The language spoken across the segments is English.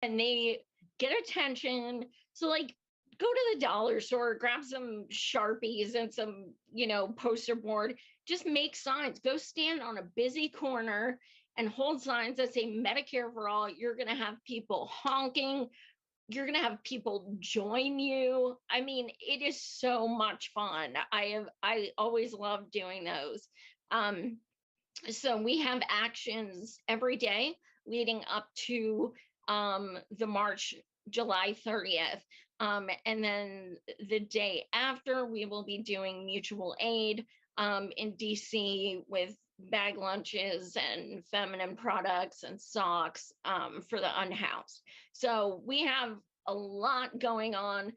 and they get attention. So like, go to the dollar store, grab some Sharpies and some, poster board, just make signs, go stand on a busy corner and hold signs that say Medicare for all. You're going to have people honking. You're going to have people join you. I mean, it is so much fun. I always love doing those. So we have actions every day leading up to the July 30th. And then the day after, we will be doing mutual aid in DC with bag lunches and feminine products and socks for the unhoused. So we have a lot going on.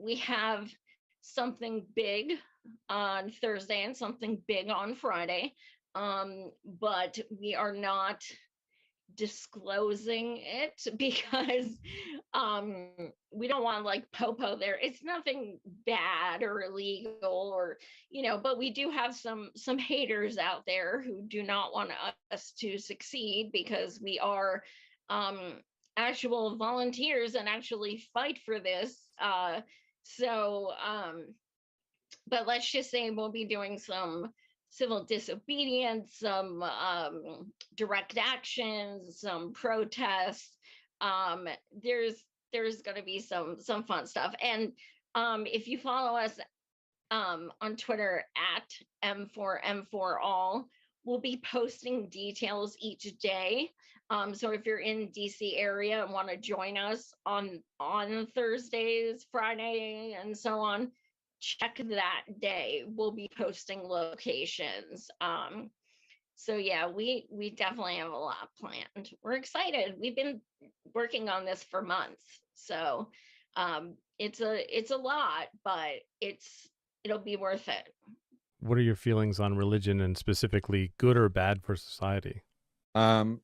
We have something big on Thursday and something big on Friday. But we are not disclosing it because we don't want like popo there. It's nothing bad or illegal or but we do have some haters out there who do not want us to succeed because we are actual volunteers and actually fight for this. But let's just say we'll be doing some civil disobedience, some direct actions, some protests. There's going to be some fun stuff. And if you follow us on Twitter at M4M4All, we'll be posting details each day. So if you're in DC area and want to join us on Thursdays, Friday, and so on, check that day. We'll be posting locations. So yeah, we definitely have a lot planned. We're excited. We've been working on this for months. So it's a lot, but it'll be worth it. What are your feelings on religion and specifically good or bad for society? I'm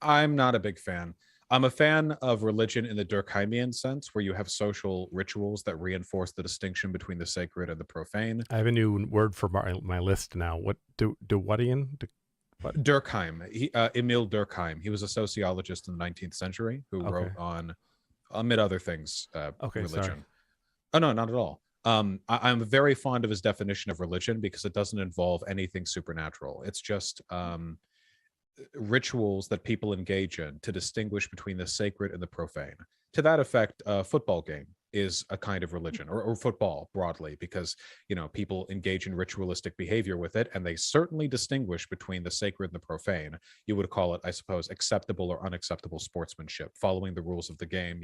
not a big fan. I'm a fan of religion in the Durkheimian sense, where you have social rituals that reinforce the distinction between the sacred and the profane. I have a new word for my list now. What Durkheim? Emil Durkheim. He was a sociologist in the 19th century who wrote on, amid other things, religion. Sorry. Oh, no, not at all. I'm very fond of his definition of religion because it doesn't involve anything supernatural. It's just rituals that people engage in to distinguish between the sacred and the profane. To that effect, a football game is a kind of religion, or football broadly, because people engage in ritualistic behavior with it, and they certainly distinguish between the sacred and the profane. You would call it, I suppose, acceptable or unacceptable sportsmanship, following the rules of the game.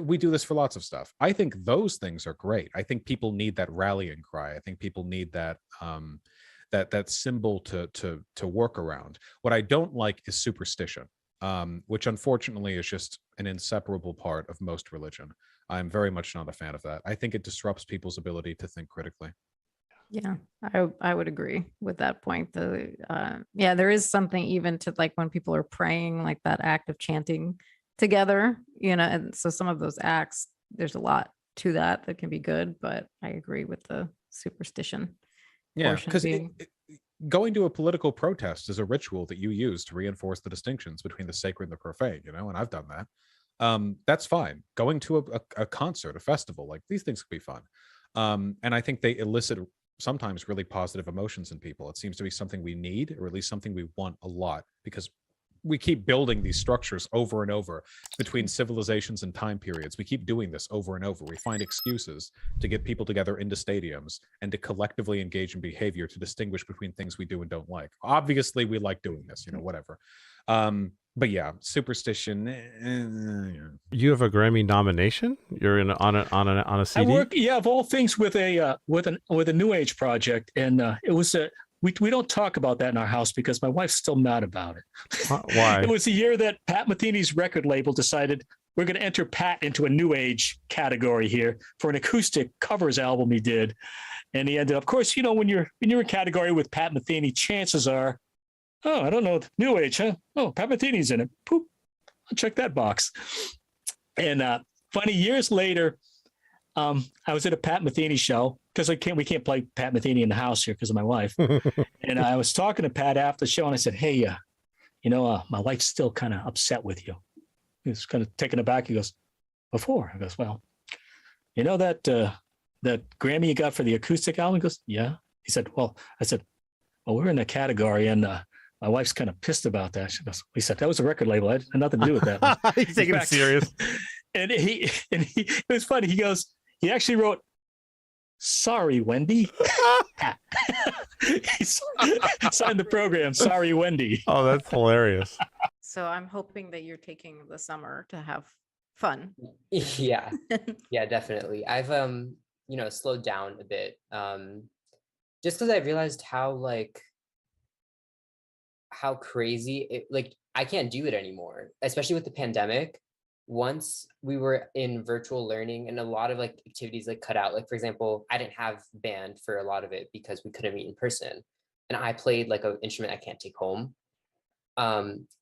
We do this for lots of stuff. I think those things are great. I think people need that rallying cry. I think people need that that symbol to work around. What I don't like is superstition, which unfortunately is just an inseparable part of most religion. I'm very much not a fan of that. I think it disrupts people's ability to think critically. Yeah, I would agree with that point. There is something even to like when people are praying, like that act of chanting together, and so some of those acts, there's a lot to that can be good, but I agree with the superstition. Yeah, because going to a political protest is a ritual that you use to reinforce the distinctions between the sacred and the profane, and I've done that. That's fine. Going to a concert, a festival, like these things can be fun. And I think they elicit sometimes really positive emotions in people. It seems to be something we need, or at least something we want a lot, because we keep building these structures over and over between civilizations and time periods. We keep doing this over and over. We find excuses to get people together into stadiums and to collectively engage in behavior to distinguish between things we do and don't like. Obviously, we like doing this, whatever. But yeah, superstition. You have a Grammy nomination? You're on a CD? I work, of all things, with a New Age project, and it was a. We don't talk about that in our house because my wife's still mad about it. Why? It was the year that Pat Metheny's record label decided we're going to enter Pat into a New Age category here for an acoustic covers album he did, and he ended up, of course, when you're in a category with Pat Metheny, chances are, I don't know, New Age, huh? Oh, Pat Metheny's in it. Poop, I'll check that box. And funny, years later, I was at a Pat Metheny show because we can't play Pat Metheny in the house here because of my wife. And I was talking to Pat after the show, and I said, "Hey, my wife's still kind of upset with you. He's kind of taken aback. He goes, before? I goes, well, that Grammy you got for the acoustic album? He goes, yeah. He said, well, I said, well, we're in a category and my wife's kind of pissed about that. He said, that was a record label. I had nothing to do with that. He's taking it serious. And it was funny. He goes, he actually wrote, sorry, Wendy. He signed the program, sorry, Wendy. Oh, that's hilarious. So I'm hoping that you're taking the summer to have fun. Yeah, definitely. I've slowed down a bit, just because I realized how crazy it, I can't do it anymore, especially with the pandemic. Once we were in virtual learning and a lot of activities cut out, for example, I didn't have band for a lot of it because we couldn't meet in person, and I played an instrument I can't take home.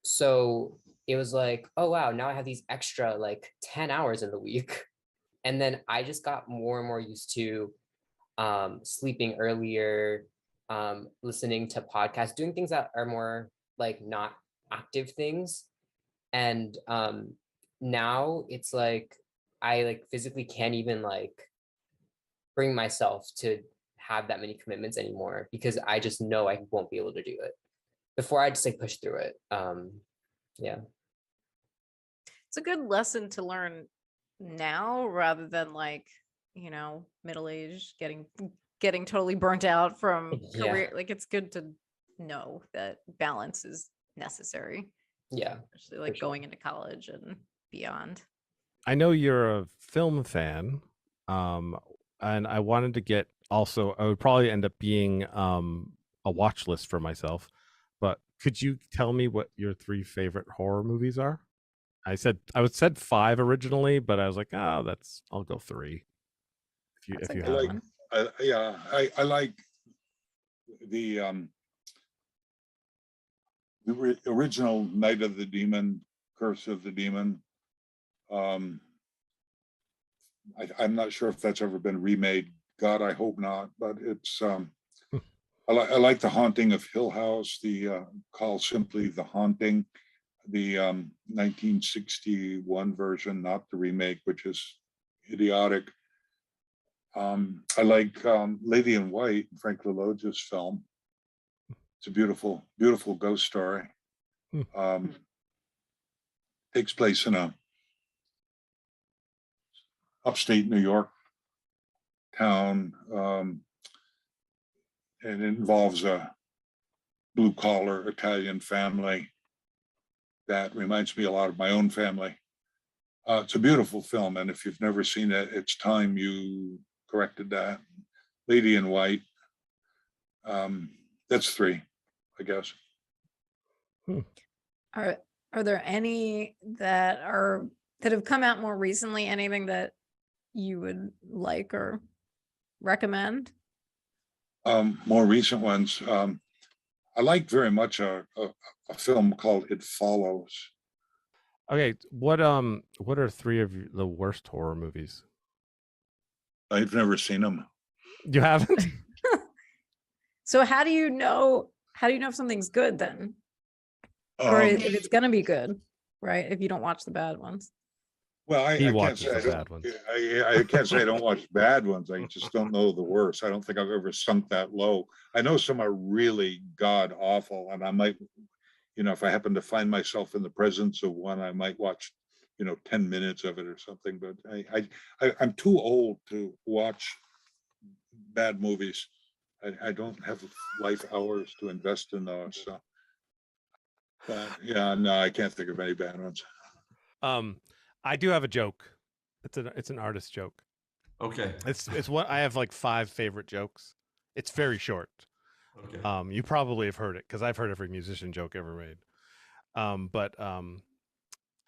So it was oh wow, now I have these extra 10 hours in the week. And then I just got more and more used to sleeping earlier, listening to podcasts, doing things that are more not active things. And now it's I physically can't even bring myself to have that many commitments anymore, because I just know I won't be able to do it. Before I just push through it. Yeah. It's a good lesson to learn now rather than middle-aged, getting totally burnt out from career. It's good to know that balance is necessary. Yeah. Especially going into college and beyond. I know you're a film fan, and I wanted to get also, I would probably end up being a watch list for myself, but could you tell me what your 3 favorite horror movies are? I said 5 originally, but I was I'll go 3. If you have one. I like the original Night of the Demon, Curse of the Demon. I'm not sure if that's ever been remade. God, I hope not. But it's I like The Haunting of Hill House. The called simply The Haunting, the 1961 version, not the remake, which is idiotic. I like Lady in White, Frank LaLoge's film. It's a beautiful, beautiful ghost story. Takes place in a upstate New York town, and it involves a blue-collar Italian family that reminds me a lot of my own family. It's a beautiful film, and if you've never seen it, it's time you corrected that. Lady in White. That's 3, I guess. Are there any that have come out more recently? Anything that you would like or recommend? More recent ones. I like very much a film called It Follows. Okay, what are 3 of the worst horror movies? I've never seen them. You haven't? So how do you know if something's good then? Or if it's gonna be good, right? If you don't watch the bad ones. Well, I can't say I can't say I don't watch bad ones. I just don't know the worst. I don't think I've ever sunk that low. I know some are really god awful, and I might, if I happen to find myself in the presence of one, I might watch, 10 minutes of it or something. But I'm too old to watch bad movies. I don't have life hours to invest in those. So, but yeah, no, I can't think of any bad ones. I do have a joke. It's an artist joke. Okay. It's what I have 5 favorite jokes. It's very short. Okay. You probably have heard it because I've heard every musician joke ever made. But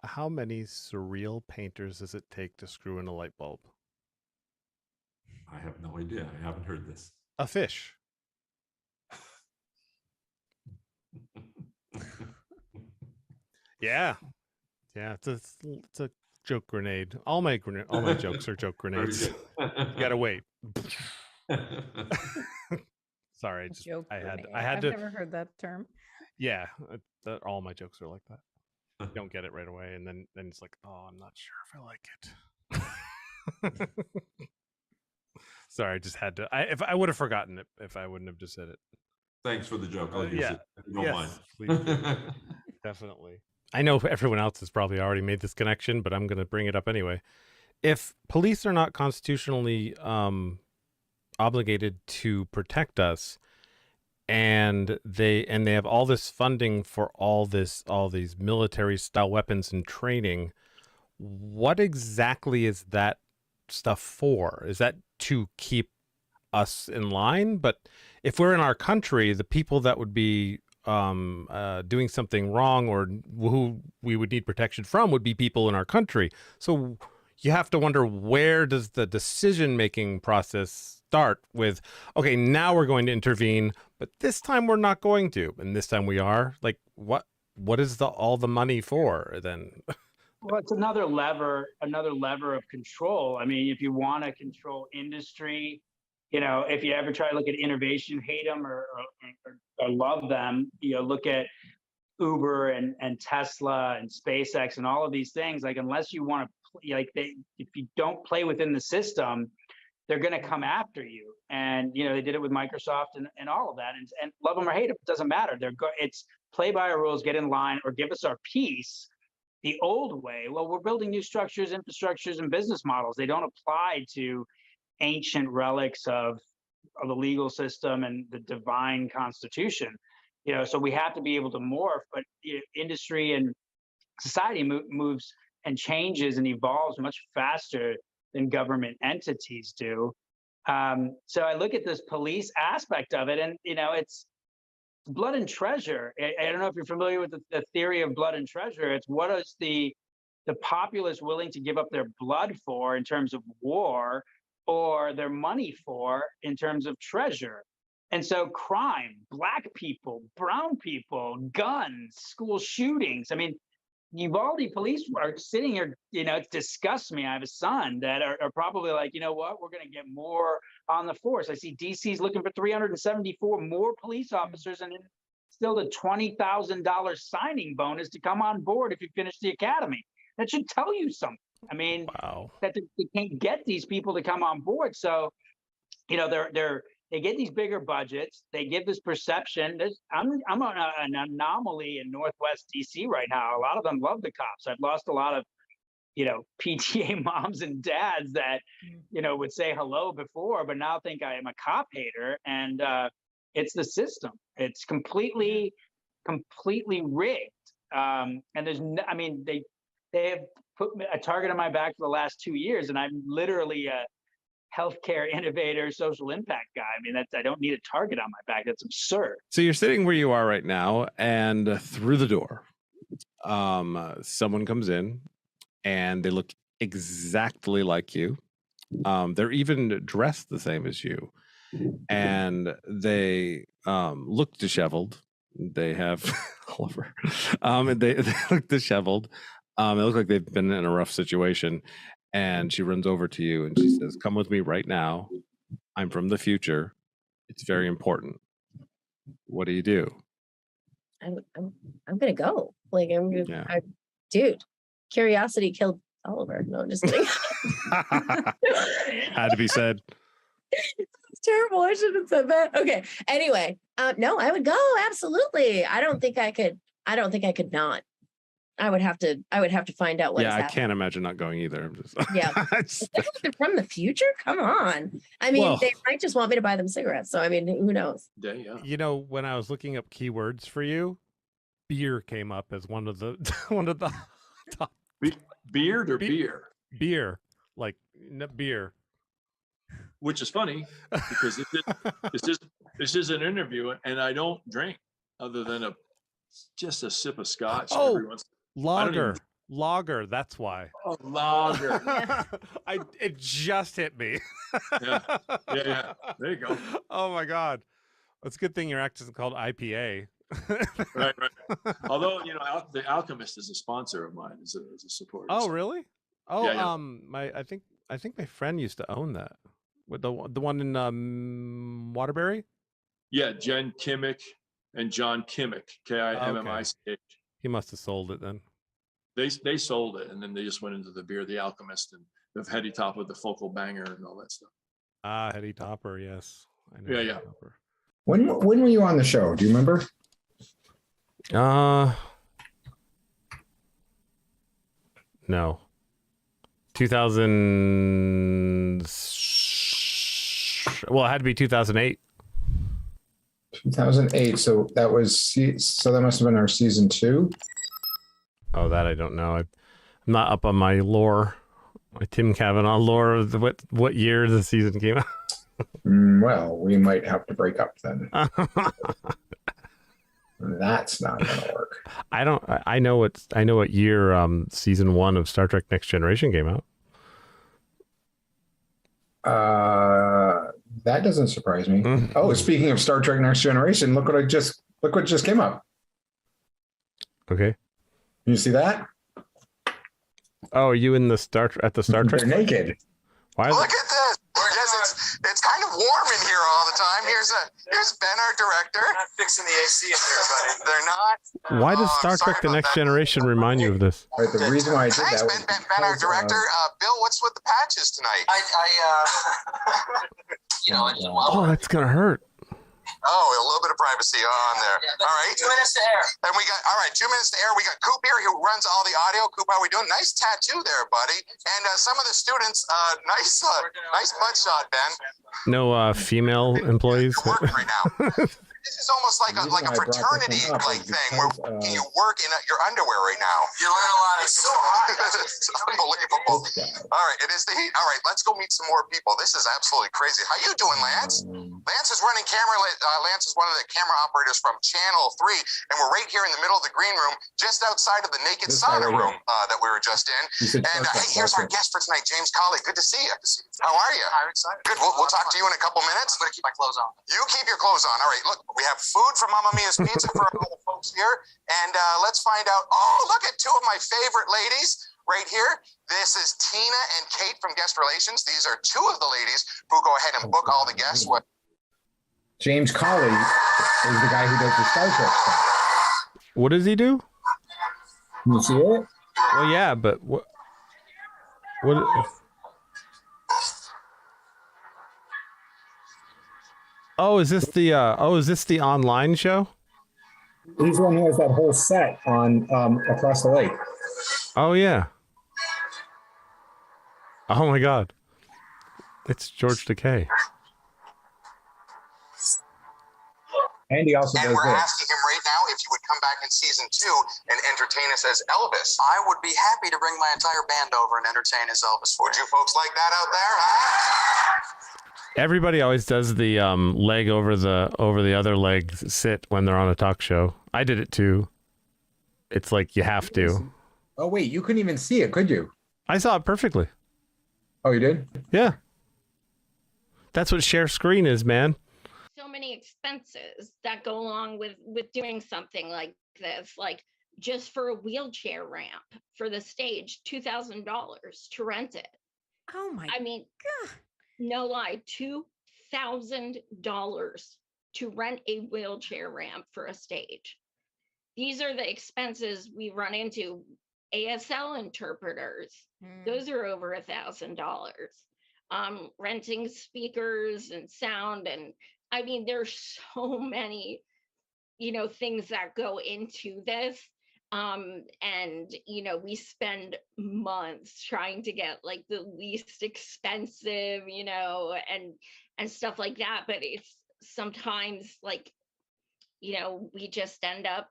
how many surreal painters does it take to screw in a light bulb? I have no idea. I haven't heard this. A fish. Yeah. It's a joke grenade. All my jokes are joke grenades. You gotta wait. Sorry, I've never heard that term. Yeah, That all my jokes are like that. You don't get it right away, and then it's like, oh, I'm not sure if I like it. Sorry, I just had to. If I would have forgotten it, if I wouldn't have just said it. Thanks for the joke. I'll use Yeah. it. If you don't Yes, mind. please do. Definitely. I know everyone else has probably already made this connection, but I'm going to bring it up anyway. If police are not constitutionally obligated to protect us, and they have all this funding for all these military style weapons and training, what exactly is that stuff for? Is that to keep us in line? But if we're in our country, the people that would be doing something wrong or who we would need protection from would be people in our country. So you have to wonder, where does the decision-making process start with, okay, now we're going to intervene, but this time we're not going to, and this time we are? Like, what is all the money for then? Well, it's another lever of control. I mean, if you want to control industry, if you ever try to look at innovation, hate them or love them, look at Uber and Tesla and SpaceX and all of these things. Like, unless you want to, if you don't play within the system, they're going to come after you. And they did it with Microsoft and all of that. And love them or hate them, it doesn't matter. It's play by our rules, get in line, or give us our piece. The old way, well, we're building new structures, infrastructures, and business models. They don't apply to ancient relics of the legal system and the divine constitution. So we have to be able to morph, but industry and society moves and changes and evolves much faster than government entities do. So I look at this police aspect of it, and it's blood and treasure. I don't know if you're familiar with the theory of blood and treasure. It's what is the populace willing to give up their blood for in terms of war, or their money for in terms of treasure. And so crime, Black people, brown people, guns, school shootings. I mean, Uvalde police are sitting here, it disgusts me. I have a son that are probably like, you know what, we're going to get more on the force. I see DC's looking for 374 more police officers, and still a $20,000 signing bonus to come on board if you finish the academy. That should tell you something. I mean, wow. That they can't get these people to come on board. So, they get these bigger budgets. They give this perception. I'm on an anomaly in Northwest DC right now. A lot of them love the cops. I've lost a lot of, PTA moms and dads that, would say hello before, but now think I am a cop hater. And it's the system. It's completely rigged. And they have put a target on my back for the last 2 years, and I'm literally a healthcare innovator, social impact guy. I mean, I don't need a target on my back. That's absurd. So you're sitting where you are right now, and through the door, someone comes in, and they look exactly like you. They're even dressed the same as you, and they look disheveled. They have all over. And they look disheveled. They look like they've been in a rough situation. And she runs over to you and she says, "Come with me right now. I'm from the future. It's very important." What do you do? I'm gonna go. Like, dude, curiosity killed Oliver. No, I'm just kidding. Had to be said. It's terrible. I shouldn't have said that. Okay. Anyway, no, I would go. Absolutely. I don't think I could not. I would have to find out what. Yeah, I can't imagine not going either. I'm just, yeah, they're from the future. Come on. I mean, they might just want me to buy them cigarettes. So I mean, who knows? Yeah. When I was looking up keywords for you, beer came up as one of the top. Beard or beer? Beer, like beer. Which is funny because this is an interview, and I don't drink other than just a sip of scotch every once. Lager, that's why. Oh, lager. It just hit me. Yeah. There you go. Oh my God. It's a good thing your act isn't called IPA. Right. Although, the Alchemist is a sponsor of mine, as a supporter. Oh, really? Oh, yeah. I think my friend used to own that. With the one in Waterbury? Yeah, Jen Kimmick and John Kimmick, Kimmick. He must have sold it then. They sold it, and then they just went into the beer, The Alchemist, and the Heady Topper, the Focal Banger, and all that stuff. Ah, Heady Topper, yes. I know Yeah. Topper. When were you on the show? Do you remember? No. 2000. Well, it had to be 2008. 2008. So that must have been our season 2. Oh, that I don't know. I'm not up on my lore, my Tim Cavanaugh lore of what year the season came out. Well, we might have to break up then. That's not gonna work. I know what year season 1 of Star Trek Next Generation came out. That doesn't surprise me. Oh, speaking of Star Trek Next Generation, look what just came up. Okay. You see that? Oh, are you in the Star Trek? They're naked. Why? Look at this. Yes, it's kind of warm in here all the time. Here's Ben, our director. They're not fixing the AC in here, buddy. They're not. Why does Star Trek The Next Generation remind you of this? Right, the reason why I did Thanks, that Ben, our director. Bill, what's with the patches tonight? Oh, that's gonna hurt. Oh, a little bit of privacy on there. All right. 2 minutes to air. And we got, 2 minutes to air. We got Coop here who runs all the audio. Coop, how are we doing? Nice tattoo there, buddy. And some of the students, nice butt shot, Ben. No female employees. You're working right now. This is almost like a fraternity thing where you work in your underwear right now. You learn a lot. It's so hot. It's unbelievable. All right, it is the heat. All right, let's go meet some more people. This is absolutely crazy. How you doing, Lance? Lance is running camera. Lance is one of the camera operators from Channel 3, and we're right here in the middle of the green room, just outside of the naked sauna room that we were just in. And hey, here's our guest for tonight, James Colley. Good to see you. How are you? I'm excited. Good. We'll talk to you in a couple minutes. I'm going to keep my clothes on. You keep your clothes on. All right, look. We have food from Mamma Mia's Pizza for all the folks here. And let's find out. Oh, look at 2 of my favorite ladies right here. This is Tina and Kate from Guest Relations. These are 2 of the ladies who go ahead and book all the guests. James Colley is the guy who does the Star Trek stuff. What does he do? You see it? Well, yeah, but what? Oh, is this the online show? He's the one who has that whole set on Across the Lake. Oh yeah. Oh my God. It's George Takei. And he also does we're this. asking him right now if you would come back in season 2 and entertain us as Elvis. I would be happy to bring my entire band over and entertain as Elvis. Would you folks like that out there? Huh? Everybody always does the leg over the other leg sit when they're on a talk show. I did it too. It's like you have to. Oh wait, you couldn't even see it, could you? I saw it perfectly. Oh, you did? Yeah. That's what share screen is, man. So many expenses that go along with doing something like this, like just for a wheelchair ramp for the stage, $2,000 to rent it. Oh my! I mean, God. No lie, $2,000 to rent a wheelchair ramp for a stage. These are the expenses we run into. ASL interpreters, those are over $1,000. Renting speakers and sound, and I mean, there's so many, things that go into this. And we spend months trying to get like the least expensive, and stuff like that. But it's sometimes like, we just end up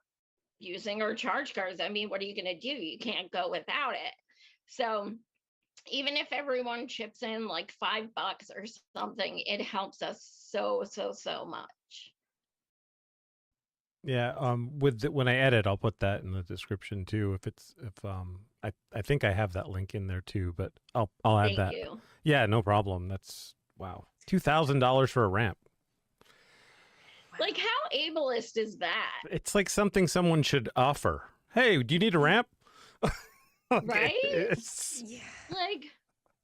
using our charge cards. I mean, what are you going to do? You can't go without it. So even if everyone chips in like $5 or something, it helps us so much. Yeah, when I edit, I'll put that in the description too. I think I have that link in there too, but I'll add Thank that. you. Yeah, no problem. That's wow, $2,000 for a ramp. Like, how ableist is that? It's like something someone should offer. Hey, do you need a ramp? Right? It's... Like,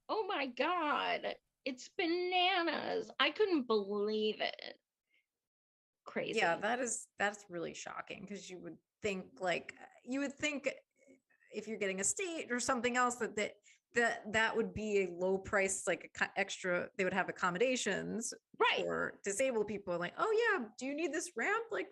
oh my God, it's bananas. I couldn't believe it. crazy. Yeah, that's really shocking, because you would think if you're getting a state or something else that would be a low price, like extra, they would have accommodations right for disabled people, like, oh yeah, do you need this ramp, like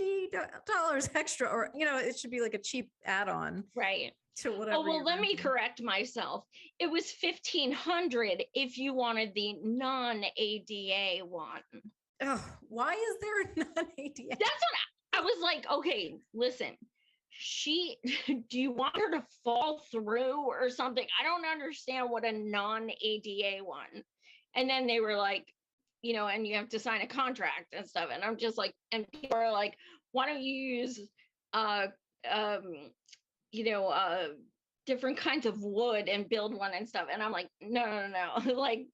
$50 extra, or it should be like a cheap add-on right to whatever. Oh, well, let me correct myself. It was $1,500 if you wanted the non-ADA one. Oh, why is there a non-ADA? That's what I was like. Okay, listen, do you want her to fall through or something? I don't understand what a non-ADA one. And then they were like, and you have to sign a contract and stuff. And I'm just like, and people are like, why don't you use different kinds of wood and build one and stuff. And I'm like, no. Like,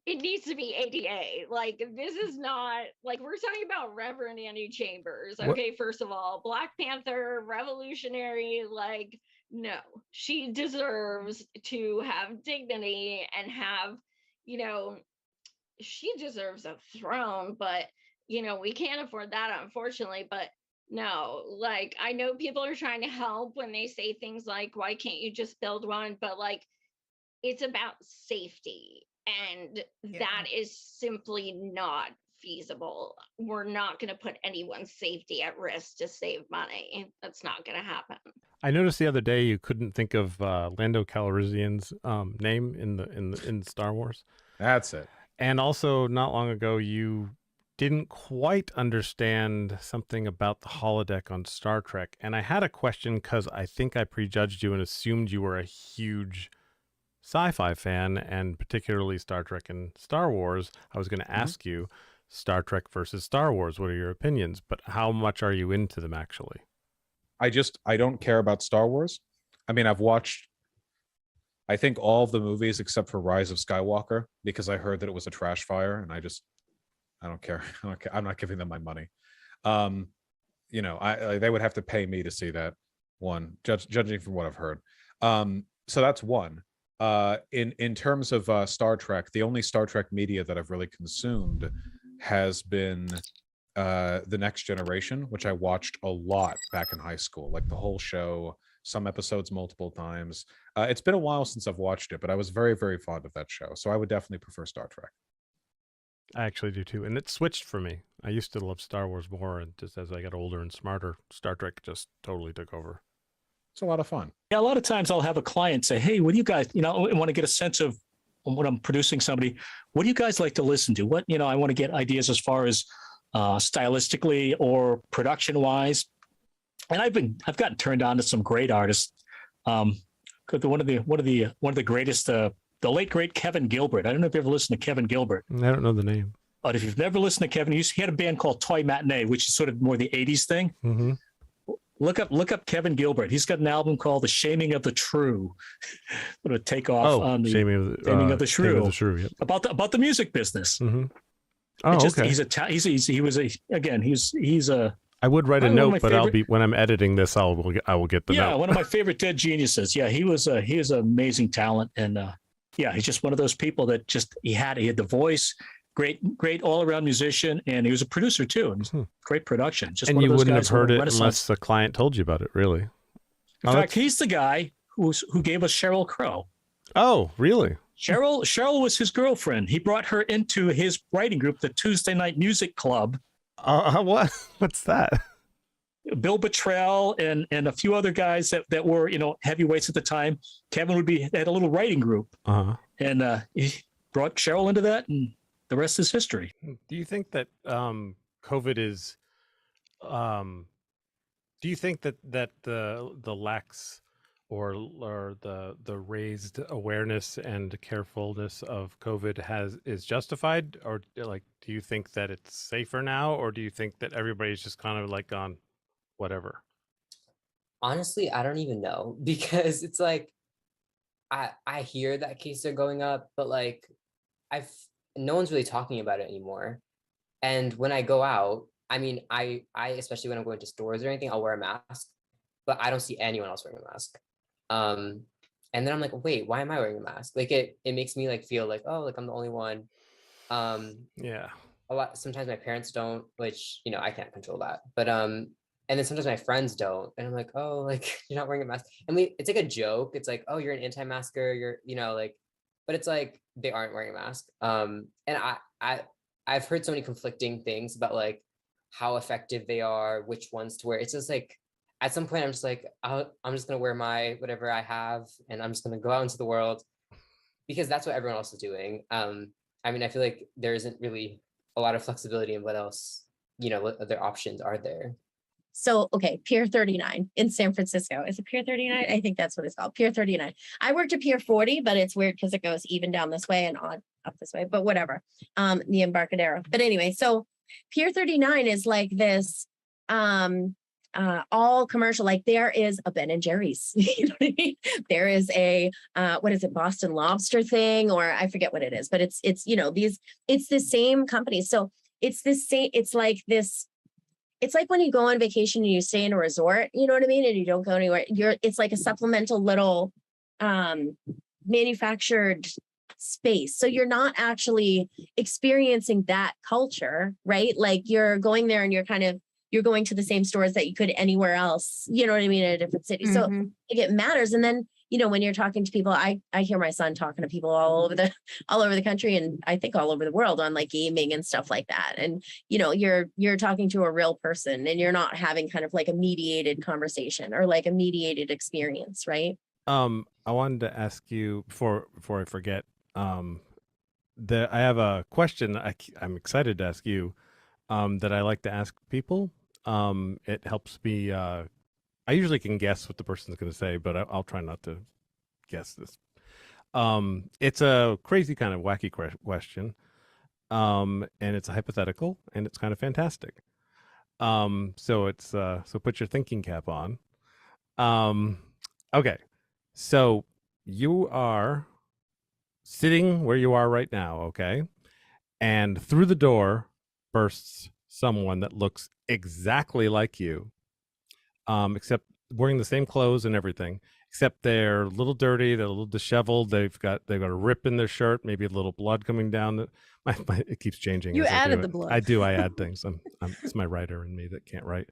it needs to be ADA. Like, this is not, like, we're talking about Reverend Annie Chambers. Okay, first of all, Black Panther, revolutionary, like, no, she deserves to have dignity and have, she deserves a throne, but, we can't afford that, unfortunately. But no, like, I know people are trying to help when they say things like, why can't you just build one? But like, it's about safety, and that is simply not feasible. We're not going to put anyone's safety at risk to save money. That's not going to happen. I noticed the other day you couldn't think of Lando Calrissian's name in Star Wars. That's it. And also, not long ago, you didn't quite understand something about the holodeck on Star Trek. And I had a question, because I think I prejudged you and assumed you were a huge sci-fi fan, and particularly Star Trek and Star Wars. I was going to ask you, Star Trek versus Star Wars, what are your opinions? But how much are you into them, actually? I don't care about Star Wars. I mean, I've watched, I think, all of the movies except for Rise of Skywalker, because I heard that it was a trash fire, and I don't care. I'm not giving them my money. They would have to pay me to see that one, judging from what I've heard. So that's one. In terms of Star Trek, the only Star Trek media that I've really consumed has been The Next Generation, which I watched a lot back in high school, like the whole show, some episodes multiple times. It's been a while since I've watched it, but I was very, very fond of that show. So I would definitely prefer Star Trek. I actually do too. And it switched for me. I used to love Star Wars more, and just as I got older and smarter, Star Trek just totally took over. It's a lot of fun. Yeah, a lot of times I'll have a client say, hey, what do you guys, I want to get a sense of when I'm producing somebody, what do you guys like to listen to? What, I want to get ideas as far as stylistically or production wise. And I've gotten turned on to some great artists. One of the greatest, the late great Kevin Gilbert. I don't know if you ever listened to Kevin Gilbert. I don't know the name. But if you've never listened to Kevin, he had a band called Toy Matinee, which is sort of more the 80s thing. Mm-hmm. Look up Kevin Gilbert. He's got an album called The Shaming of the True. What a takeoff on the Shaming of the Shrew. Yep. About the music business. Mm-hmm. Oh, okay. He's a. I would write a note, but when I'm editing this, I will get the note. Yeah, one of my favorite dead geniuses. Yeah, he was an amazing talent, and he's just one of those people that he had the voice. Great all-around musician, and he was a producer too. And great production. Just and you wouldn't have heard it unless the client told you about it, really. In fact, he's the guy who gave us Sheryl Crow. Oh, really? Cheryl was his girlfriend. He brought her into his writing group, the Tuesday Night Music Club. What? What's that? Bill Bottrell and a few other guys that were heavyweights at the time. Kevin had a little writing group, and he brought Cheryl into that, and the rest is history. Do you think that COVID is? Do you think that the lax or the raised awareness and carefulness of COVID is justified, or like, do you think that it's safer now, or do you think that everybody's just kind of like gone, whatever? Honestly, I don't even know, because it's like I hear that cases are going up, but like no one's really talking about it anymore. And when I go out, I mean, I especially when I'm going to stores or anything, I'll wear a mask, but I don't see anyone else wearing a mask. And then I'm like, wait, why am I wearing a mask? Like it makes me like feel like, oh, like I'm the only one. Yeah. a lot, sometimes my parents don't, which, you know, I can't control that. But and then sometimes my friends don't. And I'm like, oh, like you're not wearing a mask. And it's like a joke. It's like, oh, you're an anti-masker, you're, you know, like, but it's like they aren't wearing a mask. And I've heard so many conflicting things about like how effective they are, which ones to wear. It's just like at some point I'm just like, I'm just gonna wear my whatever I have, and I'm just gonna go out into the world because that's what everyone else is doing. I mean, I feel like there isn't really a lot of flexibility in what else, you know, what other options are there. So, okay, Pier 39 in San Francisco. Is it Pier 39? I think that's what it's called, Pier 39. I worked at Pier 40, but it's weird because it goes even down this way and on up this way, but whatever. The Embarcadero. But anyway, so Pier 39 is like this all commercial. Like there is a Ben and Jerry's, you know what I mean? There is a what is it, Boston Lobster thing, or I forget what it is, but it's you know, it's the same company. So it's the same, it's like this. It's like when you go on vacation and you stay in a resort, you know what I mean? And you don't go anywhere. It's like a supplemental little manufactured space. So you're not actually experiencing that culture, right? Like you're going there and you're going to the same stores that you could anywhere else, you know what I mean, in a different city. So it matters. And then, you know, when you're talking to people, I hear my son talking to people all over the country, and I think all over the world on like gaming and stuff like that. And, you know, you're talking to a real person and you're not having kind of like a mediated conversation or like a mediated experience, right? I wanted to ask you before I forget, I have a question I'm excited to ask you, that I like to ask people. It helps me, I usually can guess what the person's going to say, but I'll try not to guess this. It's a crazy kind of wacky question, and it's a hypothetical, and it's kind of fantastic. So put your thinking cap on. Okay, so you are sitting where you are right now, okay, and through the door bursts someone that looks exactly like you. Except wearing the same clothes and everything, except they're a little dirty, they're a little disheveled, they've got a rip in their shirt, maybe a little blood coming down. It keeps changing. You added the blood. blood. I do. I add things. It's my writer in me that can't write.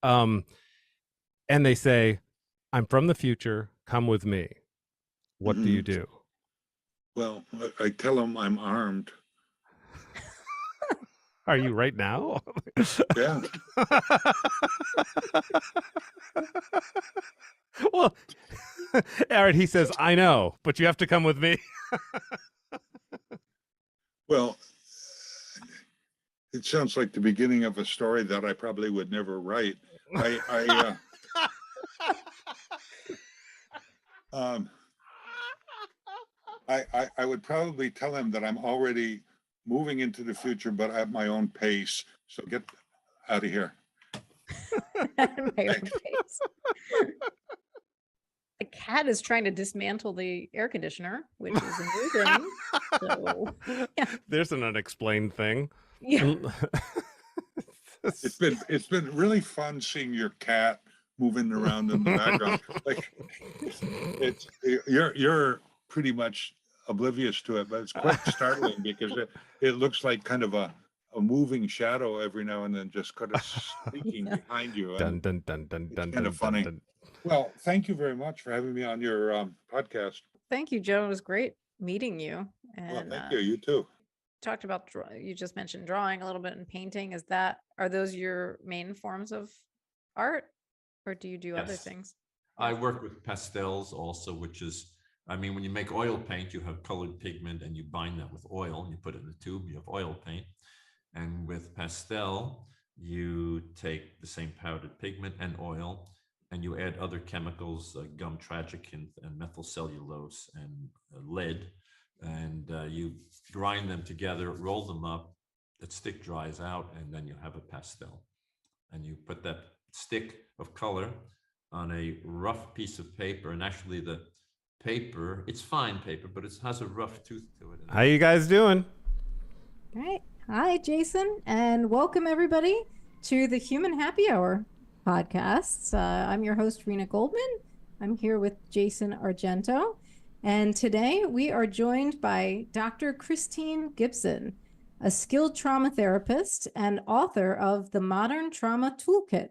And they say, "I'm from the future. Come with me." What do you do? Well, I tell them I'm armed. Are you right now? Yeah. Well, Aaron, he says, I know, but you have to come with me. Well, it sounds like the beginning of a story that I probably would never write. I would probably tell him that I'm already moving into the future, but at my own pace. So get out of here. At my own pace. The cat is trying to dismantle the air conditioner, which is amusing. So, yeah. There's an unexplained thing. Yeah. It's been really fun seeing your cat moving around in the background. Like you're pretty much oblivious to it, but it's quite startling because it looks like kind of a moving shadow every now and then, just kind of sneaking behind you. Dun, dun, dun, dun, dun, kind of funny. Dun. Well, thank you very much for having me on your podcast. Thank you, Joe. It was great meeting you. And Well, thank you. You too. Talked about you just mentioned drawing a little bit and painting. Are those your main forms of art, or do you do other things? I work with pastels also, which is, I mean, when you make oil paint, you have colored pigment and you bind that with oil and you put it in a tube, you have oil paint. And with pastel, you take the same powdered pigment and oil and you add other chemicals, gum tragacanth and methyl cellulose and lead, and you grind them together, roll them up, that stick dries out, and then you have a pastel. And you put that stick of color on a rough piece of paper, and actually the paper, it's fine paper, but it has a rough tooth to it. How you guys doing? All right. Hi, Jason, and welcome everybody to the Human Happy Hour podcast. I'm your host, Rena Goldman. I'm here with Jason Argento, and today we are joined by Dr. Christine Gibson. a skilled trauma therapist and author of the Modern Trauma Toolkit.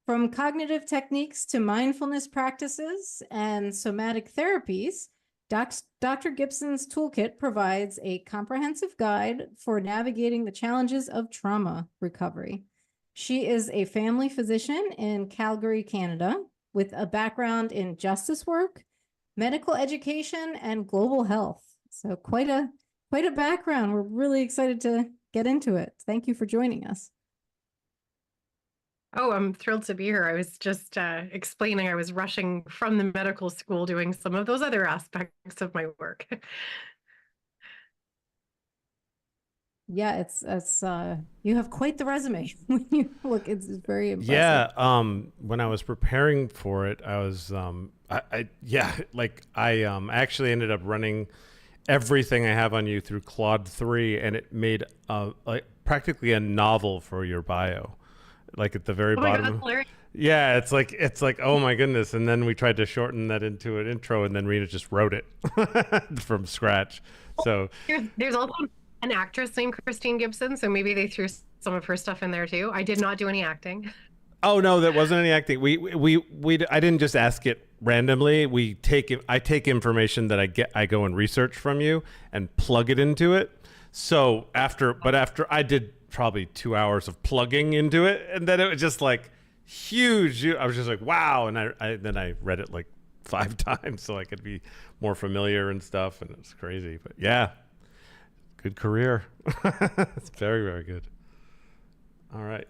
From cognitive techniques to mindfulness practices and somatic therapies, Dr. Gibson's toolkit provides a comprehensive guide for navigating the challenges of trauma recovery. She is a family physician in Calgary, Canada, with a background in justice work, medical education, and global health. So quite a background. We're really excited to get into it. Thank you for joining us. Oh, I'm thrilled to be here. I was just explaining I was rushing from the medical school doing some of those other aspects of my work. Yeah, it's you have quite the resume when you look. It's very impressive. Yeah, when I was preparing for it, I was I actually ended up running everything I have on you through Claude 3, and it made like practically a novel for your bio. Like at the very bottom. God, yeah, it's like, oh my goodness. And then we tried to shorten that into an intro, and then Rena just wrote it from scratch. So there's also an actress named Christine Gibson, so maybe they threw some of her stuff in there too. I did not do any acting. Oh no, that wasn't any acting. I didn't just ask it randomly. I take information that I go and research from you and plug it into it. So after I did probably 2 hours of plugging into it, and then it was just like huge. I was just like, wow. And then I read it like 5 times so I could be more familiar and stuff, and it was crazy. But yeah, good career. It's very, very good. All right.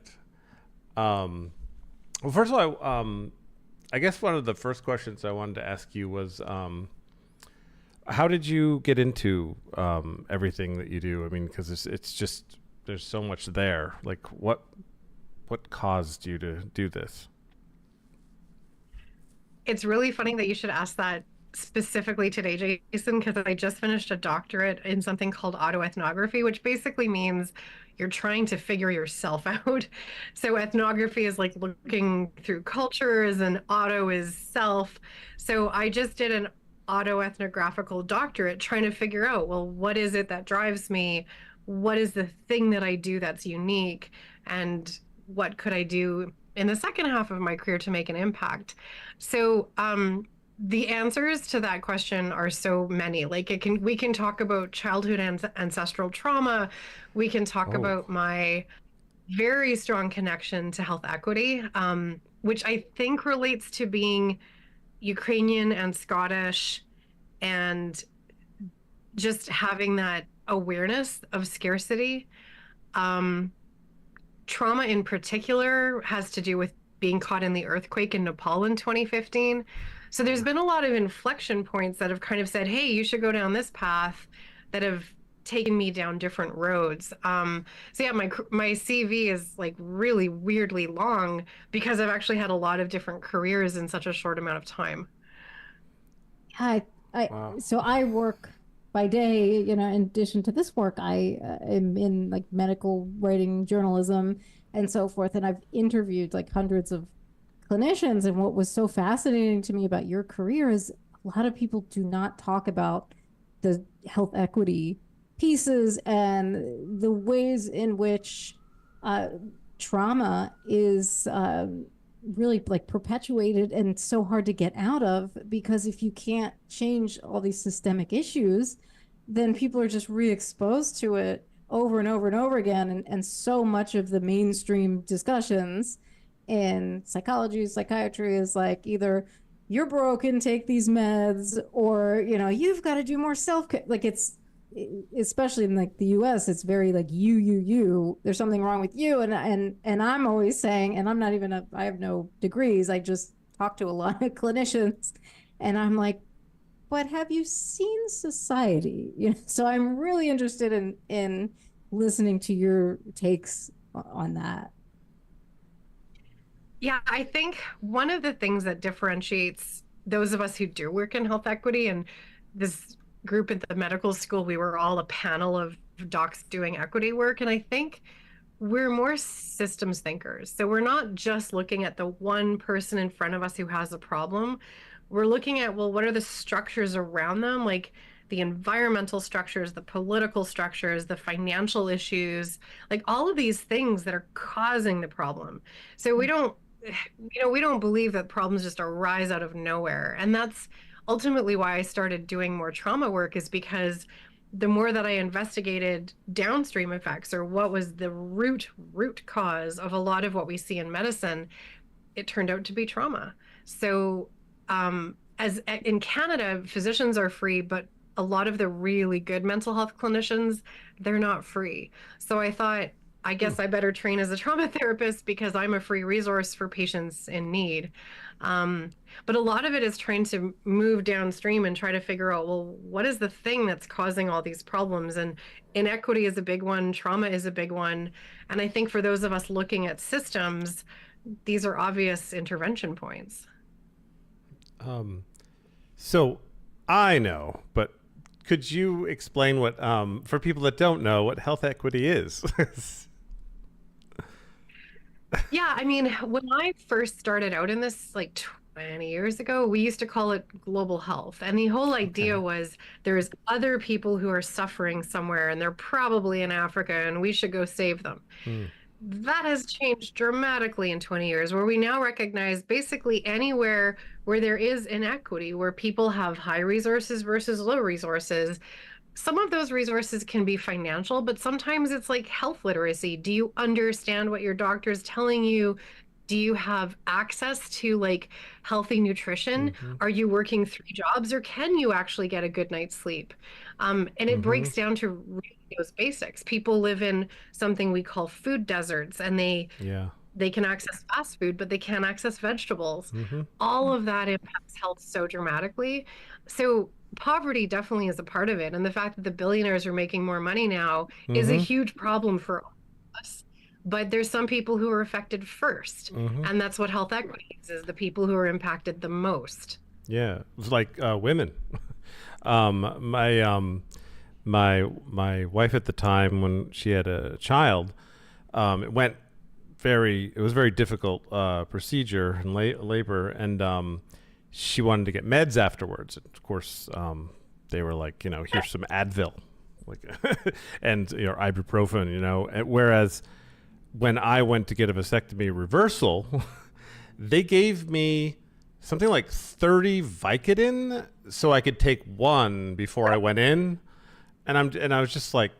Well, first of all, I guess one of the first questions I wanted to ask you was, how did you get into everything that you do? I mean, because it's just, there's so much there. Like, what caused you to do this? It's really funny that you should ask that specifically today, Jason, because I just finished a doctorate in something called autoethnography, which basically means you're trying to figure yourself out. So ethnography is like looking through cultures, and auto is self. So I just did an autoethnographical doctorate trying to figure out, well, what is it that drives me? What is the thing that I do that's unique? And what could I do in the second half of my career to make an impact? So the answers to that question are so many. Like we can talk about childhood and ancestral trauma. We can talk about my very strong connection to health equity, which I think relates to being Ukrainian and Scottish, and just having that awareness of scarcity. Trauma in particular has to do with being caught in the earthquake in Nepal in 2015. So there's been a lot of inflection points that have kind of said, hey, you should go down this path, that have taken me down different roads. So yeah, my CV is like really weirdly long because I've actually had a lot of different careers in such a short amount of time. Wow. So I work by day, in addition to this work, I am in like medical writing, journalism, and so forth. And I've interviewed like hundreds of clinicians. And what was so fascinating to me about your career is a lot of people do not talk about the health equity pieces and the ways in which trauma is really like perpetuated and so hard to get out of, because if you can't change all these systemic issues, then people are just re-exposed to it over and over and over again. And so much of the mainstream discussions in psychology, psychiatry is like either you're broken, take these meds, or you've got to do more self-care. Like it's, especially in like the US, it's very like you, there's something wrong with you. And I'm always saying, and I'm not even I have no degrees, I just talk to a lot of clinicians, and I'm like, but have you seen society? So I'm really interested in listening to your takes on that. Yeah, I think one of the things that differentiates those of us who do work in health equity, and this group at the medical school, we were all a panel of docs doing equity work, and I think we're more systems thinkers. So we're not just looking at the one person in front of us who has a problem. We're looking at, well, what are the structures around them? Like the environmental structures, the political structures, the financial issues, like all of these things that are causing the problem. So we don't believe that problems just arise out of nowhere. And that's ultimately why I started doing more trauma work, is because the more that I investigated downstream effects, or what was the root cause of a lot of what we see in medicine, it turned out to be trauma. So as in Canada, physicians are free, but a lot of the really good mental health clinicians, they're not free. So I thought, I guess I better train as a trauma therapist because I'm a free resource for patients in need. But a lot of it is trying to move downstream and try to figure out, well, what is the thing that's causing all these problems? And inequity is a big one. Trauma is a big one. And I think for those of us looking at systems, these are obvious intervention points. So I know, but could you explain what, for people that don't know, what health equity is? Yeah, I mean, when I first started out in this, like 20 years ago, we used to call it global health. And the whole idea was there's other people who are suffering somewhere, and they're probably in Africa, and we should go save them. That has changed dramatically in 20 years, where we now recognize basically anywhere where there is inequity, where people have high resources versus low resources. Some of those resources can be financial, but sometimes it's like health literacy. Do you understand what your doctor is telling you? Do you have access to like healthy nutrition? Are you working 3 jobs, or can you actually get a good night's sleep? And it breaks down to really those basics. People live in something we call food deserts, and they can access fast food, but they can't access vegetables. All of that impacts health so dramatically. So poverty definitely is a part of it. And the fact that the billionaires are making more money now is a huge problem for us. But there's some people who are affected first. And that's what health equity is the people who are impacted the most. Yeah, it's like women. My wife at the time, when she had a child, it was a very difficult procedure in labor, and she wanted to get meds afterwards. And of course, they were like, here's some Advil, like, and ibuprofen, whereas when I went to get a vasectomy reversal, they gave me something like 30 Vicodin so I could take one before I went in. And I was just like,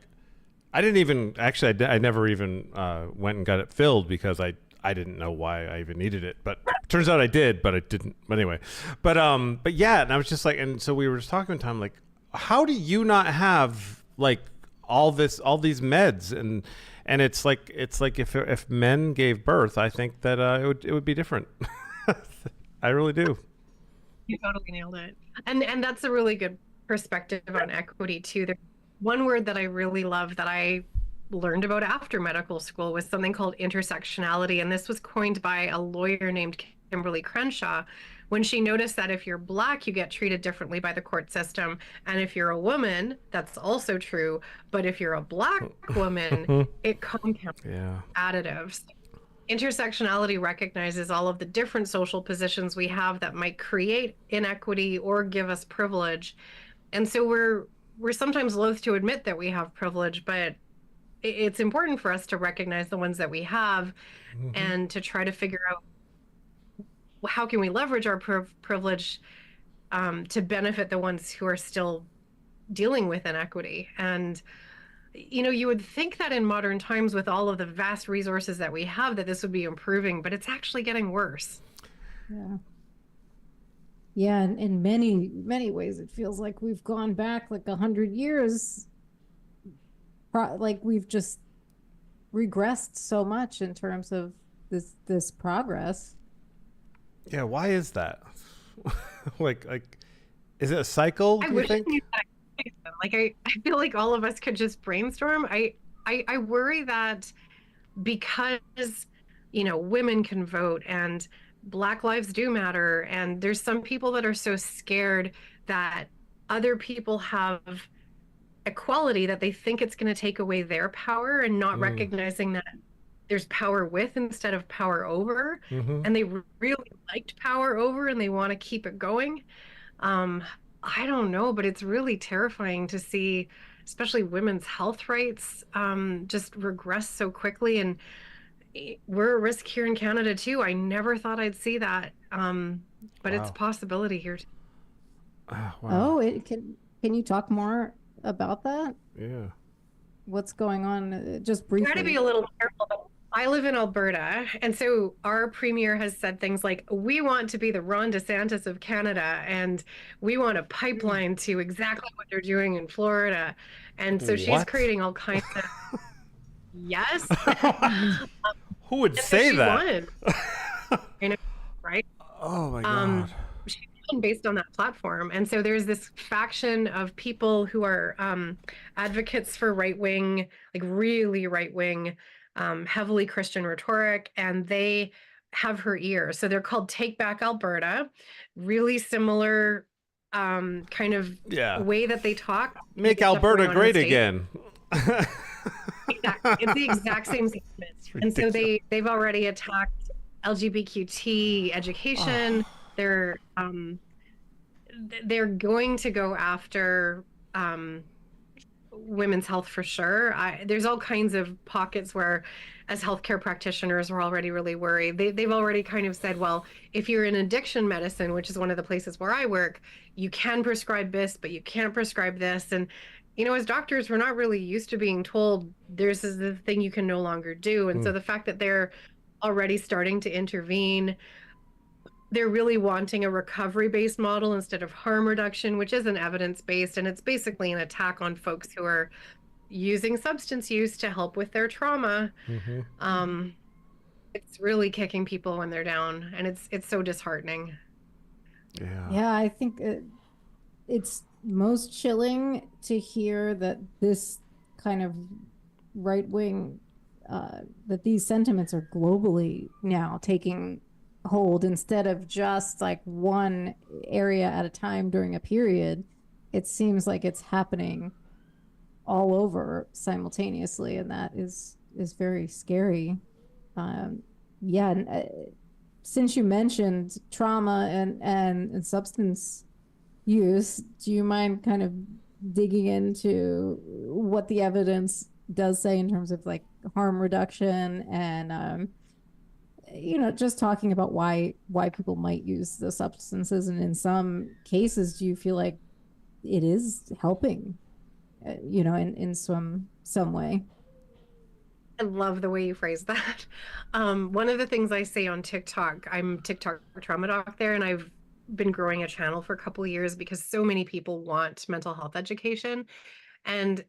I never even went and got it filled because I didn't know why I even needed it, but turns out I did, but I didn't. But anyway, but yeah, and I was just like, and so we were just talking one time, like, how do you not have like all these meds? And it's like if men gave birth, I think that it would be different. I really do. You totally nailed it. And that's a really good perspective on equity too. There's one word that I really love that I learned about after medical school was something called intersectionality. And this was coined by a lawyer named Kimberly Crenshaw, when she noticed that if you're Black, you get treated differently by the court system. And if you're a woman, that's also true. But if you're a Black woman, it compounds additives. Intersectionality recognizes all of the different social positions we have that might create inequity or give us privilege. And so we're sometimes loath to admit that we have privilege, but it's important for us to recognize the ones that we have and to try to figure out how can we leverage our privilege to benefit the ones who are still dealing with inequity. And you would think that in modern times, with all of the vast resources that we have, that this would be improving, but it's actually getting worse. Yeah, in many ways, it feels like we've gone back like 100 years. Like we've just regressed so much in terms of this progress. Yeah, why is that? like, is it a cycle? Do you think? Like I feel like all of us could just brainstorm. I worry that because women can vote and Black lives do matter, and there's some people that are so scared that other people have equality that they think it's going to take away their power, and not recognizing that there's power with instead of power over. And they really liked power over and they want to keep it going. I don't know, but it's really terrifying to see, especially women's health rights, just regress so quickly. And we're at risk here in Canada too. I never thought I'd see that, but it's a Wow. possibility here. Wow. Oh, can you talk more about that? Yeah. What's going on? Just Try to be briefly. a little careful. But I live in Alberta, and so our premier has said things like, "We want to be the Ron DeSantis of Canada, and we want a pipeline to exactly what they're doing in Florida." And so she's What? creating all kinds of yes. Who would And so say she that? won. You know, right? Oh my god. She won based on that platform. And so there's this faction of people who are advocates for right wing, like really right wing, heavily Christian rhetoric, and they have her ear. So they're called Take Back Alberta, really similar kind of Yeah. way that they talk. Make Stuff Alberta going on in the great States. again. Exactly. It's the exact same statement. And so they've already attacked LGBTQ education. They're going to go after women's health for sure. There's all kinds of pockets where, as healthcare practitioners, we're already really worried. They've already kind of said, well, if you're in addiction medicine, which is one of the places where I work, you can prescribe this, but you can't prescribe this. And you know, as doctors, we're not really used to being told this is the thing you can no longer do. And so the fact that they're already starting to intervene, they're really wanting a recovery-based model instead of harm reduction, which isn't evidence-based. And it's basically an attack on folks who are using substance use to help with their trauma. It's really kicking people when they're down, and it's so disheartening. Yeah, I think it's most chilling to hear that this kind of right wing, that these sentiments are globally now taking hold instead of just like one area at a time during a period. It seems like it's happening all over simultaneously, and that is very scary. Yeah, and since you mentioned trauma and substance use, do you mind kind of digging into what the evidence does say in terms of like harm reduction and you know, just talking about why people might use the substances, and in some cases, do you feel like it is helping, you know, in some way? I love the way you phrase that. One of the things I say on TikTok, I'm Tik Tok Trauma Doc there, and I've been growing a channel for a couple of years because so many people want mental health education. And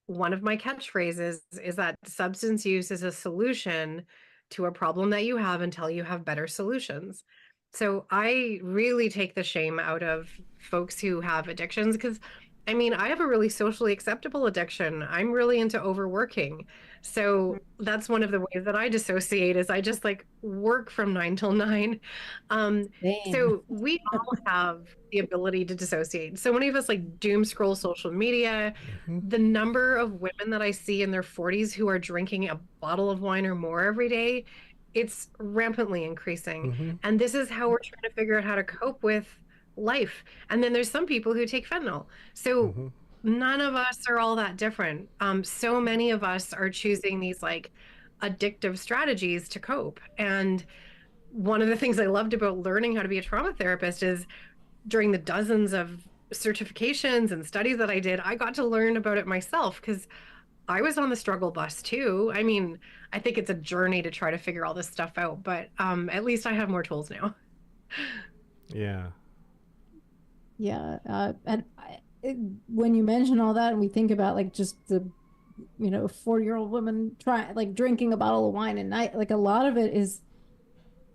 one of my catchphrases is that substance use is a solution to a problem that you have until you have better solutions. So I really take the shame out of folks who have addictions, because I mean, I have a really socially acceptable addiction. I'm really into overworking. So that's one of the ways that I dissociate, is I just like work from 9 till 9. So we all have the ability to dissociate. So many of us like doom scroll social media. The number of women that I see in their 40s who are drinking a bottle of wine or more every day, it's rampantly increasing. And this is how we're trying to figure out how to cope with life. And then there's some people who take fentanyl. So none of us are all that different. So many of us are choosing these like addictive strategies to cope. And one of the things I loved about learning how to be a trauma therapist is during the dozens of certifications and studies that I did, I got to learn about it myself, because I was on the struggle bus too. I mean, I think it's a journey to try to figure all this stuff out, but at least I have more tools now. Yeah. Yeah. And when you mention all that, and we think about like just the, you know, 40-year-old woman like drinking a bottle of wine at night, like a lot of it is,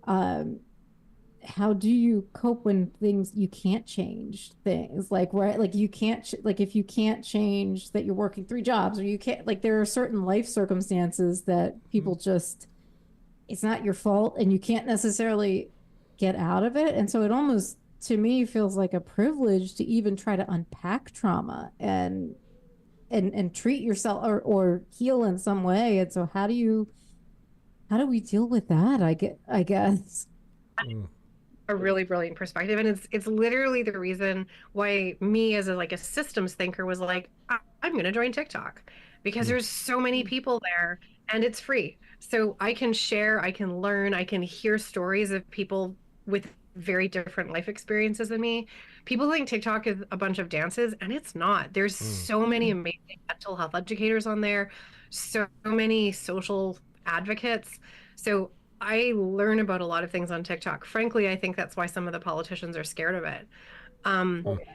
how do you cope when you can't change things, like, right? Like you can't, like if you can't change that you're working 3 jobs, or you can't, like there are certain life circumstances that people just, it's not your fault and you can't necessarily get out of it. And so it almost, to me, feels like a privilege to even try to unpack trauma and treat yourself or heal in some way. And so how do we deal with that? I guess. a really brilliant perspective, and it's literally the reason why me as a systems thinker was like, I'm going to join TikTok, because there's so many people there and it's free. So I can share, I can learn, I can hear stories of people with very different life experiences than me. People think TikTok is a bunch of dances, and it's not. There's so many amazing mental health educators on there, so many social advocates. So I learn about a lot of things on TikTok. Frankly, I think that's why some of the politicians are scared of it.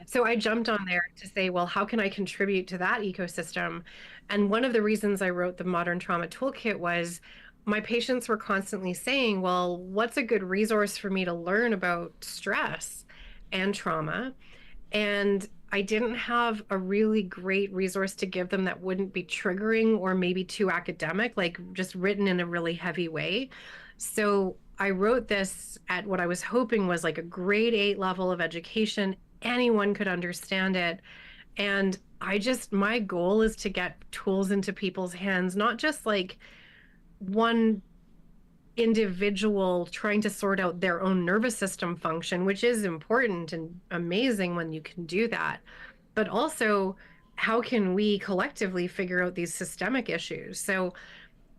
So I jumped on there to say, well, how can I contribute to that ecosystem? And one of the reasons I wrote the Modern Trauma Toolkit was my patients were constantly saying, well, what's a good resource for me to learn about stress and trauma? And I didn't have a really great resource to give them that wouldn't be triggering or maybe too academic, like just written in a really heavy way. So I wrote this at what I was hoping was like a grade 8 level of education. Anyone could understand it. And my goal is to get tools into people's hands, not just like one individual trying to sort out their own nervous system function, which is important and amazing when you can do that. But also, how can we collectively figure out these systemic issues? So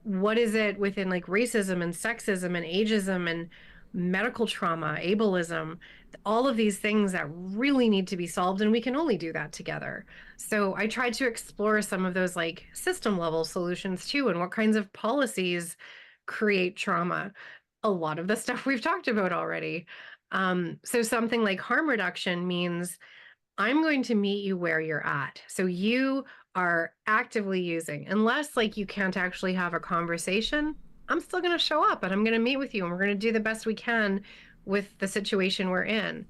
what is it within like racism and sexism and ageism and medical trauma, ableism, all of these things that really need to be solved, and we can only do that together. So I tried to explore some of those like system level solutions too, and what kinds of policies create trauma. A lot of the stuff we've talked about already. So something like harm reduction means I'm going to meet you where you're at. So you are actively using, unless like you can't actually have a conversation, I'm still going to show up and I'm going to meet with you and we're going to do the best we can with the situation we're in.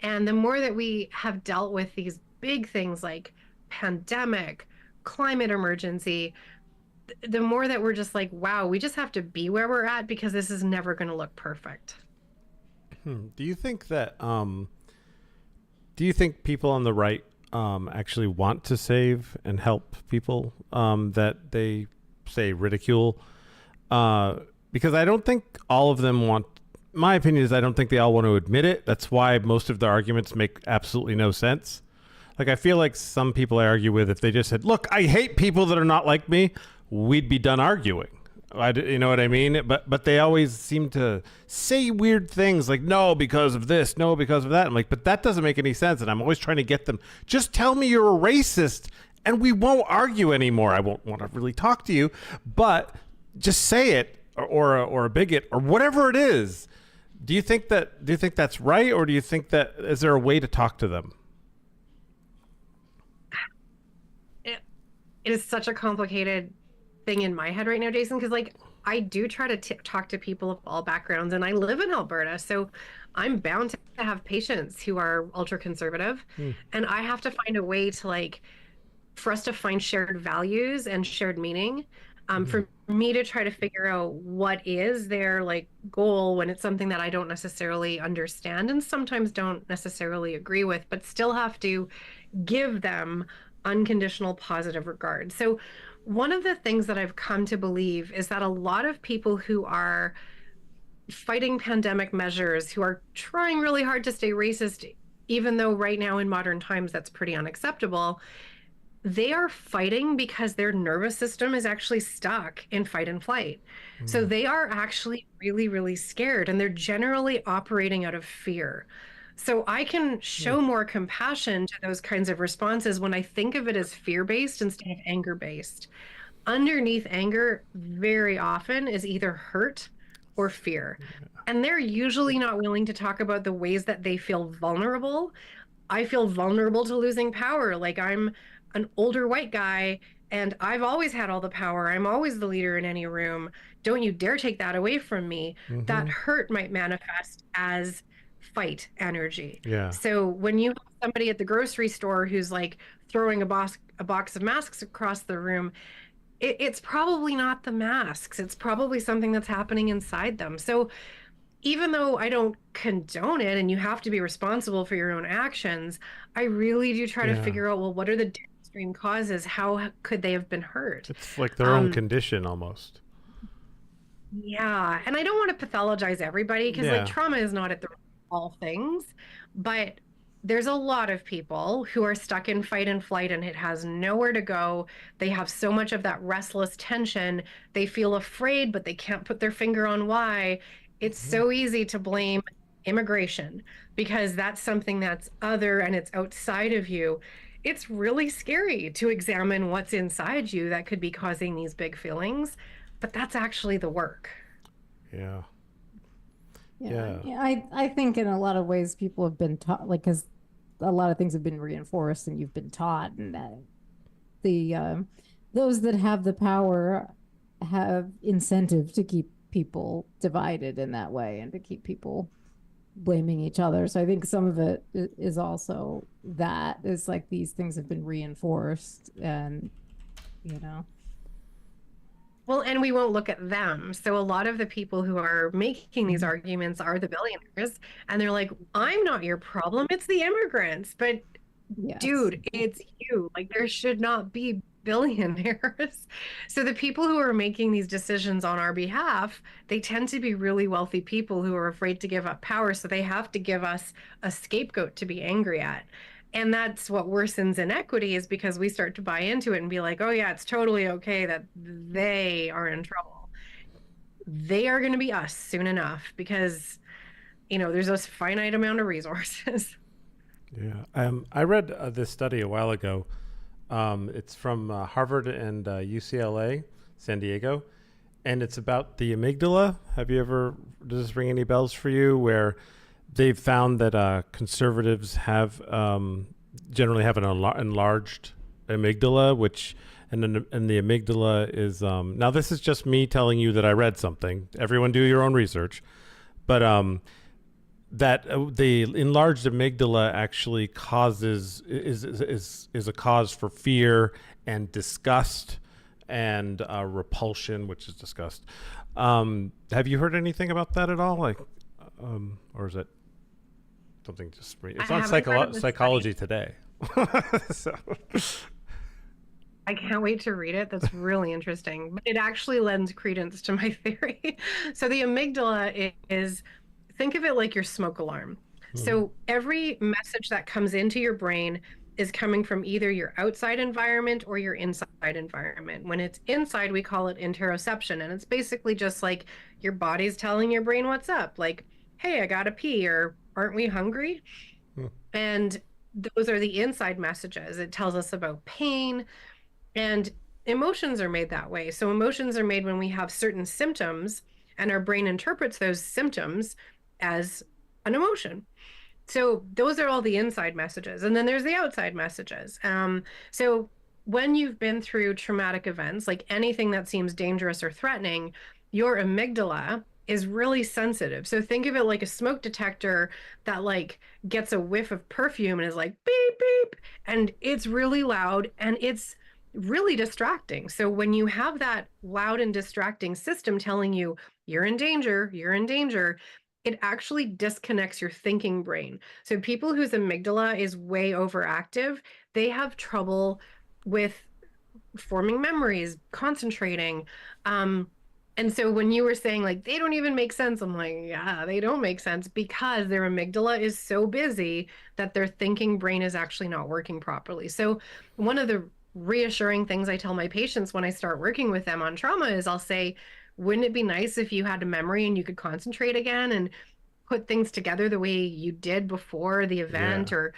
And the more that we have dealt with these big things like pandemic, climate emergency, the more that we're just like, wow, we just have to be where we're at because this is never going to look perfect. Do you think that people on the right actually want to save and help people that they say ridicule? Because I don't think all of them want, my opinion is I don't think they all want to admit it. That's why most of their arguments make absolutely no sense. Like, I feel like some people I argue with, if they just said, look, I hate people that are not like me, we'd be done arguing. You know what I mean? But they always seem to say weird things like, no, because of this, no, because of that. I'm like, but that doesn't make any sense. And I'm always trying to get them, just tell me you're a racist and we won't argue anymore. I won't want to really talk to you, but just say it, or a bigot or whatever it is. Do you think that's right? Or do you think that, is there a way to talk to them? It is such a complicated thing in my head right now, Jason, because like I do try to talk to people of all backgrounds, and I live in Alberta, so I'm bound to have patients who are ultra conservative, and I have to find a way to like for us to find shared values and shared meaning. For me to try to figure out what is their like goal when it's something that I don't necessarily understand and sometimes don't necessarily agree with, but still have to give them unconditional positive regard. So one of the things that I've come to believe is that a lot of people who are fighting pandemic measures, who are trying really hard to stay racist, even though right now in modern times that's pretty unacceptable, they are fighting because their nervous system is actually stuck in fight and flight. So they are actually really, really scared, and they're generally operating out of fear. So I can show more compassion to those kinds of responses when I think of it as fear-based instead of anger-based. Underneath anger very often is either hurt or fear. And they're usually not willing to talk about the ways that they feel vulnerable. I feel vulnerable to losing power. Like I'm an older white guy and I've always had all the power. I'm always the leader in any room. Don't you dare take that away from me. That hurt might manifest as fight energy. Yeah. So when you have somebody at the grocery store who's like throwing a box of masks across the room, it's probably not the masks. It's probably something that's happening inside them. So even though I don't condone it and you have to be responsible for your own actions, I really do try to figure out, well, what are the downstream causes? How could they have been hurt? It's like their own condition almost. Yeah. And I don't want to pathologize everybody because like trauma is not at the all things, but there's a lot of people who are stuck in fight and flight and it has nowhere to go. They have so much of that restless tension. They feel afraid, but they can't put their finger on why. It's so easy to blame immigration because that's something that's other and it's outside of you. It's really scary to examine what's inside you that could be causing these big feelings, but that's actually the work. Yeah. Yeah. I think in a lot of ways people have been taught, like, because a lot of things have been reinforced and you've been taught, and that those that have the power have incentive to keep people divided in that way and to keep people blaming each other. So I think some of it is also that is like these things have been reinforced, and you know. Well, and we won't look at them. So a lot of the people who are making these arguments are the billionaires, and they're like, I'm not your problem, it's the immigrants. But yes, dude, it's you. Like, there should not be billionaires. So the people who are making these decisions on our behalf, they tend to be really wealthy people who are afraid to give up power. So they have to give us a scapegoat to be angry at. And that's what worsens inequity, is because we start to buy into it and be like, oh yeah, it's totally okay that they are in trouble. They are going to be us soon enough because, you know, there's a finite amount of resources. Yeah. I read this study a while ago. It's from Harvard and UCLA, San Diego. And it's about the amygdala. Does this ring any bells for you? Where they've found that conservatives have generally have an enlarged amygdala, and the amygdala is now this is just me telling you that I read something. Everyone do your own research, but that the enlarged amygdala actually is a cause for fear and disgust and repulsion, which is disgust. Have you heard anything about that at all? Like, or is it something just it's on Psychology Today? So I can't wait to read it. That's really interesting. But it actually lends credence to my theory. So the amygdala is, think of it like your smoke alarm. So every message that comes into your brain is coming from either your outside environment or your inside environment. When it's inside, we call it interoception. And it's basically just like your body's telling your brain what's up. Like, hey, I gotta pee, or aren't we hungry? And those are the inside messages. It tells us about pain, and emotions are made that way. So emotions are made when we have certain symptoms and our brain interprets those symptoms as an emotion. So those are all the inside messages. And then there's the outside messages. So when you've been through traumatic events, like anything that seems dangerous or threatening, your amygdala is really sensitive. So think of it like a smoke detector that like gets a whiff of perfume and is like beep beep, and it's really loud and it's really distracting. So when you have that loud and distracting system telling you you're in danger, it actually disconnects your thinking brain. So people whose amygdala is way overactive, they have trouble with forming memories, concentrating. And so when you were saying like, they don't even make sense, I'm like, yeah, they don't make sense because their amygdala is so busy that their thinking brain is actually not working properly. So one of the reassuring things I tell my patients when I start working with them on trauma is I'll say, wouldn't it be nice if you had a memory and you could concentrate again and put things together the way you did before the event, or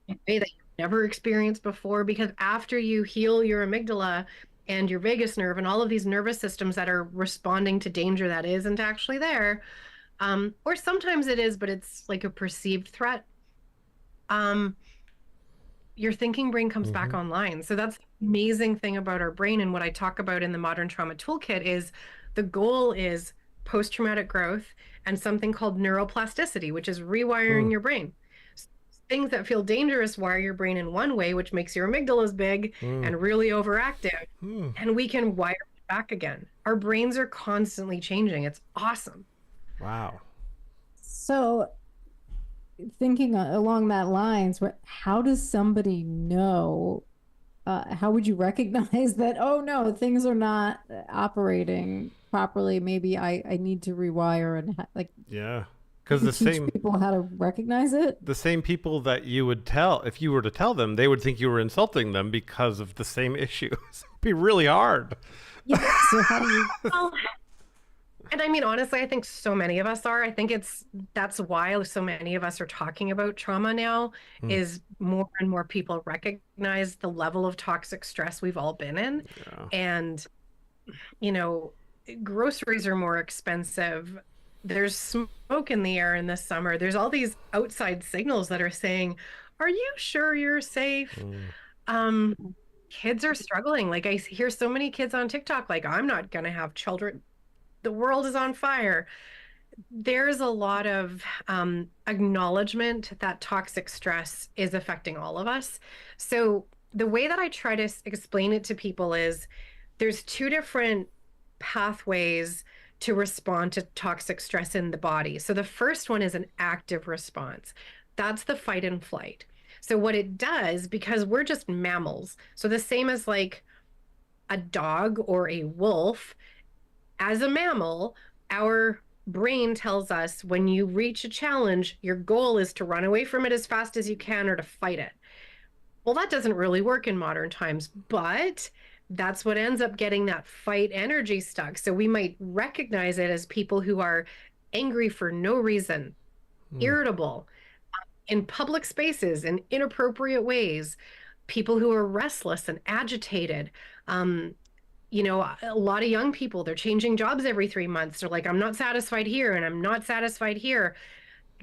a way that you've never experienced before? Because after you heal your amygdala and your vagus nerve and all of these nervous systems that are responding to danger that isn't actually there, or sometimes it is, but it's like a perceived threat, your thinking brain comes back online. So that's the amazing thing about our brain. And what I talk about in the Modern Trauma Toolkit is the goal is post-traumatic growth and something called neuroplasticity, which is rewiring your brain. Things that feel dangerous wire your brain in one way, which makes your amygdalas big and really overactive. And we can wire it back again. Our brains are constantly changing. It's awesome. Wow. So thinking along that lines, how does somebody know, how would you recognize that, oh no, things are not operating properly? Maybe I need to rewire and because the teach same people how to recognize it. The same people that you would tell, if you were to tell them, they would think you were insulting them because of the same issue. It'd be really hard. Yeah. So how do you? Well, and I mean, honestly, I think so many of us are. I think that's why so many of us are talking about trauma now, is more and more people recognize the level of toxic stress we've all been in. Yeah. And, you know, groceries are more expensive. There's smoke in the air in the summer. There's all these outside signals that are saying, are you sure you're safe? Kids are struggling. Like I hear so many kids on TikTok, like, I'm not going to have children. The world is on fire. There's a lot of acknowledgement that toxic stress is affecting all of us. So the way that I try to explain it to people is there's two different pathways to respond to toxic stress in the body. So the first one is an active response. That's the fight and flight. So what it does, because we're just mammals, so the same as like a dog or a wolf, as a mammal, our brain tells us when you reach a challenge, your goal is to run away from it as fast as you can or to fight it. Well, that doesn't really work in modern times, but that's what ends up getting that fight energy stuck. So we might recognize it as people who are angry for no reason, irritable, in public spaces, in inappropriate ways, people who are restless and agitated. You know, a lot of young people, they're changing jobs every 3 months. They're like, I'm not satisfied here and I'm not satisfied here.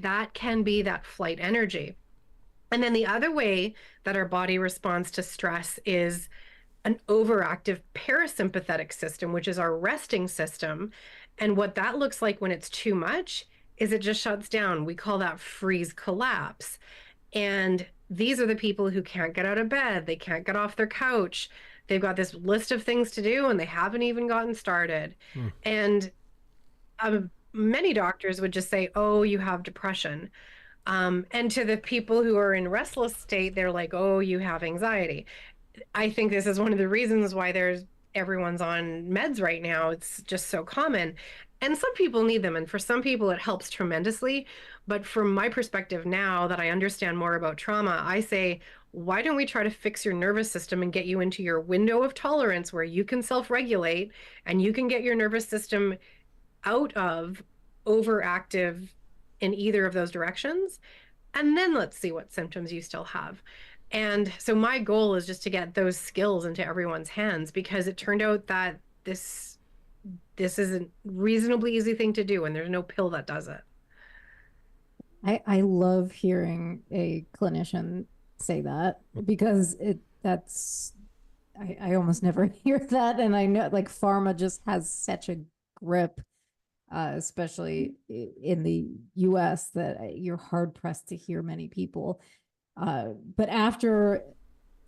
That can be that flight energy. And then the other way that our body responds to stress is an overactive parasympathetic system, which is our resting system. And what that looks like when it's too much is it just shuts down. We call that freeze collapse. And these are the people who can't get out of bed. They can't get off their couch. They've got this list of things to do and they haven't even gotten started. And many doctors would just say, oh, you have depression. And to the people who are in restless state, they're like, oh, you have anxiety. I think this is one of the reasons why everyone's on meds right now. It's just so common. And some people need them. And for some people, it helps tremendously. But from my perspective now that I understand more about trauma, I say, why don't we try to fix your nervous system and get you into your window of tolerance where you can self-regulate and you can get your nervous system out of overactive in either of those directions. And then let's see what symptoms you still have. And so my goal is just to get those skills into everyone's hands, because it turned out that this is a reasonably easy thing to do and there's no pill that does it. I love hearing a clinician say that, because I almost never hear that. And I know like pharma just has such a grip, especially in the US, that you're hard pressed to hear many people. But after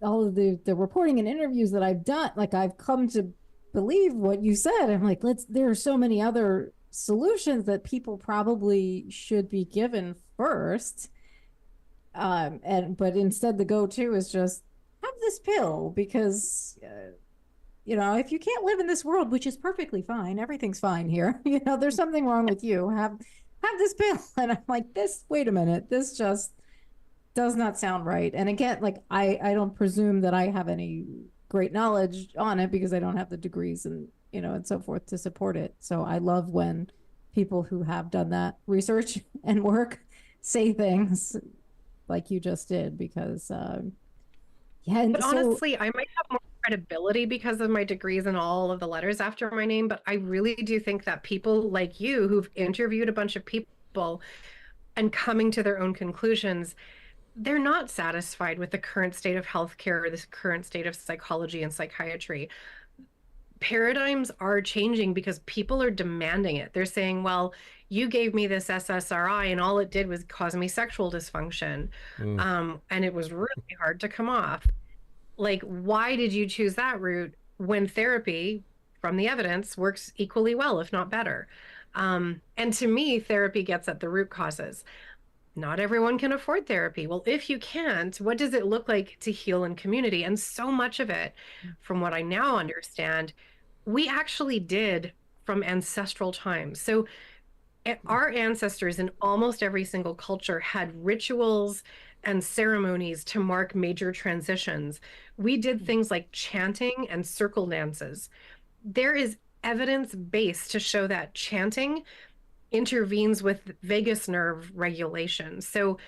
all of the reporting and interviews that I've done, like I've come to believe what you said. I'm like, there are so many other solutions that people probably should be given first. But instead the go-to is just have this pill, because if you can't live in this world, which is perfectly fine, everything's fine here, there's something wrong with you, have this pill. And I'm like, wait a minute, this just does not sound right. And again, like I don't presume that I have any great knowledge on it, because I don't have the degrees and and so forth to support it. So I love when people who have done that research and work say things like you just did, because but honestly, I might have more credibility because of my degrees and all of the letters after my name, but I really do think that people like you who've interviewed a bunch of people and coming to their own conclusions, they're not satisfied with the current state of healthcare or this current state of psychology and psychiatry. Paradigms are changing because people are demanding it. They're saying, well, you gave me this SSRI and all it did was cause me sexual dysfunction. And it was really hard to come off. Like, why did you choose that route when therapy, from the evidence, works equally well, if not better? And to me, therapy gets at the root causes. Not everyone can afford therapy. Well, if you can't, what does it look like to heal in community? And so much of it, from what I now understand, we actually did from ancestral times. So our ancestors in almost every single culture had rituals and ceremonies to mark major transitions. We did things like chanting and circle dances. There is evidence based to show that chanting intervenes with vagus nerve regulation. So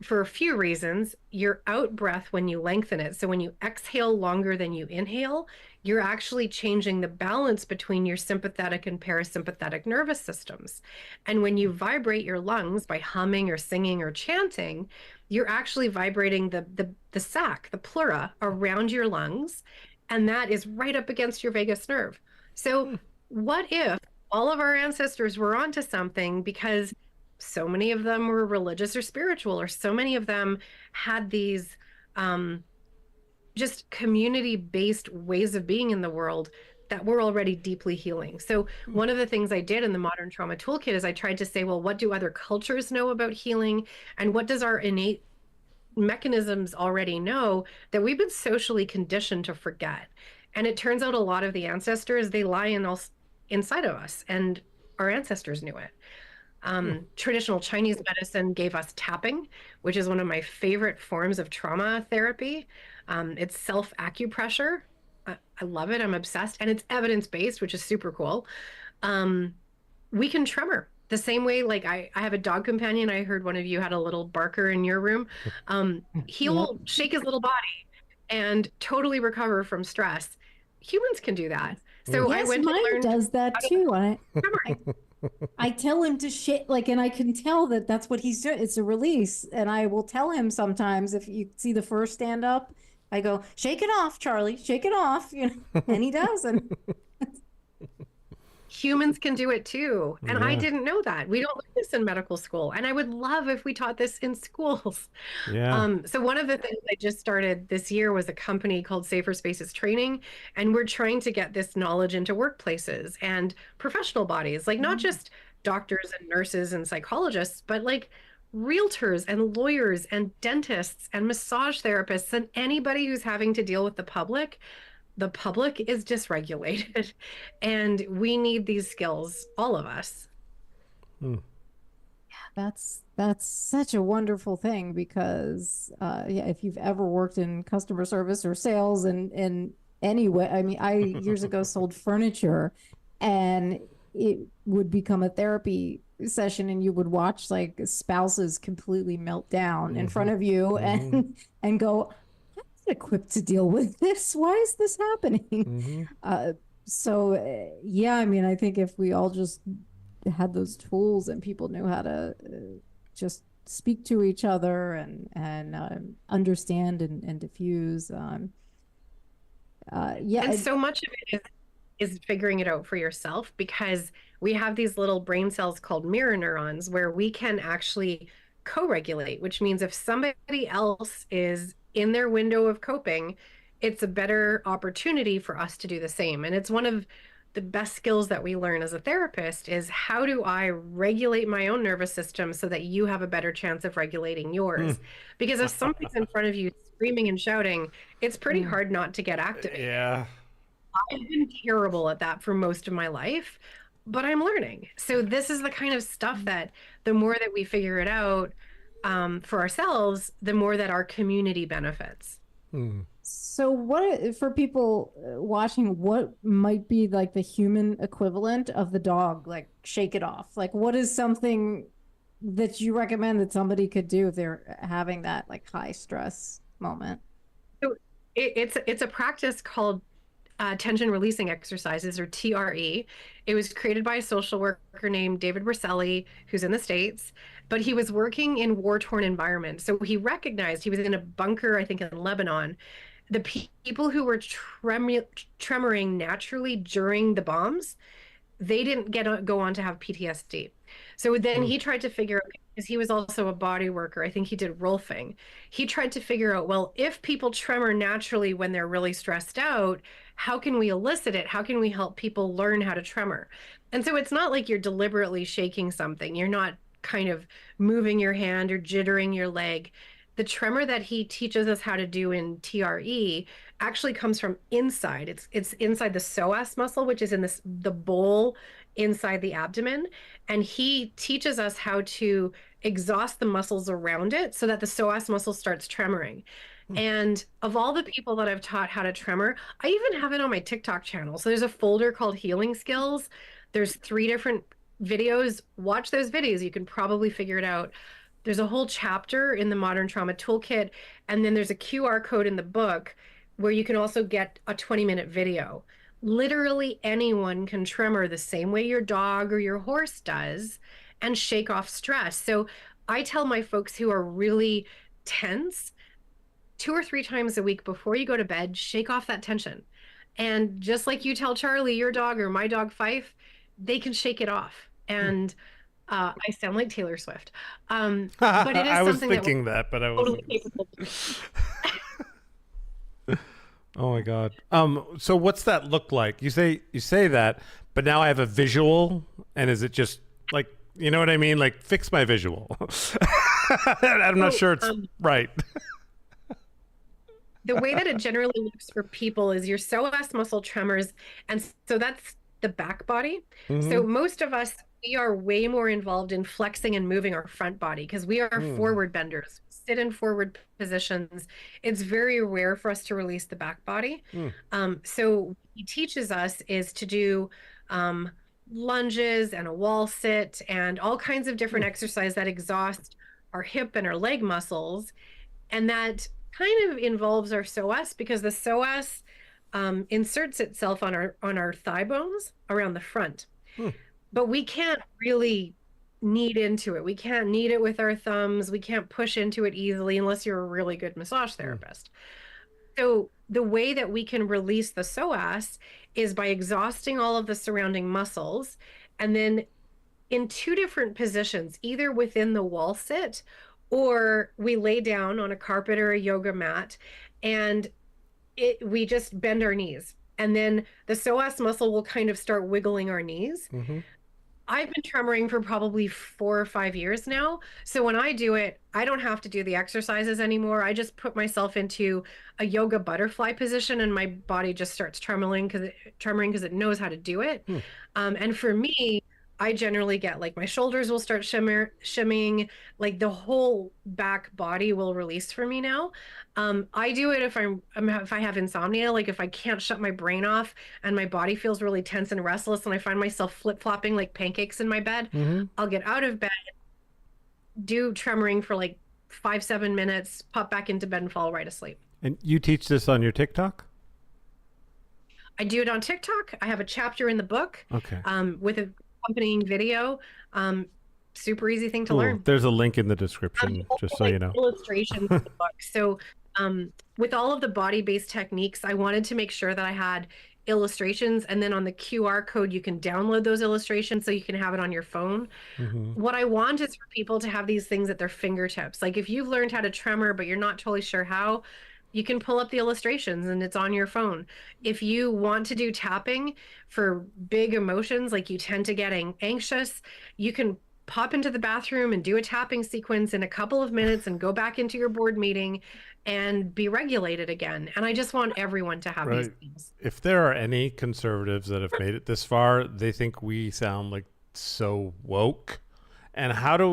for a few reasons, you're out breath when you lengthen it. So when you exhale longer than you inhale, you're actually changing the balance between your sympathetic and parasympathetic nervous systems. And when you vibrate your lungs by humming or singing or chanting, you're actually vibrating the sac, the pleura around your lungs, and that is right up against your vagus nerve. So what if all of our ancestors were onto something, because so many of them were religious or spiritual, or so many of them had these just community-based ways of being in the world that were already deeply healing. So one of the things I did in the Modern Trauma Toolkit is I tried to say, well, what do other cultures know about healing? And what does our innate mechanisms already know that we've been socially conditioned to forget? And it turns out a lot of the ancestors, they lie inside of us, and our ancestors knew it. Traditional Chinese medicine gave us tapping, which is one of my favorite forms of trauma therapy. It's self-acupressure. I love it. I'm obsessed. And it's evidence-based, which is super cool. We can tremor the same way. Like I have a dog companion. I heard one of you had a little barker in your room. He will shake his little body and totally recover from stress. Humans can do that. So yes, I went mine and learned does that too. I tell him to shake, like, and I can tell that that's what he's doing. It's a release. And I will tell him sometimes, if you see the first stand up, I go, shake it off, Charlie, shake it off, you know, and he does. And humans can do it too. And I Yeah. didn't know that. We don't learn this in medical school. And I would love if we taught this in schools. Yeah. So one of the things I just started this year was a company called Safer Spaces Training. And we're trying to get this knowledge into workplaces and professional bodies, like not just doctors and nurses and psychologists, but like realtors and lawyers and dentists and massage therapists and anybody who's having to deal with the public. The public is dysregulated, and we need these skills, all of us. that's such a wonderful thing, because yeah, if you've ever worked in customer service or sales in any way, I mean, I years ago sold furniture, and it would become a therapy session, and you would watch like spouses completely melt down in front of you and go, equipped to deal with this. Why is this happening? So yeah, I mean, I think if we all just had those tools and people knew how to just speak to each other and understand and diffuse, yeah. And so much of it is figuring it out for yourself, because we have these little brain cells called mirror neurons where we can actually co-regulate, which means if somebody else is in their window of coping, it's a better opportunity for us to do the same. And it's one of the best skills that we learn as a therapist is, how do I regulate my own nervous system so that you have a better chance of regulating yours? Because if somebody's in front of you screaming and shouting, it's pretty hard not to get activated. Yeah. I've been terrible at that for most of my life, but I'm learning. So this is the kind of stuff that the more that we figure it out for ourselves, the more that our community benefits. So what, for people watching, what might be like the human equivalent of the dog, like shake it off? Like, what is something that you recommend that somebody could do if they're having that like high stress moment? So it's a practice called tension releasing exercises, or TRE. It was created by a social worker named David Rosselli, who's in the States, but he was working in war-torn environments. So he recognized, he was in a bunker, I think in Lebanon, the people who were tremoring naturally during the bombs, they didn't go on to have PTSD. So then he tried to figure out, because he was also a body worker, I think he did rolfing. He tried to figure out, well, if people tremor naturally when they're really stressed out, how can we elicit it? How can we help people learn how to tremor? And so it's not like you're deliberately shaking something. You're not kind of moving your hand or jittering your leg. The tremor that he teaches us how to do in TRE actually comes from inside. It's inside the psoas muscle, which is in the bowl inside the abdomen. And he teaches us how to exhaust the muscles around it so that the psoas muscle starts tremoring. And of all the people that I've taught how to tremor, I even have it on my TikTok channel. So there's a folder called Healing Skills. There's 3 different videos. Watch those videos. You can probably figure it out. There's a whole chapter in the Modern Trauma Toolkit. And then there's a QR code in the book where you can also get a 20-minute video. Literally anyone can tremor the same way your dog or your horse does and shake off stress. So I tell my folks who are really tense, 2 or 3 times a week before you go to bed, shake off that tension. And just like you tell Charlie, your dog, or my dog Fife, they can shake it off. And I sound like Taylor Swift. But it is I was something thinking that, but I wasn't. Totally capable of. Oh my God. So what's that look like? You say that, but now I have a visual, and is it just like, you know what I mean? Like, fix my visual. I'm not sure it's right. The way that it generally looks for people is your psoas muscle tremors. And so that's the back body. So most of us, we are way more involved in flexing and moving our front body because we are forward benders, sit in forward positions. It's very rare for us to release the back body. So what he teaches us is to do lunges and a wall sit and all kinds of different exercises that exhaust our hip and our leg muscles. And that kind of involves our psoas because the psoas inserts itself on our thigh bones around the front. But we can't really knead into it. We can't knead it with our thumbs. We can't push into it easily unless you're a really good massage therapist. So the way that we can release the psoas is by exhausting all of the surrounding muscles, and then in 2 different positions, either within the wall sit or we lay down on a carpet or a yoga mat and we just bend our knees. And then the psoas muscle will kind of start wiggling our knees. I've been tremoring for probably 4 or 5 years now. So when I do it, I don't have to do the exercises anymore. I just put myself into a yoga butterfly position and my body just starts tremoring because it knows how to do it. And for me, I generally get like my shoulders will start shimming, like the whole back body will release for me now. I do it if I have insomnia, like if I can't shut my brain off and my body feels really tense and restless and I find myself flip-flopping like pancakes in my bed, I'll get out of bed, do tremoring for like 5-7 minutes, pop back into bed and fall right asleep. And you teach this on your TikTok? I do it on TikTok. I have a chapter in the book with a accompanying video. Super easy thing to learn. There's a link in the description, just so you know. Illustrations in the book. So with all of the body-based techniques, I wanted to make sure that I had illustrations, and then on the QR code, you can download those illustrations so you can have it on your phone. What I want is for people to have these things at their fingertips. Like if you've learned how to tremor, but you're not totally sure how, you can pull up the illustrations and it's on your phone. If you want to do tapping for big emotions, like you tend to getting anxious, you can pop into the bathroom and do a tapping sequence in a couple of minutes and go back into your board meeting and be regulated again. And I just want everyone to have these things. If there are any conservatives that have made it this far, they think we sound like so woke. And how do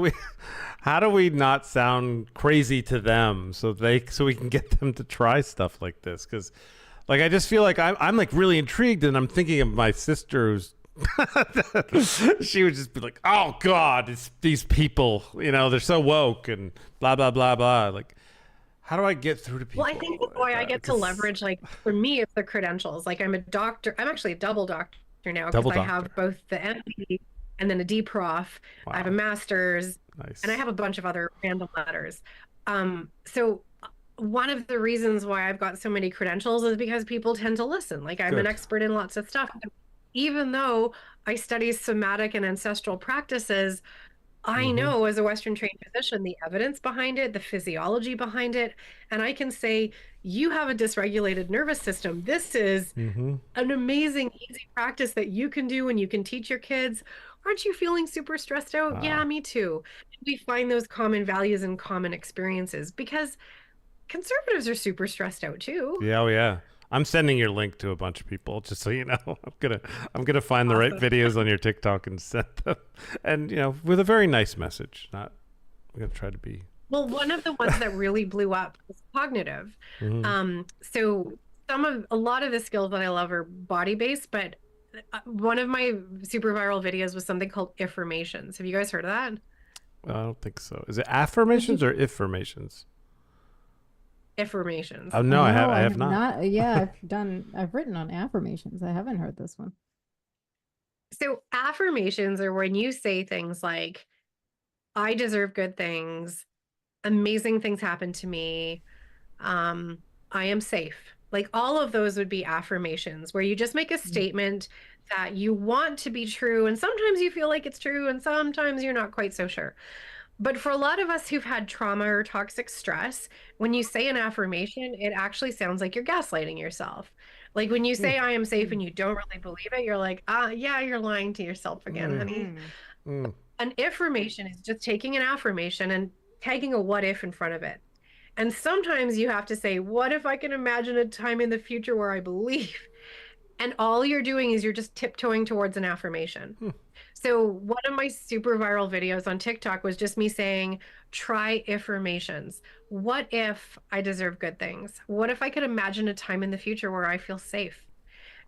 we not sound crazy to them so we can get them to try stuff like this? Because like I just feel like I'm like really intrigued, and I'm thinking of my sister who's she would just be like, oh God, it's these people, they're so woke and blah blah blah blah. Like, how do I get through to people? Well, I think that's why I get to leverage, like for me, it's the credentials. Like I'm a doctor. I'm actually a double doctor now because I have both the MD and then a D Prof. I have a master's, and I have a bunch of other random letters. So one of the reasons why I've got so many credentials is because people tend to listen. Like I'm an expert in lots of stuff. Even though I study somatic and ancestral practices, I know as a Western trained physician, the evidence behind it, the physiology behind it, and I can say, you have a dysregulated nervous system. This is an amazing, easy practice that you can do and you can teach your kids. Aren't you feeling super stressed out? Yeah, me too. We find those common values and common experiences because conservatives are super stressed out too. Yeah, I'm sending your link to a bunch of people, just so you know. I'm gonna find the right videos on your TikTok and send them, and with a very nice message. I'm gonna try to be. Well, one of the ones that really blew up was cognitive. So a lot of the skills that I love are body based, but one of my super viral videos was something called affirmations. Have you guys heard of that? I don't think so. Is it affirmations or affirmations? Affirmations. Oh no, I have not. Yeah, I've written on affirmations. I haven't heard this one. So affirmations are when you say things like, I deserve good things, amazing things happen to me, I am safe. Like all of those would be affirmations where you just make a statement that you want to be true. And sometimes you feel like it's true and sometimes you're not quite so sure. But for a lot of us who've had trauma or toxic stress, when you say an affirmation, it actually sounds like you're gaslighting yourself. Like when you say I am safe and you don't really believe it, you're like, yeah, you're lying to yourself again, honey. An affirmation is just taking an affirmation and tagging a what if in front of it. And sometimes you have to say, what if I can imagine a time in the future where I believe? And all you're doing is you're just tiptoeing towards an affirmation. So one of my super viral videos on TikTok was just me saying, try affirmations. What if I deserve good things? What if I could imagine a time in the future where I feel safe?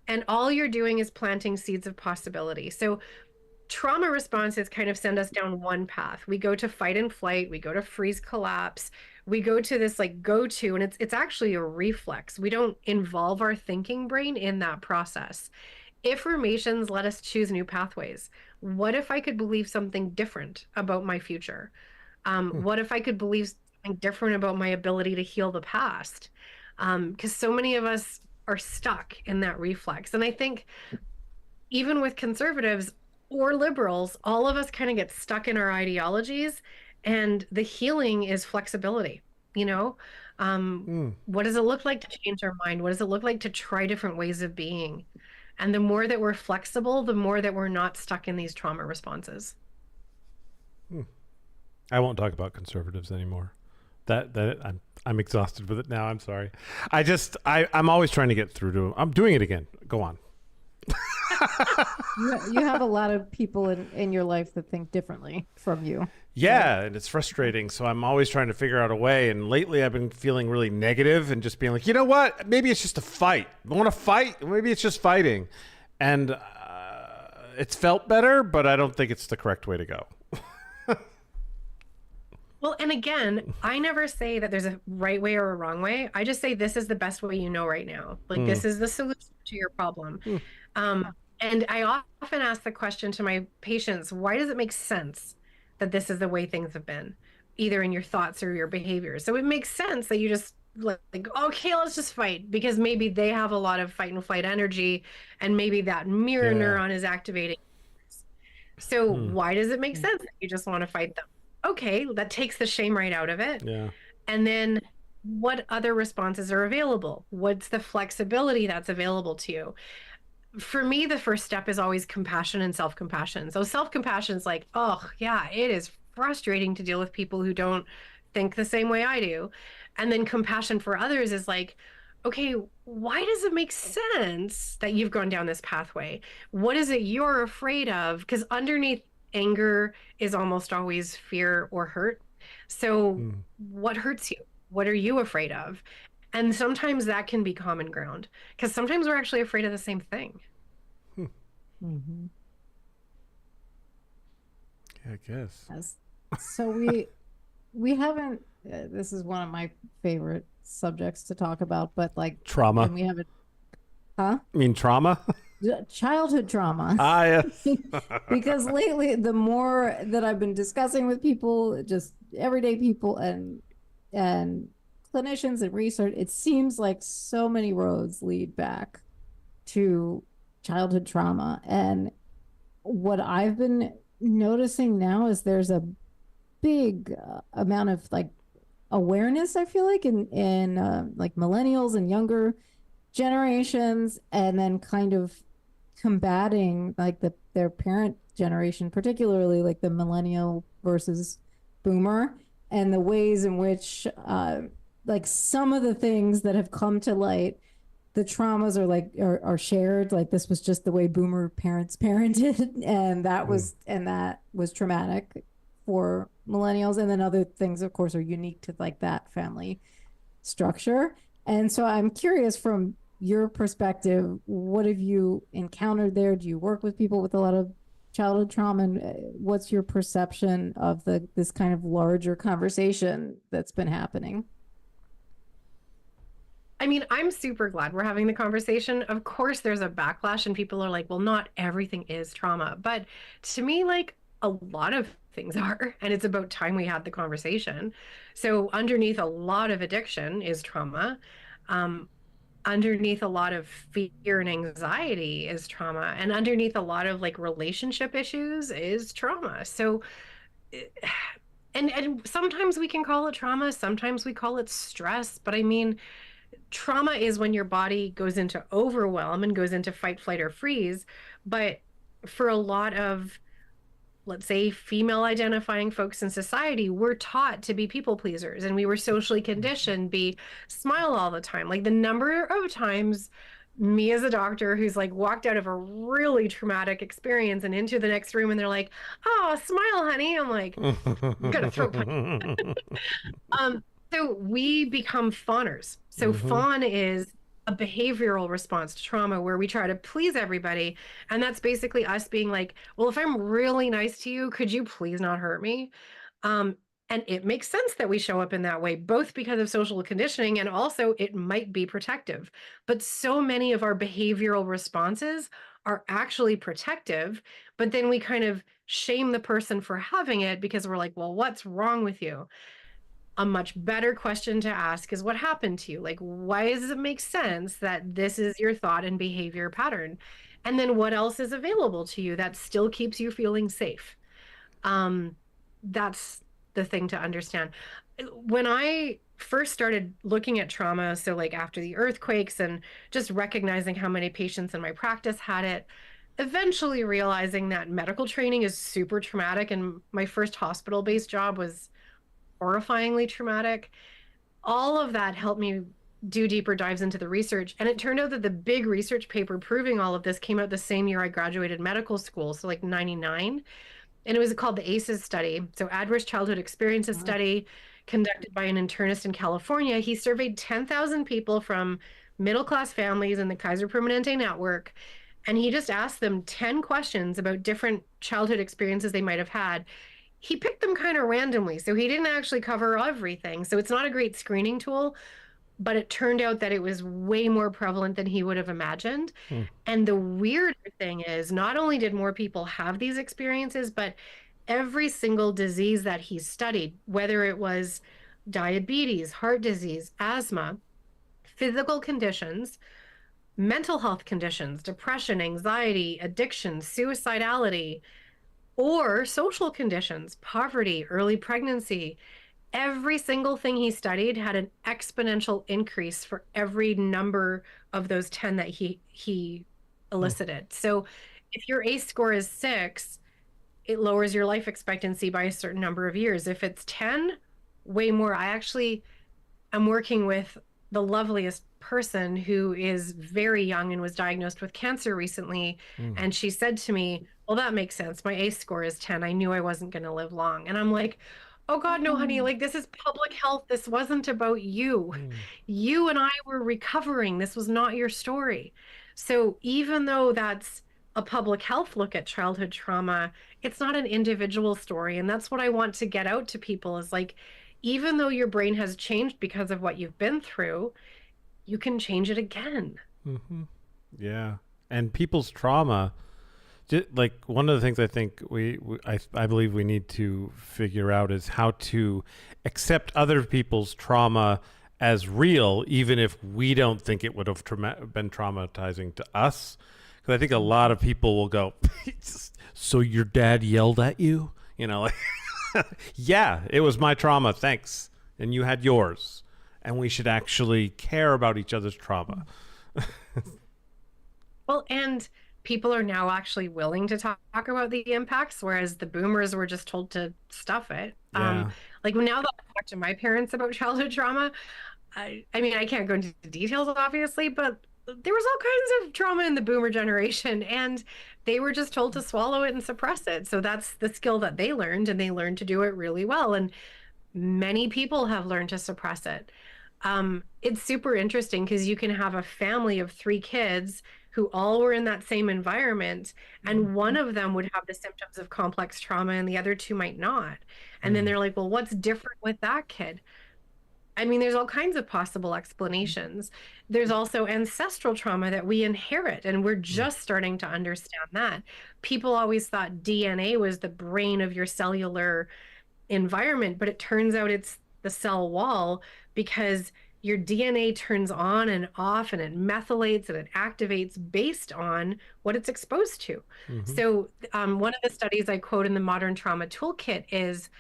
And all you're doing is planting seeds of possibility. So trauma responses kind of send us down one path. We go to fight and flight, we go to freeze collapse, we go to this like go-to, and it's actually a reflex. We don't involve our thinking brain in that process. Affirmations let us choose new pathways. What if I could believe something different about my future? What if I could believe something different about my ability to heal the past? Because so many of us are stuck in that reflex. And I think even with conservatives or liberals, all of us kind of get stuck in our ideologies, and the healing is flexibility. What does it look like to change our mind? What does it look like to try different ways of being? And the more that we're flexible, the more that we're not stuck in these trauma responses. I won't talk about conservatives anymore. I'm exhausted with it now. I'm sorry. I'm always trying to get through to them. I'm doing it again. Go on. You have a lot of people in your life that think differently from you. Yeah, and it's frustrating. So I'm always trying to figure out a way. And lately I've been feeling really negative and just being like, you know what? Maybe it's just a fight. I want to fight. Maybe it's just fighting. And it's felt better, but I don't think it's the correct way to go. Well, and again, I never say that there's a right way or a wrong way. I just say this is the best way you know right now. Like this is the solution to your problem. And I often ask the question to my patients, why does it make sense that this is the way things have been, either in your thoughts or your behaviors? So it makes sense that you just like, okay, let's just fight, because maybe they have a lot of fight and flight energy, and maybe that mirror neuron is activating. So why does it make sense that you just want to fight them? Okay, that takes the shame right out of it. Yeah. And then what other responses are available? What's the flexibility that's available to you? For me, the first step is always compassion and self-compassion. So self-compassion is like, oh yeah, it is frustrating to deal with people who don't think the same way I do. And then compassion for others is like, okay, why does it make sense that you've gone down this pathway? What is it you're afraid of? Because underneath anger is almost always fear or hurt. So what hurts you? What are you afraid of? And sometimes that can be common ground, because sometimes we're actually afraid of the same thing. Yeah, I guess. So we haven't, this is one of my favorite subjects to talk about, but like trauma. And we haven't, huh? I mean trauma? Childhood trauma. Yes. Because lately, the more that I've been discussing with people, just everyday people and clinicians and research, it seems like so many roads lead back to childhood trauma. And what I've been noticing now is there's a big amount of like awareness, I feel like, in like millennials and younger generations, and then kind of combating like their parent generation, particularly like the millennial versus boomer, and the ways in which like some of the things that have come to light the traumas are like are shared, like this was just the way boomer parents parented and that was traumatic for millennials, and then other things of course are unique to like that family structure. And so I'm curious, from your perspective, what have you encountered there? Do you work with people with a lot of childhood trauma, and what's your perception of this kind of larger conversation that's been happening? I mean, I'm super glad we're having the conversation. Of course, there's a backlash and people are like, well, not everything is trauma. But to me, like, a lot of things are, and it's about time we had the conversation. So underneath a lot of addiction is trauma. Underneath a lot of fear and anxiety is trauma. And underneath a lot of like relationship issues is trauma. So and sometimes we can call it trauma, sometimes we call it stress, but I mean, trauma is when your body goes into overwhelm and goes into fight, flight, or freeze. But for a lot of, let's say, female identifying folks in society, we're taught to be people pleasers, and we were socially conditioned be smile all the time. Like the number of times me as a doctor who's like walked out of a really traumatic experience and into the next room and they're like, oh, smile, honey. I'm like, I'm gonna throw so we become fawners. So fawn is a behavioral response to trauma where we try to please everybody. And that's basically us being like, well, if I'm really nice to you, could you please not hurt me? And it makes sense that we show up in that way, both because of social conditioning and also it might be protective. But so many of our behavioral responses are actually protective, but then we kind of shame the person for having it because we're like, well, what's wrong with you? A much better question to ask is, what happened to you? Like, why does it make sense that this is your thought and behavior pattern? And then what else is available to you that still keeps you feeling safe? That's the thing to understand. When I first started looking at trauma, so like after the earthquakes and just recognizing how many patients in my practice had it, eventually realizing that medical training is super traumatic and my first hospital-based job was horrifyingly traumatic. All of that helped me do deeper dives into the research. And it turned out that the big research paper proving all of this came out the same year I graduated medical school, so like 99. And it was called the ACEs study. So Adverse Childhood Experiences Study, conducted by an internist in California. He surveyed 10,000 people from middle-class families in the Kaiser Permanente network. And he just asked them 10 questions about different childhood experiences they might have had. He picked them kind of randomly, so he didn't actually cover everything. So it's not a great screening tool, but it turned out that it was way more prevalent than he would have imagined. And the weirder thing is, not only did more people have these experiences, but every single disease that he studied, whether it was diabetes, heart disease, asthma, physical conditions, mental health conditions, depression, anxiety, addiction, suicidality, or social conditions, poverty, early pregnancy, every single thing he studied had an exponential increase for every number of those 10 that he elicited. So if your ACE score is 6, it lowers your life expectancy by a certain number of years. If it's 10, way more. I'm working with the loveliest person who is very young and was diagnosed with cancer recently. And she said to me, well, that makes sense. My ACE score is 10. I knew I wasn't going to live long. And I'm like, oh God, no, honey, like this is public health. This wasn't about you. You and I were recovering. This was not your story. So even though that's a public health look at childhood trauma, it's not an individual story. And that's what I want to get out to people is like, even though your brain has changed because of what you've been through, you can change it again. Yeah. And people's trauma, like one of the things I think I believe we need to figure out is how to accept other people's trauma as real, even if we don't think it would have been traumatizing to us. Because I think a lot of people will go, so your dad yelled at you? You know, like, yeah, it was my trauma, thanks. And you had yours. And we should actually care about each other's trauma. Well, and people are now actually willing to talk about the impacts, whereas the boomers were just told to stuff it. Yeah. Like now that I talk to my parents about childhood trauma, I mean, I can't go into details, obviously, but there was all kinds of trauma in the boomer generation, and they were just told to swallow it and suppress it. So that's the skill that they learned, and they learned to do it really well. And many people have learned to suppress it. It's super interesting because you can have a family of 3 kids who all were in that same environment, and one of them would have the symptoms of complex trauma and the other 2 might not. And then they're like, well, what's different with that kid? I mean, there's all kinds of possible explanations. There's also ancestral trauma that we inherit, and we're just starting to understand that. People always thought DNA was the brain of your cellular environment, but it turns out it's the cell wall, because your DNA turns on and off, and it methylates and it activates based on what it's exposed to. So one of the studies I quote in the Modern Trauma Toolkit is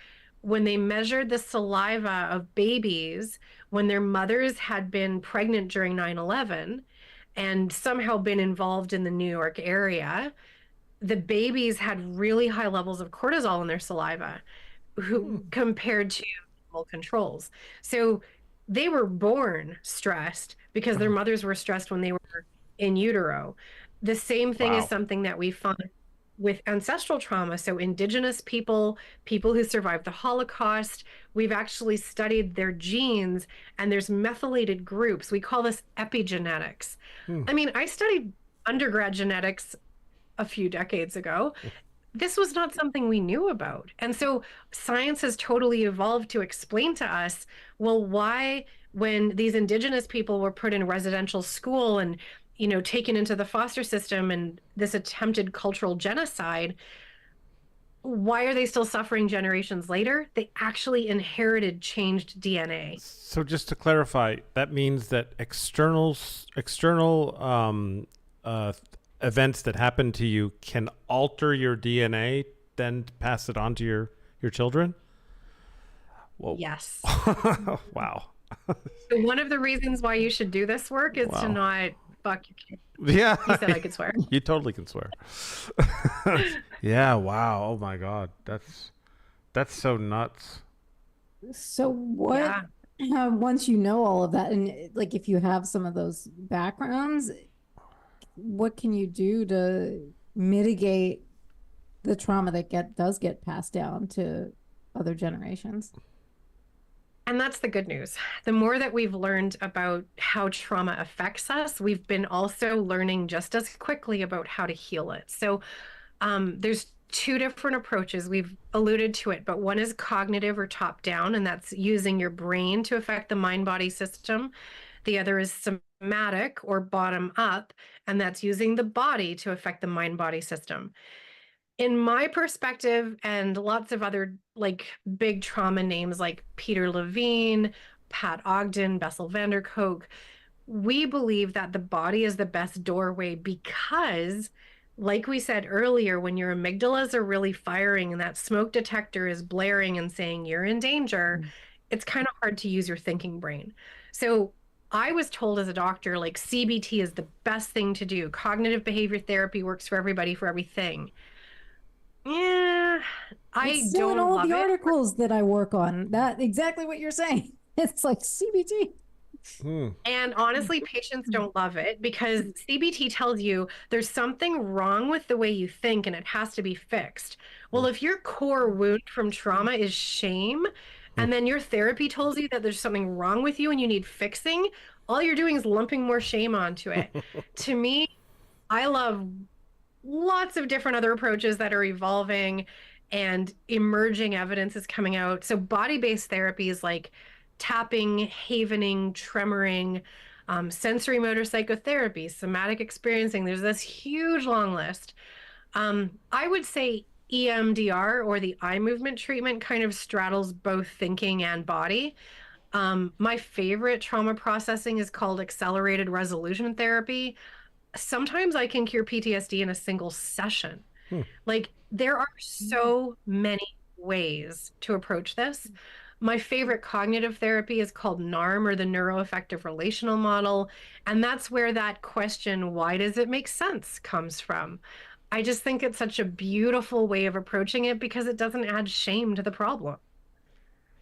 when they measured the saliva of babies when their mothers had been pregnant during 9/11 and somehow been involved in the New York area, the babies had really high levels of cortisol in their saliva compared to normal controls. So they were born stressed because their mothers were stressed when they were in utero. The same thing is something that we find with ancestral trauma. So indigenous people, people who survived the Holocaust, we've actually studied their genes, and there's methylated groups. We call this epigenetics. I mean, I studied undergrad genetics a few decades ago. This was not something we knew about. And so science has totally evolved to explain to us, well, why, when these indigenous people were put in residential school and, you know, taken into the foster system and this attempted cultural genocide, why are they still suffering generations later? They actually inherited changed DNA. So just to clarify, that means that external events that happen to you can alter your DNA, then pass it on to your children? Whoa. Yes. Wow. So one of the reasons why you should do this work is to not fuck your kid. Yeah. You said I could swear. You totally can swear. Yeah, wow. Oh my God. That's so nuts. So what, once you know all of that, and like if you have some of those backgrounds, what can you do to mitigate the trauma that does get passed down to other generations? And that's the good news. The more that we've learned about how trauma affects us, we've been also learning just as quickly about how to heal it. So there's 2 different approaches. We've alluded to it, but one is cognitive or top down, and that's using your brain to affect the mind-body system. The other is somatic or bottom up, and that's using the body to affect the mind-body system. In my perspective, and lots of other like big trauma names like Peter Levine, Pat Ogden, Bessel van der Kolk, we believe that the body is the best doorway because, like we said earlier, when your amygdalas are really firing and that smoke detector is blaring and saying you're in danger, it's kind of hard to use your thinking brain. So I was told as a doctor, like CBT is the best thing to do. Cognitive behavior therapy works for everybody, for everything. Yeah, It's still in all the articles that I work on. That exactly what you're saying. It's like CBT. And honestly, patients don't love it because CBT tells you there's something wrong with the way you think and it has to be fixed. Well, if your core wound from trauma is shame, and then your therapy tells you that there's something wrong with you and you need fixing, all you're doing is lumping more shame onto it. To me, I love lots of different other approaches that are evolving and emerging evidence is coming out. So body-based therapies like tapping, havening, tremoring, sensory motor psychotherapy, somatic experiencing, there's this huge long list. I would say EMDR, or the eye movement treatment, kind of straddles both thinking and body. My favorite trauma processing is called accelerated resolution therapy. Sometimes I can cure PTSD in a single session. Like, there are so many ways to approach this. My favorite cognitive therapy is called NARM, or the neuroaffective relational model. And that's where that question, why does it make sense, comes from. I just think it's such a beautiful way of approaching it because it doesn't add shame to the problem.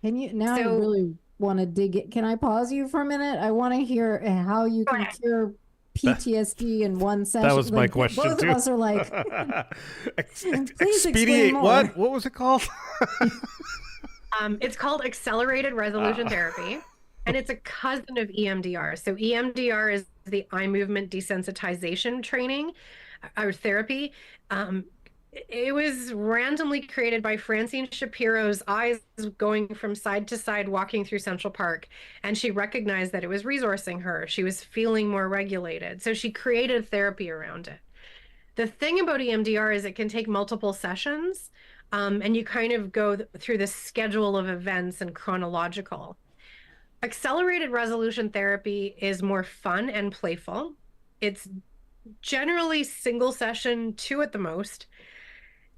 Can you, now I really want to dig it. Can I pause you for a minute? I want to hear how you can cure PTSD in one session. That was my Like, question both too. of us are like, please explain Expedite more. what? What was it called? It's called accelerated resolution therapy, and it's a cousin of EMDR. So EMDR is the eye movement desensitization training or therapy. It was randomly created by Francine Shapiro's eyes going from side to side walking through Central Park, and she recognized that it was resourcing her. She was feeling more regulated, so she created therapy around it. The thing about EMDR is it can take multiple sessions, and you kind of go through this schedule of events and chronological. Accelerated resolution therapy is more fun and playful. It's generally single session, 2 at the most,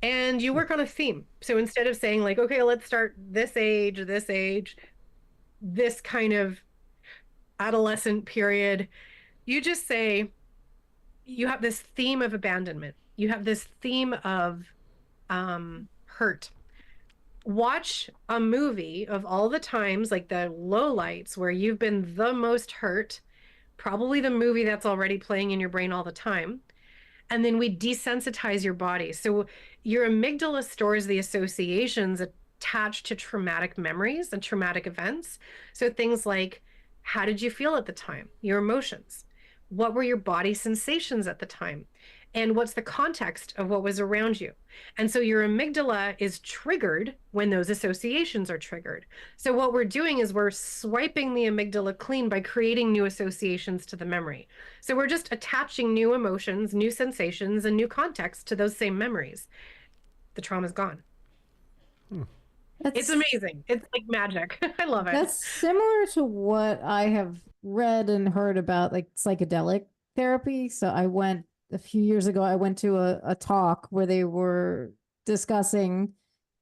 and you work on a theme. So instead of saying like, okay, let's start this age, this kind of adolescent period, you just say, you have this theme of abandonment. You have this theme of hurt. Watch a movie of all the times, like the lowlights where you've been the most hurt, probably the movie that's already playing in your brain all the time. And then we desensitize your body. So your amygdala stores the associations attached to traumatic memories and traumatic events. So things like, how did you feel at the time? Your emotions. What were your body sensations at the time? And what's the context of what was around you? And so your amygdala is triggered when those associations are triggered. So what we're doing is we're swiping the amygdala clean by creating new associations to the memory. So we're just attaching new emotions, new sensations, and new context to those same memories. The trauma's gone. It's amazing. It's like magic. I love it. That's similar to what I have read and heard about, like psychedelic therapy. So a few years ago, I went to a talk where they were discussing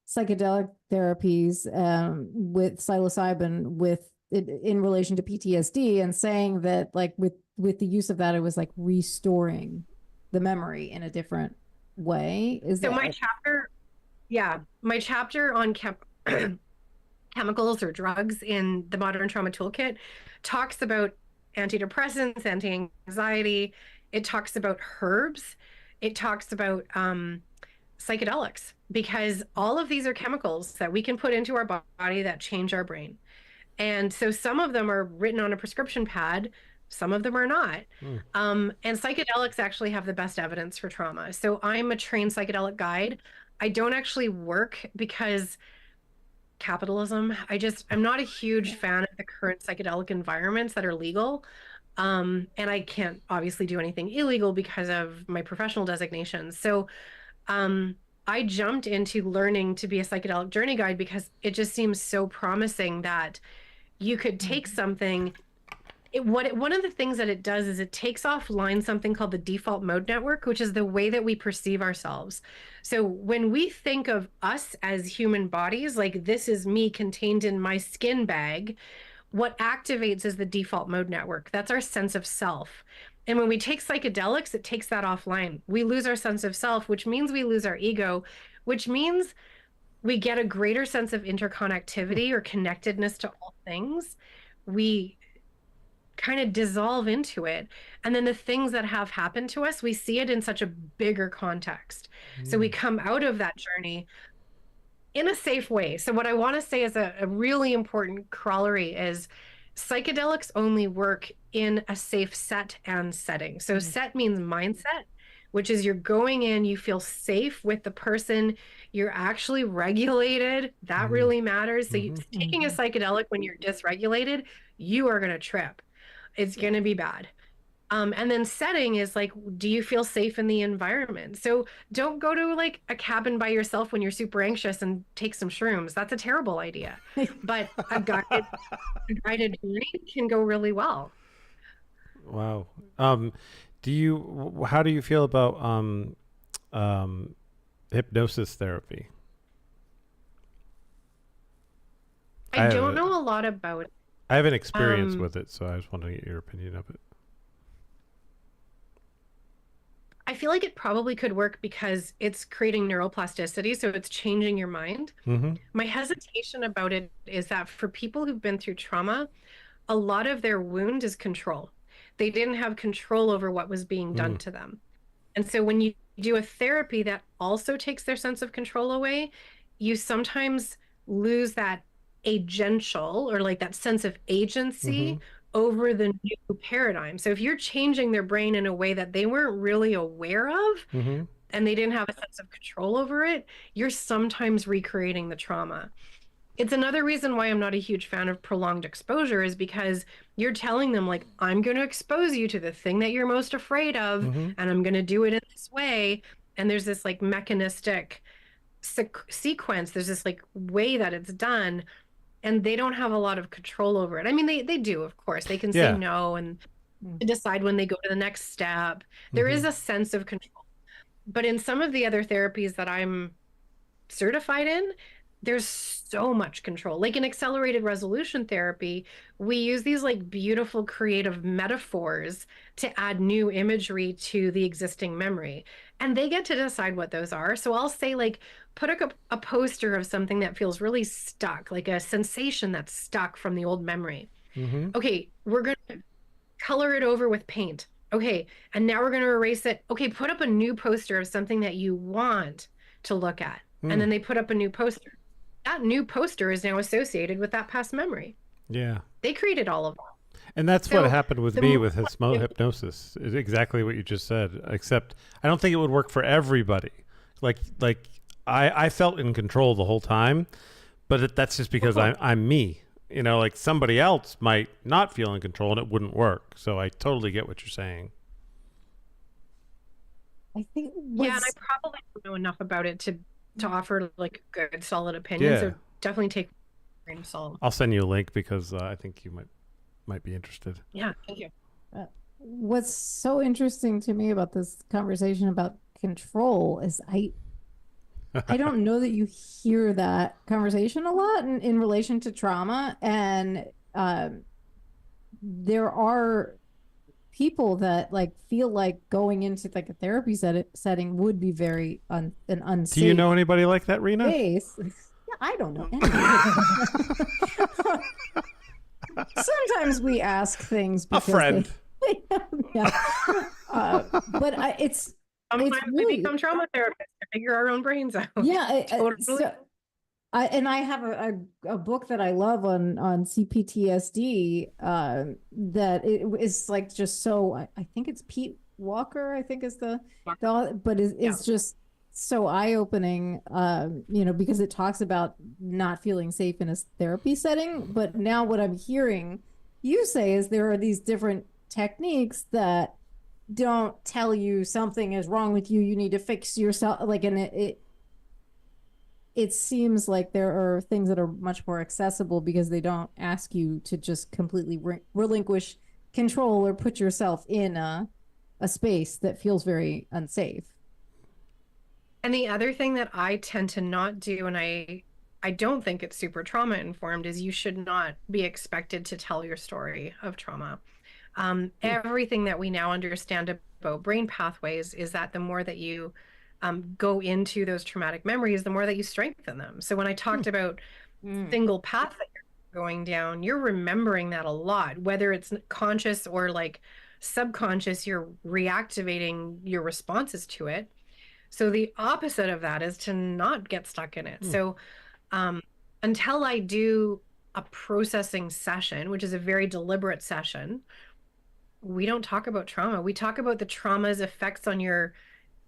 psychedelic therapies with psilocybin in relation to PTSD, and saying that like with the use of that, it was like restoring the memory in a different way. My chapter on chemicals or drugs in the Modern Trauma Toolkit talks about antidepressants, anti-anxiety. It talks about herbs. It talks about psychedelics, because all of these are chemicals that we can put into our body that change our brain. And so some of them are written on a prescription pad, some of them are not. And psychedelics actually have the best evidence for trauma. So I'm a trained psychedelic guide. I don't actually work because capitalism. I'm not a huge fan of the current psychedelic environments that are legal. And I can't obviously do anything illegal because of my professional designations. So I jumped into learning to be a psychedelic journey guide because it just seems so promising that you could take something. One of the things that it does is it takes offline something called the default mode network, which is the way that we perceive ourselves. So when we think of us as human bodies, like this is me contained in my skin bag, what activates is the default mode network. That's our sense of self. And when we take psychedelics, it takes that offline. We lose our sense of self, which means we lose our ego, which means we get a greater sense of interconnectivity or connectedness to all things. We kind of dissolve into it. And then the things that have happened to us, we see it in such a bigger context. So we come out of that journey in a safe way. So what I want to say is a really important corollary is psychedelics only work in a safe set and setting. So set means mindset, which is you're going in, you feel safe with the person, you're actually regulated. That really matters. So taking a psychedelic when you're dysregulated, you are going to trip. It's going to be bad. And then setting is like, do you feel safe in the environment? So don't go to like a cabin by yourself when you're super anxious and take some shrooms. That's a terrible idea. But a guided journey can go really well. Wow. How do you feel about hypnosis therapy? I don't know a lot about it. I have an experience with it, so I was wondering your opinion of it. I feel like it probably could work because it's creating neuroplasticity, so it's changing your mind. My hesitation about it is that for people who've been through trauma, a lot of their wound is control. they didn't have control over what was being done to them. And so when you do a therapy that also takes their sense of control away, you sometimes lose that agential, or like that sense of agency over the new paradigm. So if you're changing their brain in a way that they weren't really aware of, and they didn't have a sense of control over it, you're sometimes recreating the trauma. It's another reason why I'm not a huge fan of prolonged exposure, is because you're telling them, like, I'm going to expose you to the thing that you're most afraid of, and I'm going to do it in this way. And there's this like mechanistic sequence. There's this like way that it's done, and they don't have a lot of control over it. I mean, they do, of course. They can say no and decide when they go to the next step. There is a sense of control. But in some of the other therapies that I'm certified in, there's so much control. Like in accelerated resolution therapy, we use these like beautiful creative metaphors to add new imagery to the existing memory. And they get to decide what those are. So I'll say, like, put a poster of something that feels really stuck, like a sensation that's stuck from the old memory. Okay, we're going to color it over with paint. Okay, and now we're going to erase it. Okay, put up a new poster of something that you want to look at. And then they put up a new poster. That new poster is now associated with that past memory. Yeah. They created all of that. And that's what happened with me with hypnosis. Is exactly what you just said, except I don't think it would work for everybody. Like I felt in control the whole time, but that's just because I'm me. You know, like somebody else might not feel in control and it wouldn't work. So I totally get what you're saying. I think yeah, and I probably don't know enough about it to offer like a good solid opinion. So definitely take a grain of salt. I'll send you a link because I think you might be interested. Yeah, thank you. What's so interesting to me about this conversation about control is I don't know that you hear that conversation a lot in relation to trauma, and there are people that like feel like going into like a therapy setting would be very unsafe. Do you know anybody like that, Rena? Yeah, I don't know anybody. Sometimes we ask things because a friend. But it's sometimes really, we become trauma therapists to figure our own brains out. Yeah, totally. And I have a book that I love on CPTSD that it is like just so I think it's Pete Walker, I think is the but it's just so eye-opening, you know, because it talks about not feeling safe in a therapy setting. But now what I'm hearing you say is there are these different techniques that don't tell you something is wrong with you, you need to fix yourself, like, and it seems like there are things that are much more accessible because they don't ask you to just completely relinquish control or put yourself in a space that feels very unsafe. And the other thing that I tend to not do, and I don't think it's super trauma informed, is you should not be expected to tell your story of trauma. Everything that we now understand about brain pathways is that the more that you go into those traumatic memories, the more that you strengthen them. So when I talked about single path that you're going down, you're remembering that a lot, whether it's conscious or like subconscious, you're reactivating your responses to it. So the opposite of that is to not get stuck in it. So until I do a processing session, which is a very deliberate session, we don't talk about trauma. We talk about the trauma's effects on your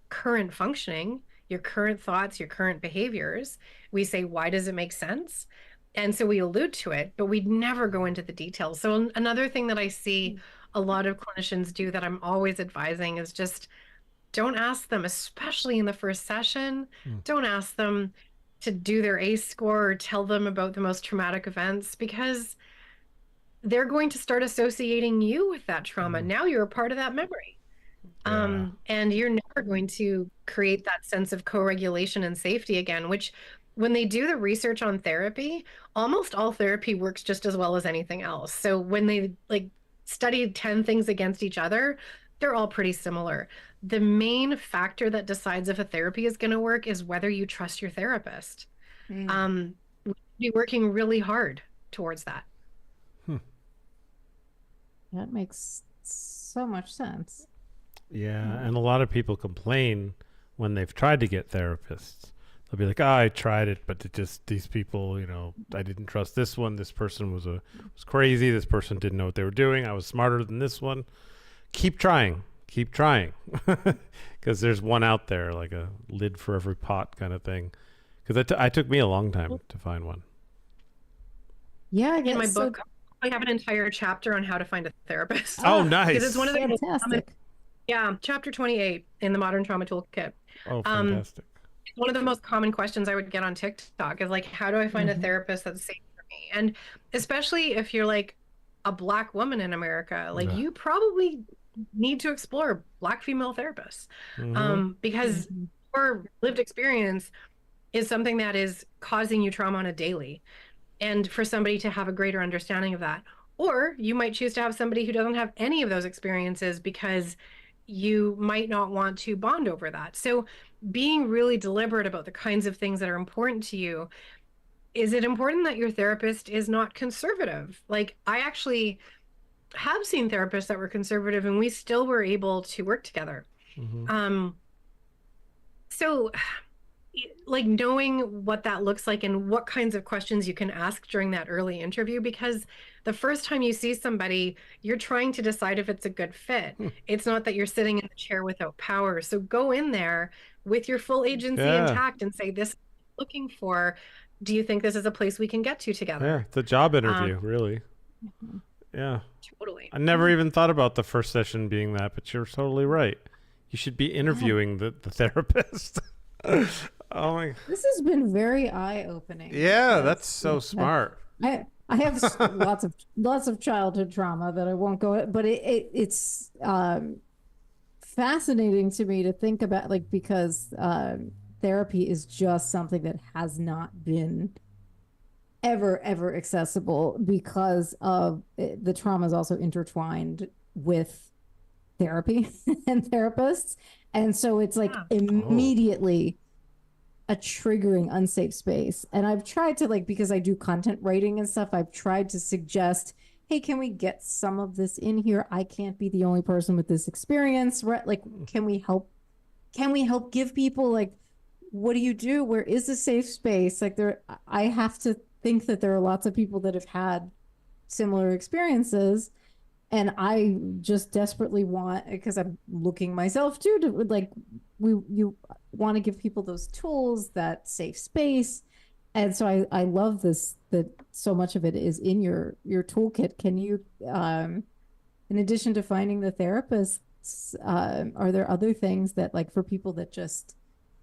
current functioning, your current thoughts, your current behaviors. We say, why does it make sense? And so we allude to it, but we never go into the details. So another thing that I see a lot of clinicians do that I'm always advising is just don't ask them, especially in the first session, don't ask them to do their ACE score or tell them about the most traumatic events, because they're going to start associating you with that trauma. Now you're a part of that memory. And you're never going to create that sense of co-regulation and safety again, which when they do the research on therapy, almost all therapy works just as well as anything else. So when they like studied 10 things against each other, they're all pretty similar. The main factor that decides if a therapy is going to work is whether you trust your therapist. We'll be working really hard towards that. That makes so much sense. Yeah, and a lot of people complain when they've tried to get therapists. They'll be like, "Oh, I tried it, but it just these people, you know, I didn't trust this one. This person was crazy. This person didn't know what they were doing. I was smarter than this one." Keep trying, because there's one out there, like a lid for every pot kind of thing. Because it took me a long time to find one. Yeah, in my book, I have an entire chapter on how to find a therapist. Oh, nice! Because it's one of the most common, fantastic. yeah, chapter 28 in the Modern Trauma Toolkit. Oh, fantastic! It's one of the most common questions I would get on TikTok is like, how do I find a therapist that's safe for me? And especially if you're like a Black woman in America, like you probably need to explore Black female therapists, because your lived experience is something that is causing you trauma on a daily. And for somebody to have a greater understanding of that, or you might choose to have somebody who doesn't have any of those experiences because you might not want to bond over that. So being really deliberate about the kinds of things that are important to you. Is it important that your therapist is not conservative? Like, I actually have seen therapists that were conservative and we still were able to work together. So like knowing what that looks like and what kinds of questions you can ask during that early interview, because the first time you see somebody, you're trying to decide if it's a good fit. It's not that you're sitting in the chair without power. So go in there with your full agency intact and say, this is what I'm looking for. Do you think this is a place we can get to together? Yeah, it's a job interview, really. Yeah. Totally. I never even thought about the first session being that, but you're totally right. You should be interviewing the therapist. Oh my! This has been very eye-opening. Yeah, that's so smart. I have lots of childhood trauma that I won't go, but it's fascinating to me to think about, like, because therapy is just something that has not been ever accessible because of the trauma is also intertwined with therapy and therapists, and so it's like immediately a triggering unsafe space. And I've tried to, like, because I do content writing and stuff, I've tried to suggest, hey, can we get some of this in here? I can't be the only person with this experience, right? Like, can we help give people, like, what do you do? Where is a safe space? Like, I have to think that there are lots of people that have had similar experiences, and I just desperately want, because I'm looking myself too, to, like, you want to give people those tools, that safe space. And so I love this, that so much of it is in your toolkit. Can you, in addition to finding the therapists, are there other things that, like, for people that just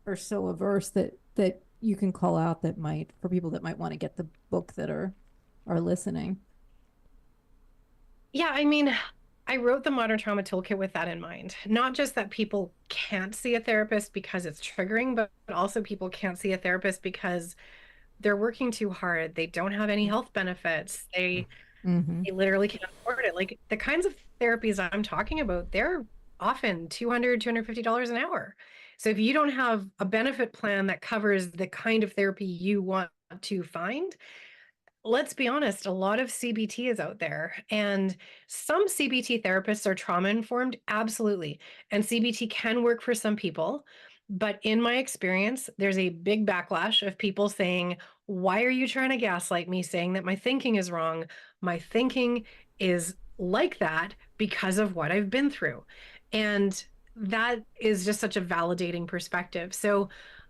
are so averse that you can call out, that might, for people that might want to get the book that are listening? Yeah, I mean, I wrote the Modern Trauma Toolkit with that in mind. Not just that people can't see a therapist because it's triggering, but also people can't see a therapist because they're working too hard. They don't have any health benefits. They literally can't afford it. Like, the kinds of therapies I'm talking about, they're often $200, $250 an hour. So if you don't have a benefit plan that covers the kind of therapy you want to find, let's be honest, a lot of CBT is out there, and some CBT therapists are trauma informed. Absolutely. And CBT can work for some people. But in my experience, there's a big backlash of people saying, why are you trying to gaslight me, saying that my thinking is wrong? My thinking is like that because of what I've been through. And that is just such a validating perspective. So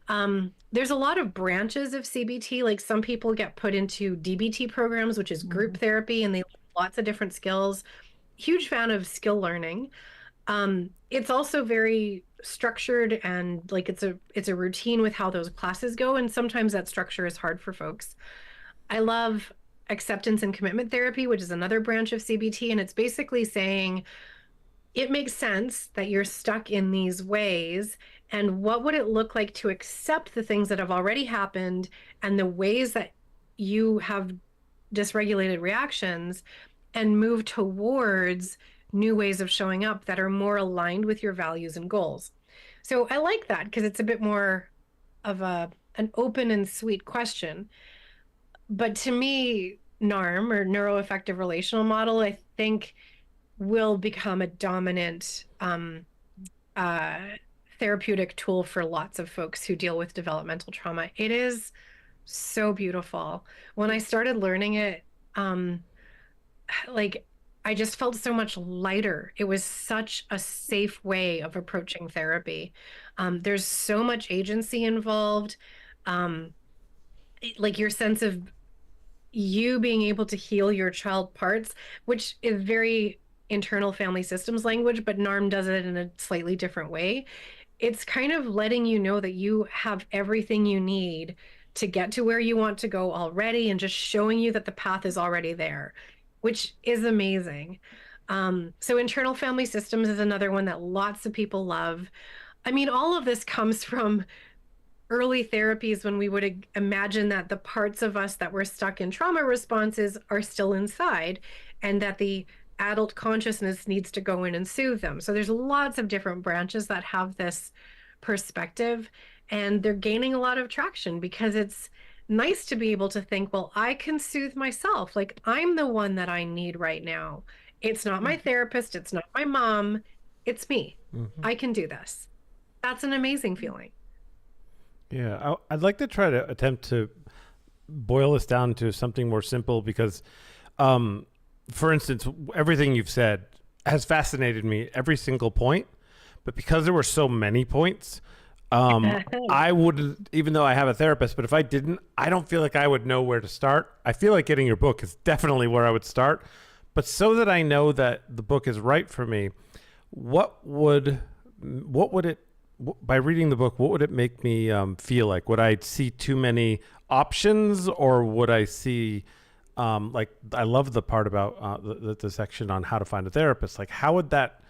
there's a lot of branches of CBT. Like, some people get put into DBT programs, which is group therapy, and they learn lots of different skills. Huge fan of skill learning. It's also very structured, and, like, it's a routine with how those classes go. And sometimes that structure is hard for folks. I love acceptance and commitment therapy, which is another branch of CBT. And it's basically saying, it makes sense that you're stuck in these ways. And what would it look like to accept the things that have already happened and the ways that you have dysregulated reactions, and move towards new ways of showing up that are more aligned with your values and goals? So I like that because it's a bit more of an open and sweet question. But to me, NARM, or neuroaffective relational model, I think will become a dominant therapeutic tool for lots of folks who deal with developmental trauma. It is so beautiful. When I started learning it, like I just felt so much lighter. It was such a safe way of approaching therapy. There's so much agency involved. Like your sense of you being able to heal your child parts, which is very internal family systems language, but NARM does it in a slightly different way. It's kind of letting you know that you have everything you need to get to where you want to go already, and just showing you that the path is already there, which is amazing. So internal family systems is another one that lots of people love. I mean, all of this comes from early therapies when we would imagine that the parts of us that were stuck in trauma responses are still inside, and that the adult consciousness needs to go in and soothe them. So there's lots of different branches that have this perspective, and they're gaining a lot of traction because it's nice to be able to think, well, I can soothe myself. Like, I'm the one that I need right now. It's not my therapist. It's not my mom. It's me. I can do this. That's an amazing feeling. Yeah, I'd like to try to attempt to boil this down to something more simple because, for instance, everything you've said has fascinated me, every single point. But because there were so many points, I wouldn't, even though I have a therapist, but if I didn't, I don't feel like I would know where to start. I feel like getting your book is definitely where I would start. But so that I know that the book is right for me, what would it, by reading the book, what would it make me feel like? Would I see too many options, or would I see, like, I love the part about the section on how to find a therapist. Like, how would that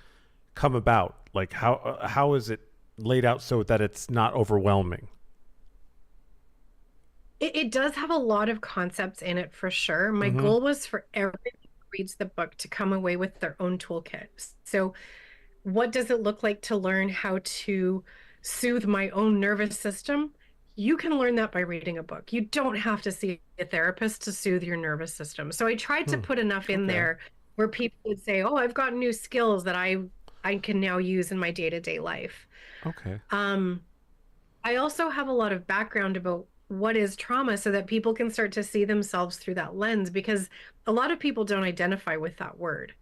come about? Like, how is it laid out so that it's not overwhelming? It does have a lot of concepts in it for sure. My goal was for everyone who reads the book to come away with their own toolkit. So what does it look like to learn how to soothe my own nervous system? You can learn that by reading a book. You don't have to see a therapist to soothe your nervous system. So I tried to put enough in there where people would say, oh, I've got new skills that I can now use in my day-to-day life. Okay. I also have a lot of background about what is trauma so that people can start to see themselves through that lens, because a lot of people don't identify with that word.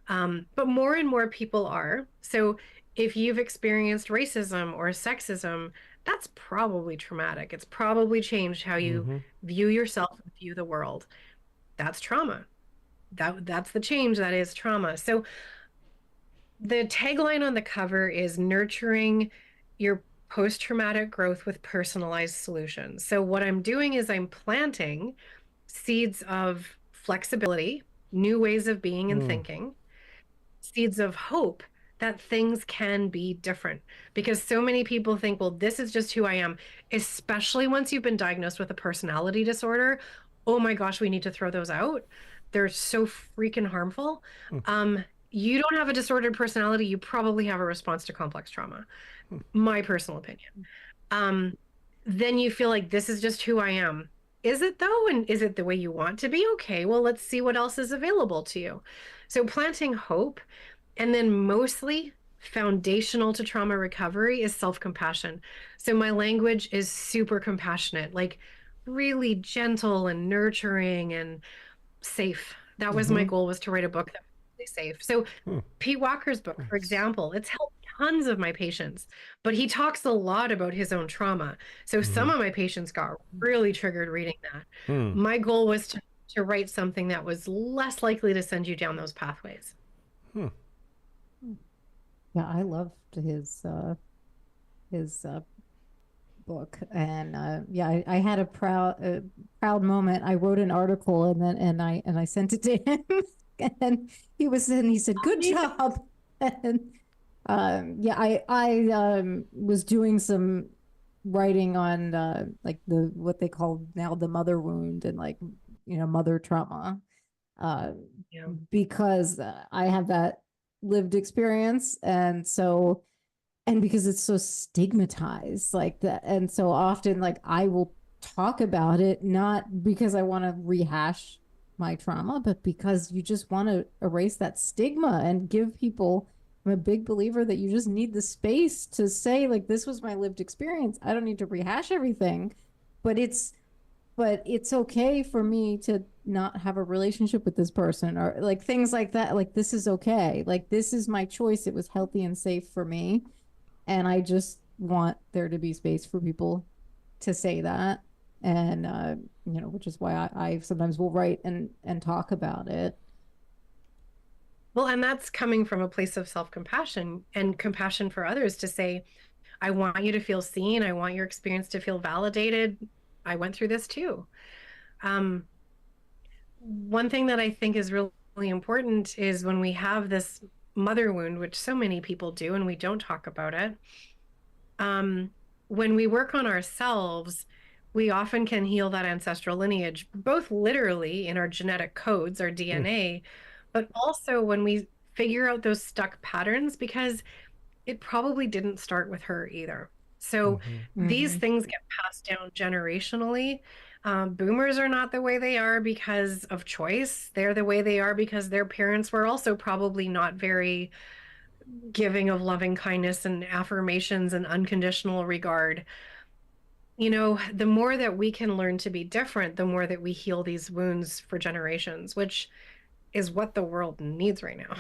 But more and more people are. So if you've experienced racism or sexism, that's probably traumatic. It's probably changed how you view yourself and view the world. That's trauma. That's the change that is trauma. So the tagline on the cover is nurturing your post-traumatic growth with personalized solutions. So what I'm doing is I'm planting seeds of flexibility, new ways of being and thinking, seeds of hope that things can be different, because so many people think, well, this is just who I am, especially once you've been diagnosed with a personality disorder. Oh my gosh, we need to throw those out. They're so freaking harmful. You don't have a disordered personality. You probably have a response to complex trauma. My personal opinion. Then you feel like this is just who I am. Is it though? And is it the way you want to be? Okay, well, let's see what else is available to you. So planting hope, and then mostly foundational to trauma recovery is self-compassion. So my language is super compassionate, like really gentle and nurturing and safe. That was my goal, was to write a book that was really safe. So Pete Walker's book, for example, it's helped tons of my patients, but he talks a lot about his own trauma. So some of my patients got really triggered reading that. My goal was to write something that was less likely to send you down those pathways. Yeah, I loved his book, and yeah, I had a proud moment. I wrote an article, and I sent it to him, and he said, "Good job." And yeah, I was doing some writing on like what they call now the mother wound, and like, you know, mother trauma, because I have that lived experience, and because it's so stigmatized like that, and so often like I will talk about it not because I want to rehash my trauma, but because you just want to erase that stigma and give people. I'm a big believer that you just need the space to say, like, this was my lived experience. I don't need to rehash everything, but it's okay for me to not have a relationship with this person, or like things like that. Like, this is okay. Like, this is my choice. It was healthy and safe for me. And I just want there to be space for people to say that. And, which is why I sometimes will write and talk about it. Well, and that's coming from a place of self-compassion and compassion for others to say, I want you to feel seen. I want your experience to feel validated. I went through this too. One thing that I think is really important is when we have this mother wound, which so many people do, and we don't talk about it. When we work on ourselves, we often can heal that ancestral lineage, both literally in our genetic codes, our DNA, but also when we figure out those stuck patterns, because it probably didn't start with her either. So these things get passed down generationally. Boomers are not the way they are because of choice. They're the way they are because their parents were also probably not very giving of loving kindness and affirmations and unconditional regard. The more that we can learn to be different, the more that we heal these wounds for generations, which is what the world needs right now.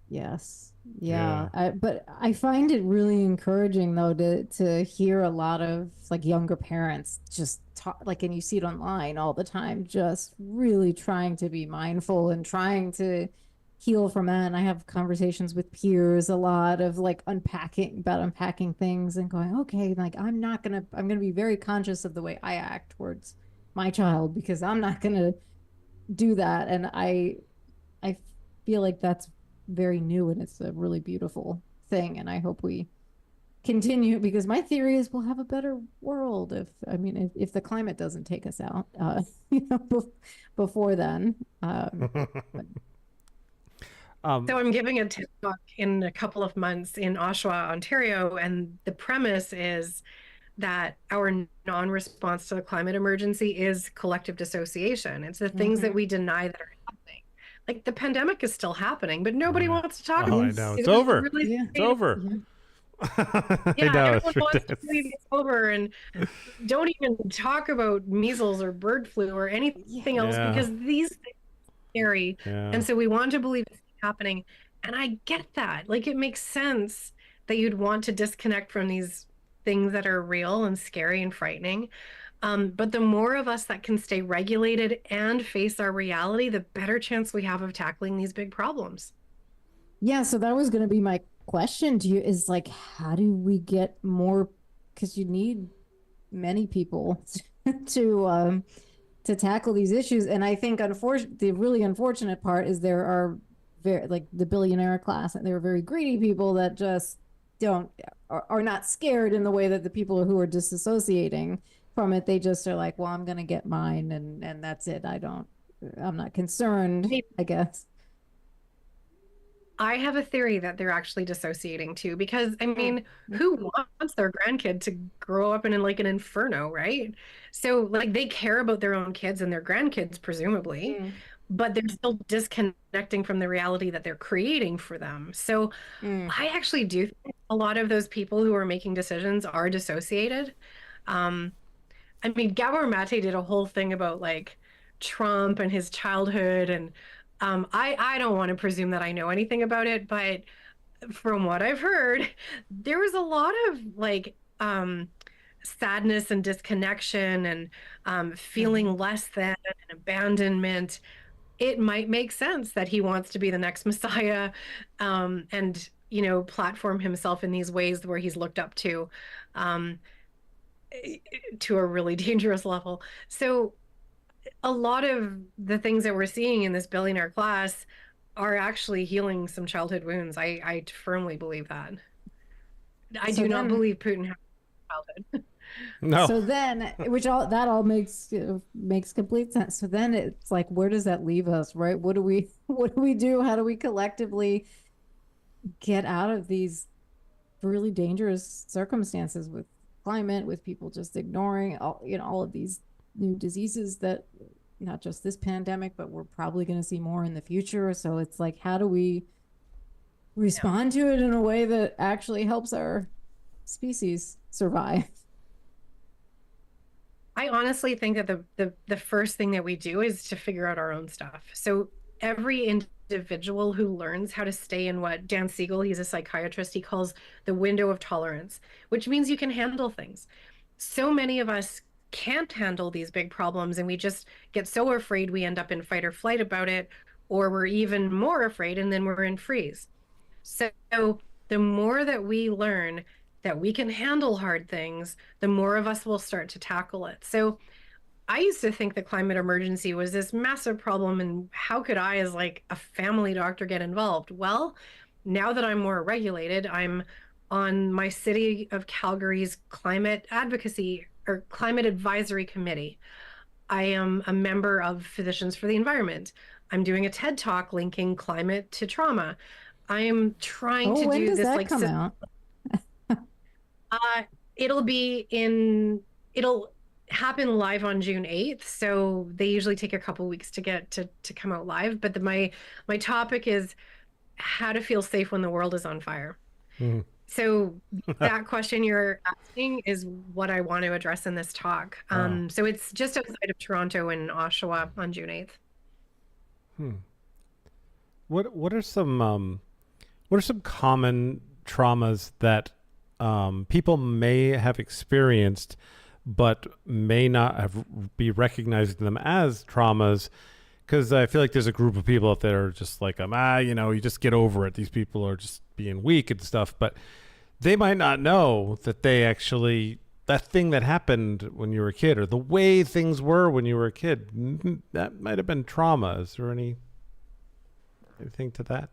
Yes. Yeah. But I find it really encouraging though to hear a lot of like younger parents just talk, like, and you see it online all the time, just really trying to be mindful and trying to heal from that. And I have conversations with peers a lot of like unpacking things and going, okay, like I'm gonna be very conscious of the way I act towards my child, because I'm not gonna do that. And I feel like that's very new, and it's a really beautiful thing. And I hope we continue, because my theory is we'll have a better world if the climate doesn't take us out, before then. So I'm giving a TED Talk in a couple of months in Oshawa, Ontario, and the premise is that our non-response to the climate emergency is collective dissociation. It's the things that we deny that are happening. Like the pandemic is still happening, but nobody wants to talk about it. I know. It's over. It's over. Yeah, everyone wants to believe it's over, and don't even talk about measles or bird flu or anything else, because these things are scary. And so we want to believe it's happening. And I get that. Like, it makes sense that you'd want to disconnect from these things that are real and scary and frightening. But the more of us that can stay regulated and face our reality, the better chance we have of tackling these big problems. Yeah, so that was going to be my question to you, is like, how do we get more, because you need many people to tackle these issues. And I think the really unfortunate part is there are the billionaire class, and they're very greedy people that just are not scared in the way that the people who are disassociating from it, they just are like, well, I'm going to get mine, and that's it. I'm not concerned, I guess. I have a theory that they're actually dissociating too, because I mean, who wants their grandkid to grow up in like an inferno, right? So like they care about their own kids and their grandkids, presumably, but they're still disconnecting from the reality that they're creating for them. So I actually do think a lot of those people who are making decisions are dissociated. I mean, Gabor Mate did a whole thing about like Trump and his childhood, and I don't want to presume that I know anything about it, but from what I've heard, there was a lot of like sadness and disconnection and feeling less than and abandonment. It might make sense that he wants to be the next Messiah, and platform himself in these ways where he's looked up to a really dangerous level. So a lot of the things that we're seeing in this billionaire class are actually healing some childhood wounds. I firmly believe that. I do not believe Putin has childhood. No. So then, that all makes complete sense. So then it's like, where does that leave us, right? What do we do? How do we collectively get out of these really dangerous circumstances with climate, with people just ignoring all of these new diseases that not just this pandemic, but we're probably going to see more in the future. So it's like, how do we respond to it in a way that actually helps our species survive? I honestly think that the first thing that we do is to figure out our own stuff. So every individual who learns how to stay in what Dan Siegel, he's a psychiatrist, he calls the window of tolerance, which means you can handle things. So many of us can't handle these big problems, and we just get so afraid we end up in fight or flight about it, or we're even more afraid and then we're in freeze. So the more that we learn that we can handle hard things, the more of us will start to tackle it. So I used to think the climate emergency was this massive problem, and how could I, as like a family doctor, get involved? Well, now that I'm more regulated, I'm on my city of Calgary's climate advocacy or climate advisory committee. I am a member of Physicians for the Environment. I'm doing a TED Talk linking climate to trauma. I am trying to when do does this that like come out? It'll happen live on June 8th. So they usually take a couple weeks to get to come out live. But my topic is how to feel safe when the world is on fire. Mhm. So that question you're asking is what I want to address in this talk. Wow. So it's just outside of Toronto in Oshawa on June 8th. What are some common traumas that people may have experienced but may not have be recognizing them as traumas? Because I feel like there's a group of people out there are just like, you just get over it. These people are just being weak and stuff, but they might not know that they actually, that thing that happened when you were a kid or the way things were when you were a kid, that might have been trauma. Is there anything to that?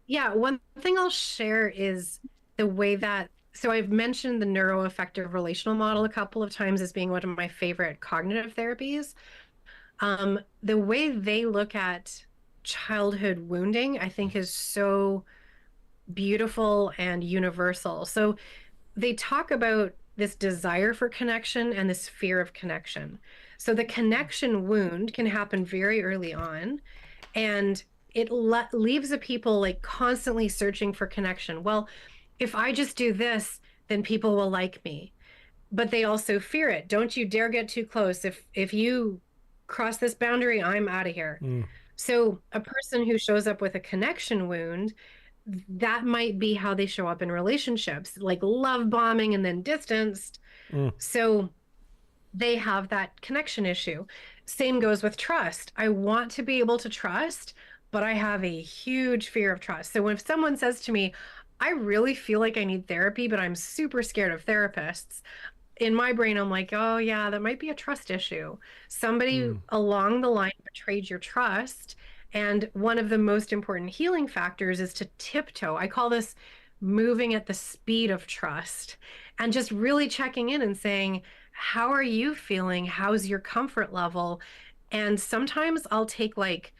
Yeah, one thing I'll share is the way that, so I've mentioned the neuroaffective relational model a couple of times as being one of my favorite cognitive therapies. The way they look at childhood wounding, I think, is so beautiful and universal. So they talk about this desire for connection and this fear of connection. So the connection wound can happen very early on, and it leaves the people like constantly searching for connection. Well, if I just do this, then people will like me. But they also fear it. Don't you dare get too close. If you cross this boundary, I'm out of here. So a person who shows up with a connection wound, that might be how they show up in relationships, like love bombing and then distanced. So they have that connection issue. Same goes with trust. I want to be able to trust, but I have a huge fear of trust. So when someone says to me, I really feel like I need therapy, but I'm super scared of therapists, in my brain, I'm like, oh yeah, that might be a trust issue. Somebody along the line betrayed your trust. And one of the most important healing factors is to tiptoe. I call this moving at the speed of trust, and just really checking in and saying, how are you feeling? How's your comfort level? And sometimes I'll take like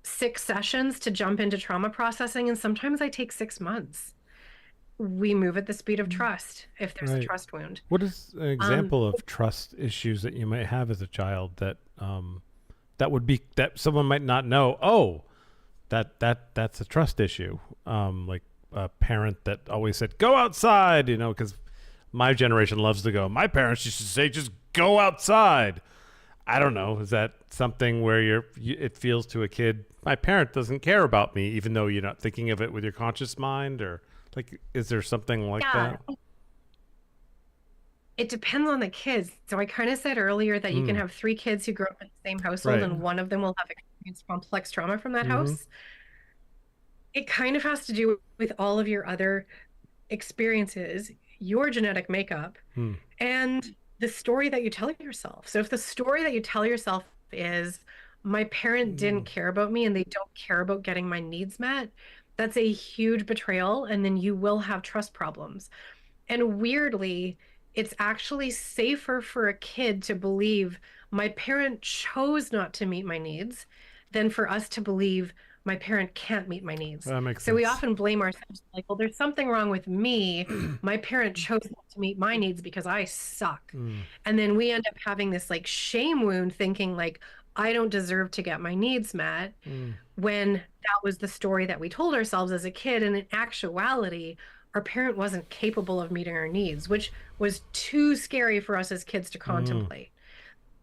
6 sessions to jump into trauma processing, and sometimes I take 6 months. We move at the speed of trust if there's a trust wound. What is an example of trust issues that you might have as a child that that someone might not know? Oh, that's a trust issue. Like a parent that always said, "Go outside," because my generation loves to go. My parents used to say, "Just go outside." I don't know. Is that something where it feels to a kid, my parent doesn't care about me, even though you're not thinking of it with your conscious mind, or like, is there something like that? It depends on the kids. So I kind of said earlier that you can have 3 kids who grow up in the same household, and one of them will have experienced complex trauma from that house. It kind of has to do with all of your other experiences, your genetic makeup, and the story that you tell yourself. So if the story that you tell yourself is, my parent didn't care about me and they don't care about getting my needs met, that's a huge betrayal, and then you will have trust problems. And weirdly, it's actually safer for a kid to believe my parent chose not to meet my needs than for us to believe my parent can't meet my needs. That makes so sense. we often blame ourselves, like, well, there's something wrong with me. My parent chose not to meet my needs because I suck. And then we end up having this like shame wound, thinking like, I don't deserve to get my needs met, when that was the story that we told ourselves as a kid. And in actuality, our parent wasn't capable of meeting our needs, which was too scary for us as kids to contemplate.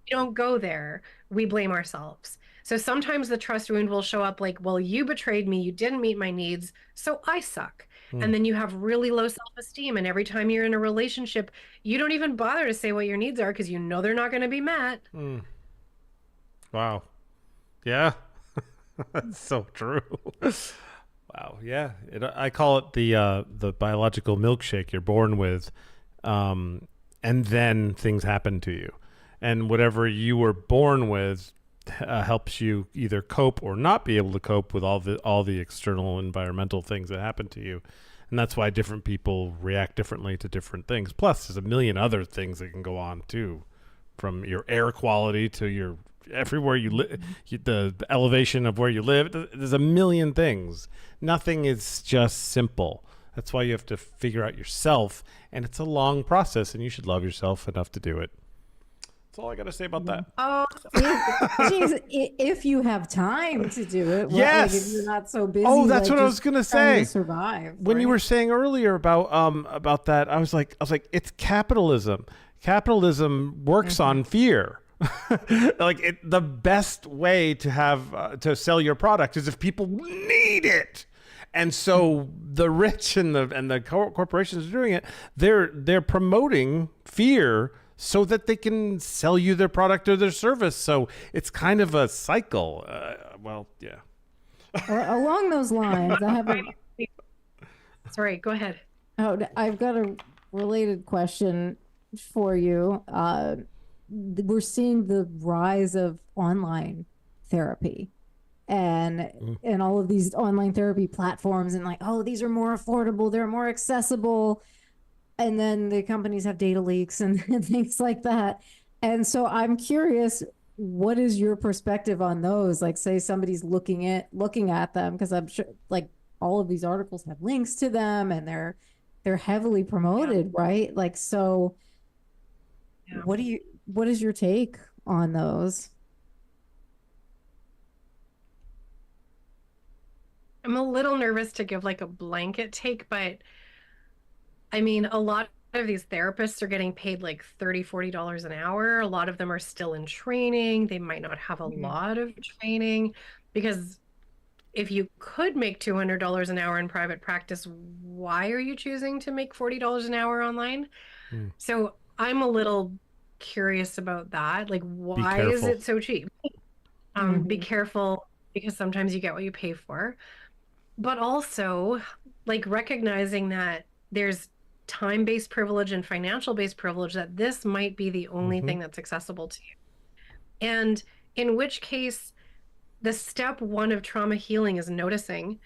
We don't go there. We blame ourselves. So sometimes the trust wound will show up like, well, you betrayed me, you didn't meet my needs, so I suck. And then you have really low self-esteem. And every time you're in a relationship, you don't even bother to say what your needs are because you know they're not going to be met. Wow. Yeah. That's so true. Wow. Yeah. I call it the biological milkshake you're born with, and then things happen to you. And whatever you were born with helps you either cope or not be able to cope with all the external environmental things that happen to you. And that's why different people react differently to different things. Plus, there's a million other things that can go on too, from your air quality to your everywhere you live, the elevation of where you live. There's a million things. Nothing is just simple. That's why you have to figure out yourself, and it's a long process, and you should love yourself enough to do it. That's all I got to say about that. Oh, if you have time to do it, yes. Like if you're not so busy. Oh, that's like what I was gonna say. to survive. When you were saying earlier about that, I was like, it's capitalism. Capitalism works on fear. Like the best way to have to sell your product is if people need it. And so the rich and the corporations are doing it. They're promoting fear so that they can sell you their product or their service. So it's kind of a cycle. Well, yeah. Along those lines, I have Sorry, go ahead. Oh, I've got a related question for you. We're seeing the rise of online therapy and all of these online therapy platforms, and like, oh, these are more affordable, they're more accessible. And then the companies have data leaks and things like that. And so I'm curious, what is your perspective on those? Like, say somebody's looking at them, because I'm sure like all of these articles have links to them and they're heavily promoted, right? Like, so what is your take on those? I'm a little nervous to give like a blanket take, but I mean, a lot of these therapists are getting paid like $30, $40 an hour. A lot of them are still in training. They might not have a lot of training, because if you could make $200 an hour in private practice, why are you choosing to make $40 an hour online? So I'm a little curious about that. Like, why is it so cheap? Be careful, because sometimes you get what you pay for. But also, like, recognizing that there's time-based privilege and financial-based privilege, that this might be the only thing that's accessible to you. And in which case, the step one of trauma healing is noticing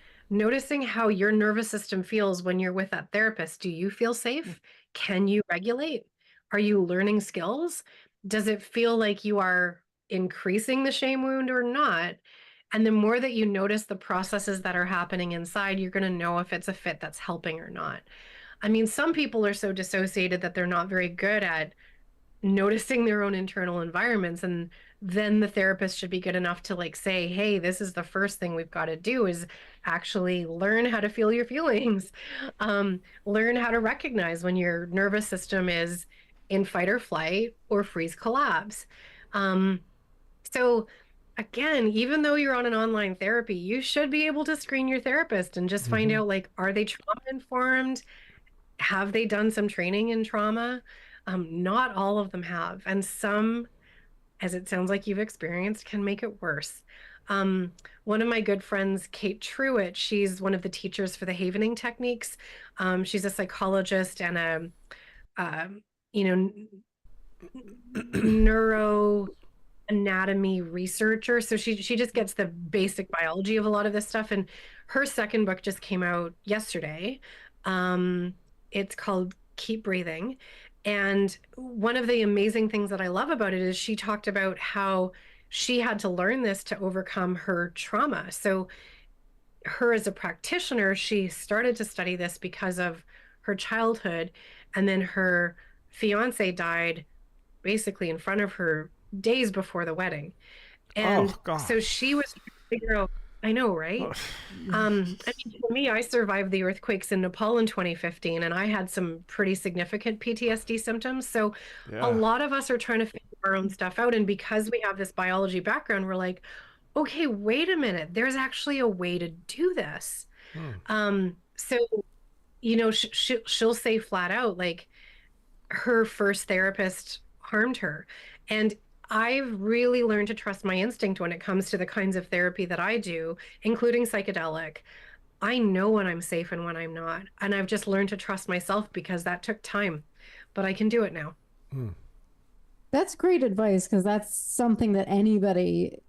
how your nervous system feels when you're with that therapist. Do you feel safe? Can you regulate? Are you learning skills? Does it feel like you are increasing the shame wound or not? And the more that you notice the processes that are happening inside, you're going to know if it's a fit that's helping or not. I mean, some people are so dissociated that they're not very good at noticing their own internal environments. And then the therapist should be good enough to like say, hey, this is the first thing we've got to do, is actually learn how to feel your feelings. Learn how to recognize when your nervous system is in fight or flight or freeze collapse. So again, even though you're on an online therapy, you should be able to screen your therapist and just find out, like, are they trauma informed? Have they done some training in trauma? Not all of them have. And some, as it sounds like you've experienced, can make it worse. One of my good friends, Kate Truitt, she's one of the teachers for the Havening techniques. She's a psychologist and a, neuroanatomy researcher. So she just gets the basic biology of a lot of this stuff. And her second book just came out yesterday. It's called Keep Breathing. And one of the amazing things that I love about it is she talked about how she had to learn this to overcome her trauma. So her as a practitioner, she started to study this because of her childhood, and then her fiance died basically in front of her days before the wedding. And so she was trying to figure out, I know, right? I mean, for me, I survived the earthquakes in Nepal in 2015, and I had some pretty significant PTSD symptoms. So a lot of us are trying to figure our own stuff out. And because we have this biology background, we're like, okay, wait a minute, there's actually a way to do this. So, you know, she'll say flat out, like, her first therapist harmed her. And I've really learned to trust my instinct when it comes to the kinds of therapy that I do, including psychedelic. I know when I'm safe and when I'm not. And I've just learned to trust myself because that took time, but I can do it now. That's great advice, because that's something that anybody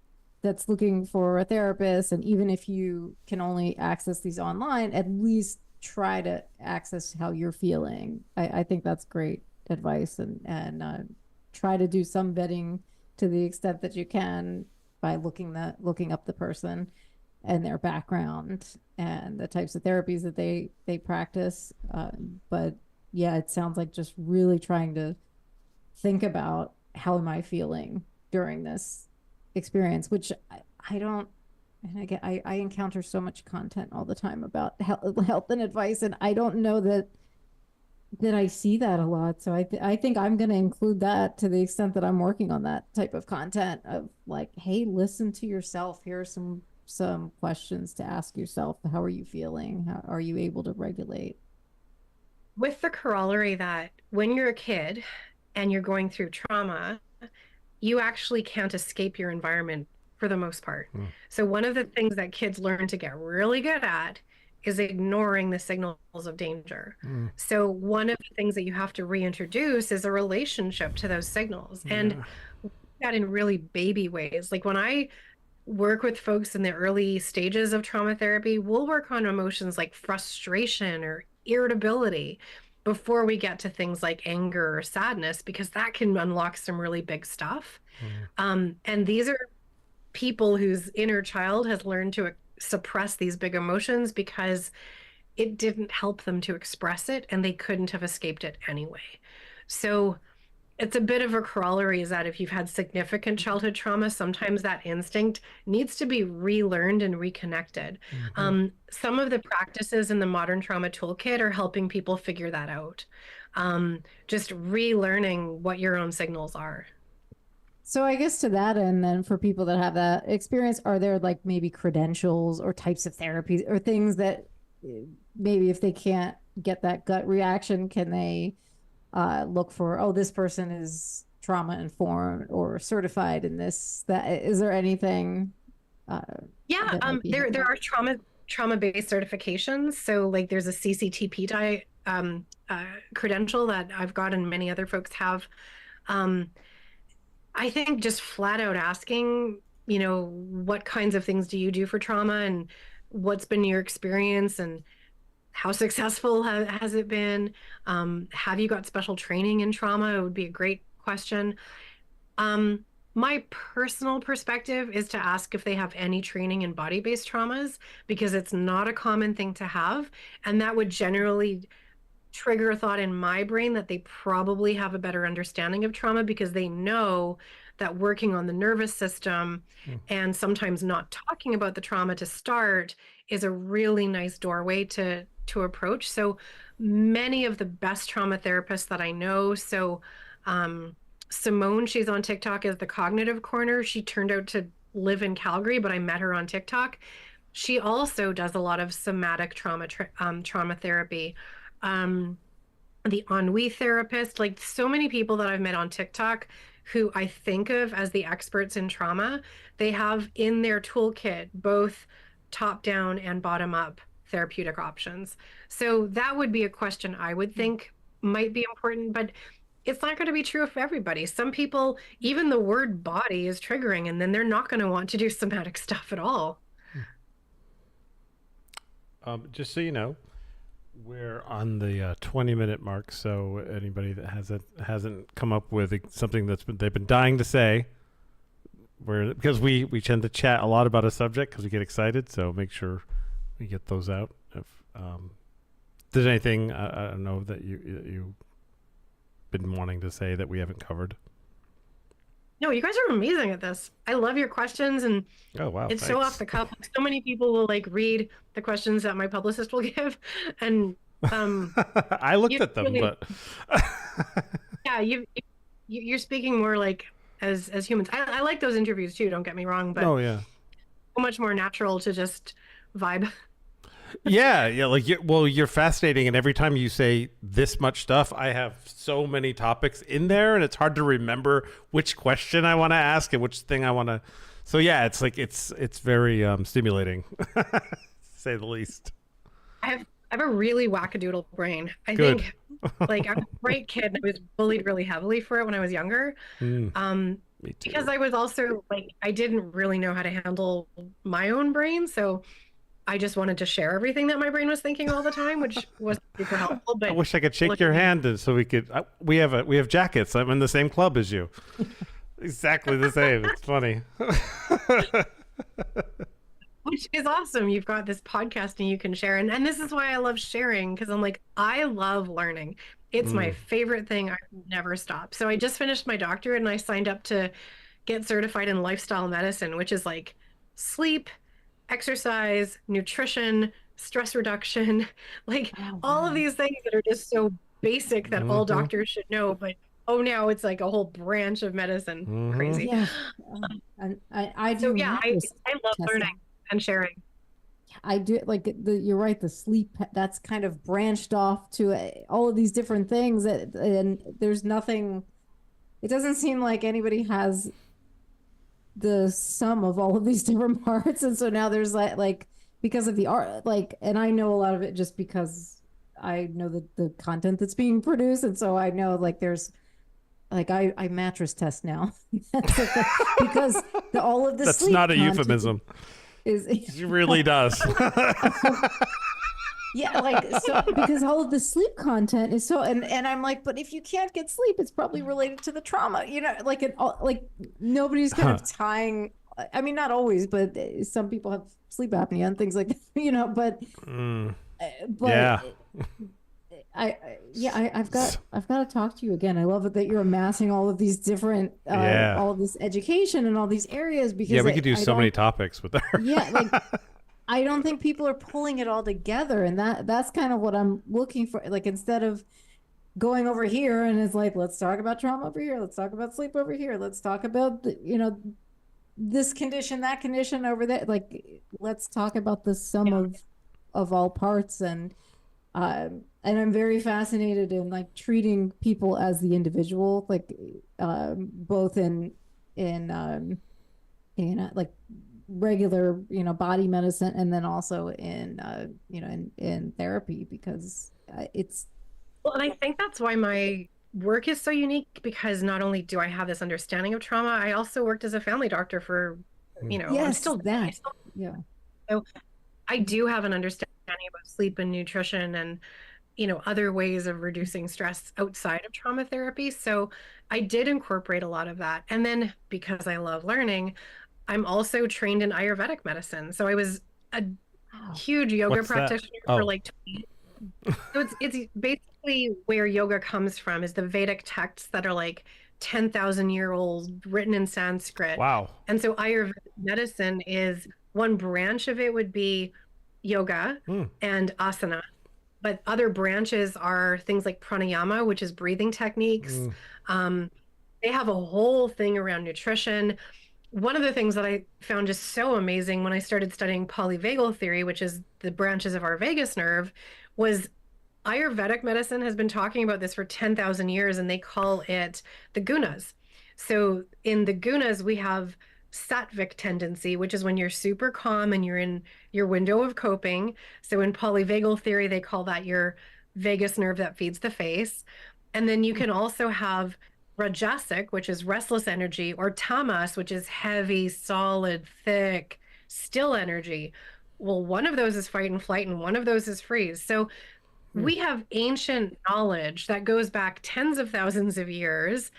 that's looking for a therapist, and even if you can only access these online, at least try to access how you're feeling. I think that's great advice, and try to do some vetting to the extent that you can by looking up the person and their background and the types of therapies that they practice. But yeah, it sounds like just really trying to think about, how am I feeling during this experience, which I don't, and again, I encounter so much content all the time about health and advice, and I don't know that I see that a lot. So I think I'm going to include that to the extent that I'm working on that type of content of like, hey, listen to yourself. Here are some questions to ask yourself. How are you feeling? How are you able to regulate? With the corollary that when you're a kid and you're going through trauma, you actually can't escape your environment for the most part. So one of the things that kids learn to get really good at is ignoring the signals of danger. So one of the things that you have to reintroduce is a relationship to those signals. And that in really baby ways. Like when I work with folks in the early stages of trauma therapy, we'll work on emotions like frustration or irritability before we get to things like anger or sadness, because that can unlock some really big stuff. And these are people whose inner child has learned to suppress these big emotions because it didn't help them to express it, and they couldn't have escaped it anyway. So it's a bit of a corollary, is that if you've had significant childhood trauma, sometimes that instinct needs to be relearned and reconnected. Some of the practices in the Modern Trauma Toolkit are helping people figure that out. Just relearning what your own signals are. So I guess to that end, then, for people that have that experience, are there like maybe credentials or types of therapies or things that maybe if they can't get that gut reaction, can they look for, oh, this person is trauma informed or certified in this? That is there anything? There are trauma-based certifications. So like there's a CCTP credential that I've got and many other folks have. I think just flat out asking, you know, what kinds of things do you do for trauma, and what's been your experience, and how successful has it been? Have you got special training in trauma? It would be a great question. My personal perspective is to ask if they have any training in body-based traumas, because it's not a common thing to have. And that would generally trigger a thought in my brain that they probably have a better understanding of trauma, because they know that working on the nervous system and sometimes not talking about the trauma to start is a really nice doorway to approach. So many of the best trauma therapists that I know, so Simone, she's on TikTok as the Cognitive Corner. She turned out to live in Calgary, but I met her on TikTok. She also does a lot of somatic trauma therapy. The ennui therapist, like so many people that I've met on TikTok who I think of as the experts in trauma, they have in their toolkit both top down and bottom up therapeutic options. So that would be a question I would think might be important, but it's not going to be true for everybody. Some people, even the word body is triggering, and then they're not going to want to do somatic stuff at all. Just so you know, we're on the 20-minute mark, so anybody that hasn't come up with something they've been dying to say, because we tend to chat a lot about a subject because we get excited. So make sure we get those out. If there's anything I don't know that you've been wanting to say that we haven't covered. No, you guys are amazing at this. I love your questions, and oh wow, it's so off the cuff. So many people will like read the questions that my publicist will give, and I looked at them, really, but yeah, you're speaking more like as humans. I like those interviews too. Don't get me wrong, but oh yeah, so much more natural to just vibe. yeah, like you're fascinating, and every time you say this much stuff, I have so many topics in there, and it's hard to remember which question I want to ask and which thing I want to. So yeah, it's like it's very stimulating, to say the least. I have a really wackadoodle brain. I think like I'm a great kid. I was bullied really heavily for it when I was younger. Me too. Because I was also like I didn't really know how to handle my own brain, so I just wanted to share everything that my brain was thinking all the time, which wasn't super helpful. But I wish I could shake your hand, and so we could. We have jackets. I'm in the same club as you. Exactly the same. It's funny. Which is awesome. You've got this podcast and you can share, and this is why I love sharing, because I'm like I love learning. It's my favorite thing. I never stop. So I just finished my doctorate, and I signed up to get certified in lifestyle medicine, which is like sleep, exercise, nutrition, stress reduction, like all of these things that are just so basic that all doctors should know. But now it's like a whole branch of medicine. Crazy. Yeah. And I do. So yeah, I love learning and sharing. I do like you're right. The sleep that's kind of branched off to all of these different things, and there's nothing. It doesn't seem like anybody has the sum of all of these different parts, and so now there's like because of the art, like, and I know a lot of it just because I know the content that's being produced, and so I know like there's like I mattress test now because all of the that's sleep not a euphemism. She really does. Yeah, like so because all of the sleep content is so and I'm like, but if you can't get sleep, it's probably related to the trauma, like like nobody's kind of tying. I mean, not always, but some people have sleep apnea and things like that, but yeah. I've got to talk to you again. I love it that you're amassing all of these different all of this education and all these areas because we could do so many topics with her. Like I don't think people are pulling it all together, and that's kind of what I'm looking for. Like instead of going over here and it's like, let's talk about trauma over here, let's talk about sleep over here, let's talk about this condition, that condition over there. Like let's talk about the sum of all parts, and I'm very fascinated in like treating people as the individual, like both in like regular body medicine, and then also in in therapy, because it's and I think that's why my work is so unique, because not only do I have this understanding of trauma, I also worked as a family doctor for I'm still that so I do have an understanding about sleep and nutrition and other ways of reducing stress outside of trauma therapy. So I did incorporate a lot of that, and then because I love learning, I'm also trained in Ayurvedic medicine. So I was a huge yoga practitioner for like 20 years. So it's basically where yoga comes from, is the Vedic texts that are like 10,000-year-old, written in Sanskrit. Wow. And so Ayurvedic medicine is one branch of it would be yoga and asana. But other branches are things like pranayama, which is breathing techniques. They have a whole thing around nutrition. One of the things that I found just so amazing when I started studying polyvagal theory, which is the branches of our vagus nerve, was Ayurvedic medicine has been talking about this for 10,000 years, and they call it the gunas. So in the gunas, we have sattvic tendency, which is when you're super calm and you're in your window of coping. So in polyvagal theory, they call that your vagus nerve that feeds the face. And then you can also have rajasic, which is restless energy, or tamas, which is heavy, solid, thick, still energy. Well, one of those is fight and flight, and one of those is freeze. So we have ancient knowledge that goes back tens of thousands of years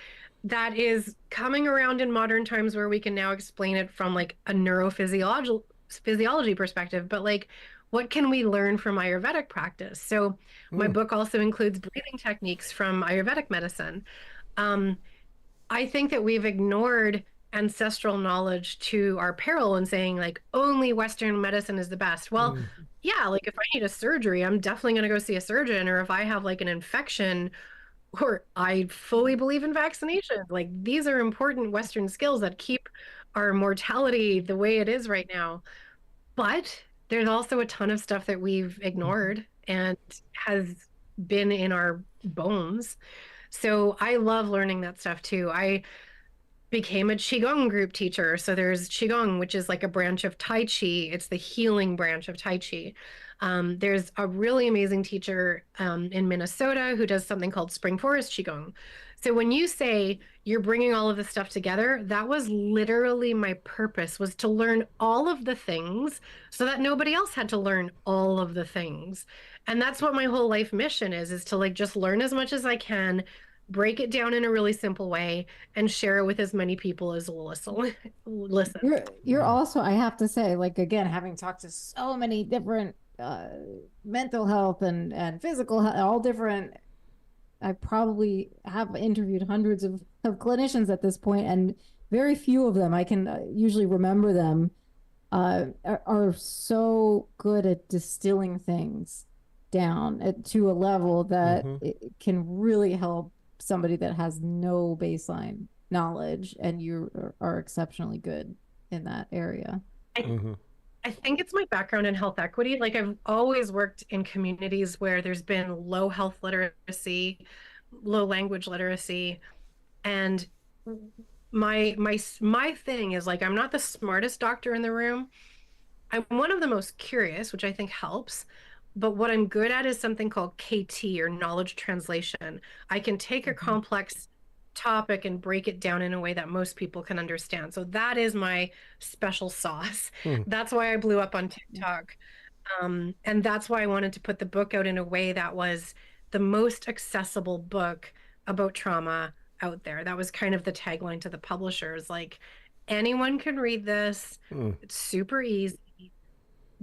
that is coming around in modern times, where we can now explain it from like a neurophysiology perspective. But like what can we learn from Ayurvedic practice? So my book also includes breathing techniques from Ayurvedic medicine. I think that we've ignored ancestral knowledge to our peril and saying like only Western medicine is the best. Well, yeah, like if I need a surgery, I'm definitely going to go see a surgeon. Or if I have like an infection, or I fully believe in vaccinations. Like these are important Western skills that keep our mortality the way it is right now. But there's also a ton of stuff that we've ignored and has been in our bones. So I love learning that stuff too. I became a Qigong group teacher. So there's Qigong, which is like a branch of Tai Chi. It's the healing branch of Tai Chi. There's a really amazing teacher in Minnesota who does something called Spring Forest Qigong. So when you say you're bringing all of this stuff together, that was literally my purpose, was to learn all of the things so that nobody else had to learn all of the things. And that's what my whole life mission is to like just learn as much as I can, break it down in a really simple way, and share it with as many people as will listen. You're also, I have to say, like, again, having talked to so many different mental health and physical health, all different, I probably have interviewed hundreds of clinicians at this point, and very few of them, I can usually remember them, are so good at distilling things down to a level that it can really help somebody that has no baseline knowledge, and you are exceptionally good in that area. I think it's my background in health equity. Like I've always worked in communities where there's been low health literacy, low language literacy. And my thing is like, I'm not the smartest doctor in the room. I'm one of the most curious, which I think helps. But what I'm good at is something called KT, or knowledge translation. I can take a complex topic and break it down in a way that most people can understand. So that is my special sauce. That's why I blew up on TikTok. And that's why I wanted to put the book out in a way that was the most accessible book about trauma out there. That was kind of the tagline to the publishers. Like, anyone can read this. It's super easy.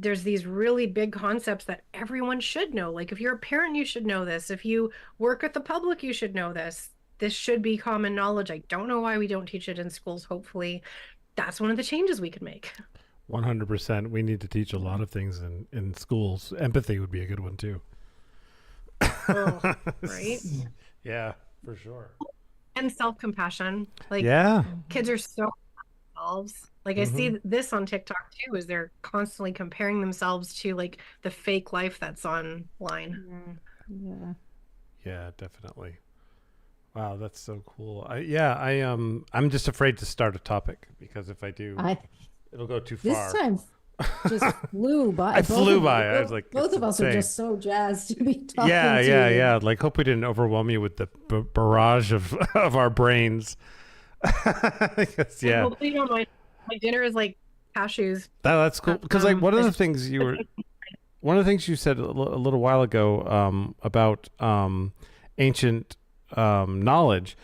There's these really big concepts that everyone should know. Like if you're a parent, you should know this. If you work with the public, you should know this. This should be common knowledge. I don't know why we don't teach it in schools. Hopefully that's one of the changes we could make. 100%. We need to teach a lot of things in schools. Empathy would be a good one too. Oh, right? Yeah, for sure. And self-compassion. Like kids are so themselves. Like I see this on TikTok too, is they're constantly comparing themselves to like the fake life that's online. Yeah, definitely. Wow, that's so cool. I'm just afraid to start a topic, because if I do, it'll go too far. This time just flew by. I flew by. I was like, both of us are just so jazzed to be talking. Yeah. Like, hope we didn't overwhelm you with the barrage of our brains. Yeah. Hopefully, my dinner is like cashews. That's cool, because like one of the things you said a little while ago about ancient knowledge,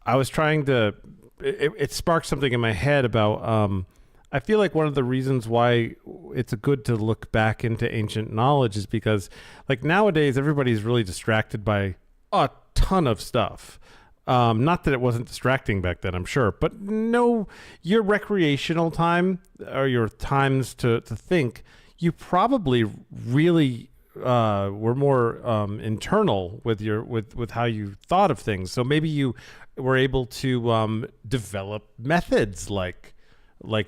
I was trying to, it sparked something in my head about, I feel like one of the reasons why it's good to look back into ancient knowledge is because like nowadays everybody's really distracted by a ton of stuff. Not that it wasn't distracting back then, I'm sure, but no, your recreational time or your times to think, you probably really were more internal with how you thought of things. So maybe you were able to develop methods like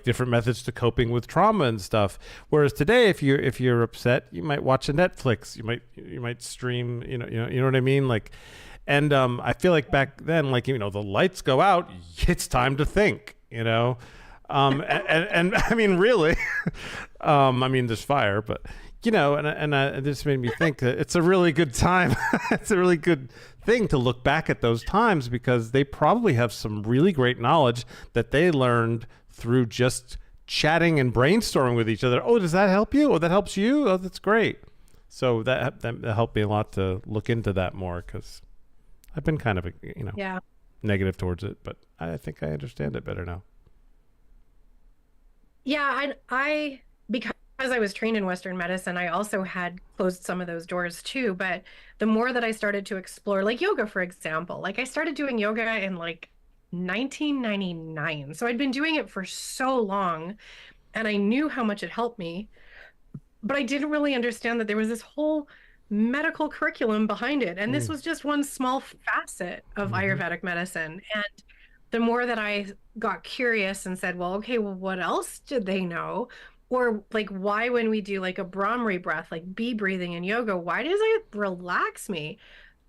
different methods to coping with trauma and stuff. Whereas today, if you're upset, you might watch a Netflix, you might stream, you know what I mean, like. And I feel like back then, like, the lights go out, it's time to think, and I mean, really, I mean, there's fire, but, and it just made me think that it's a really good time. It's a really good thing to look back at those times, because they probably have some really great knowledge that they learned through just chatting and brainstorming with each other. Oh, does that help you? Oh, that helps you? Oh, that's great. So that helped me a lot to look into that more, because I've been kind of, negative towards it, but I think I understand it better now. Yeah, I because I was trained in Western medicine, I also had closed some of those doors too. But the more that I started to explore, like yoga, for example, like I started doing yoga in like 1999. So I'd been doing it for so long and I knew how much it helped me, but I didn't really understand that there was this whole medical curriculum behind it. And this was just one small facet of Ayurvedic medicine. And the more that I got curious and said, well, okay, well, what else did they know? Or like, why, when we do like a Brahmari breath, like bee breathing in yoga, why does it relax me?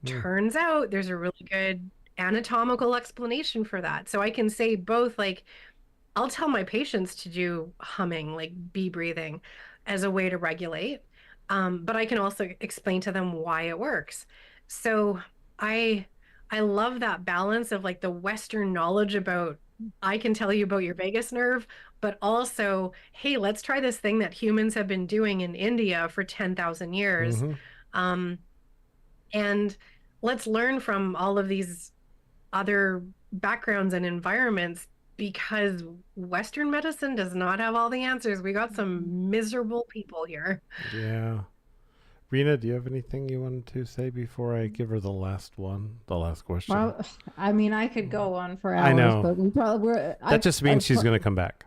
Turns out there's a really good anatomical explanation for that. So I can say both, like, I'll tell my patients to do humming, like bee breathing, as a way to regulate. But I can also explain to them why it works. So I love that balance of like the Western knowledge about, I can tell you about your vagus nerve, but also, hey, let's try this thing that humans have been doing in India for 10,000 years. And let's learn from all of these other backgrounds and environments, because Western medicine does not have all the answers. We got some miserable people here. Yeah. Rena, do you have anything you wanted to say before I give her the last question? Well, I mean, I could go on for hours, I know. but we probably That just means she's going to come back.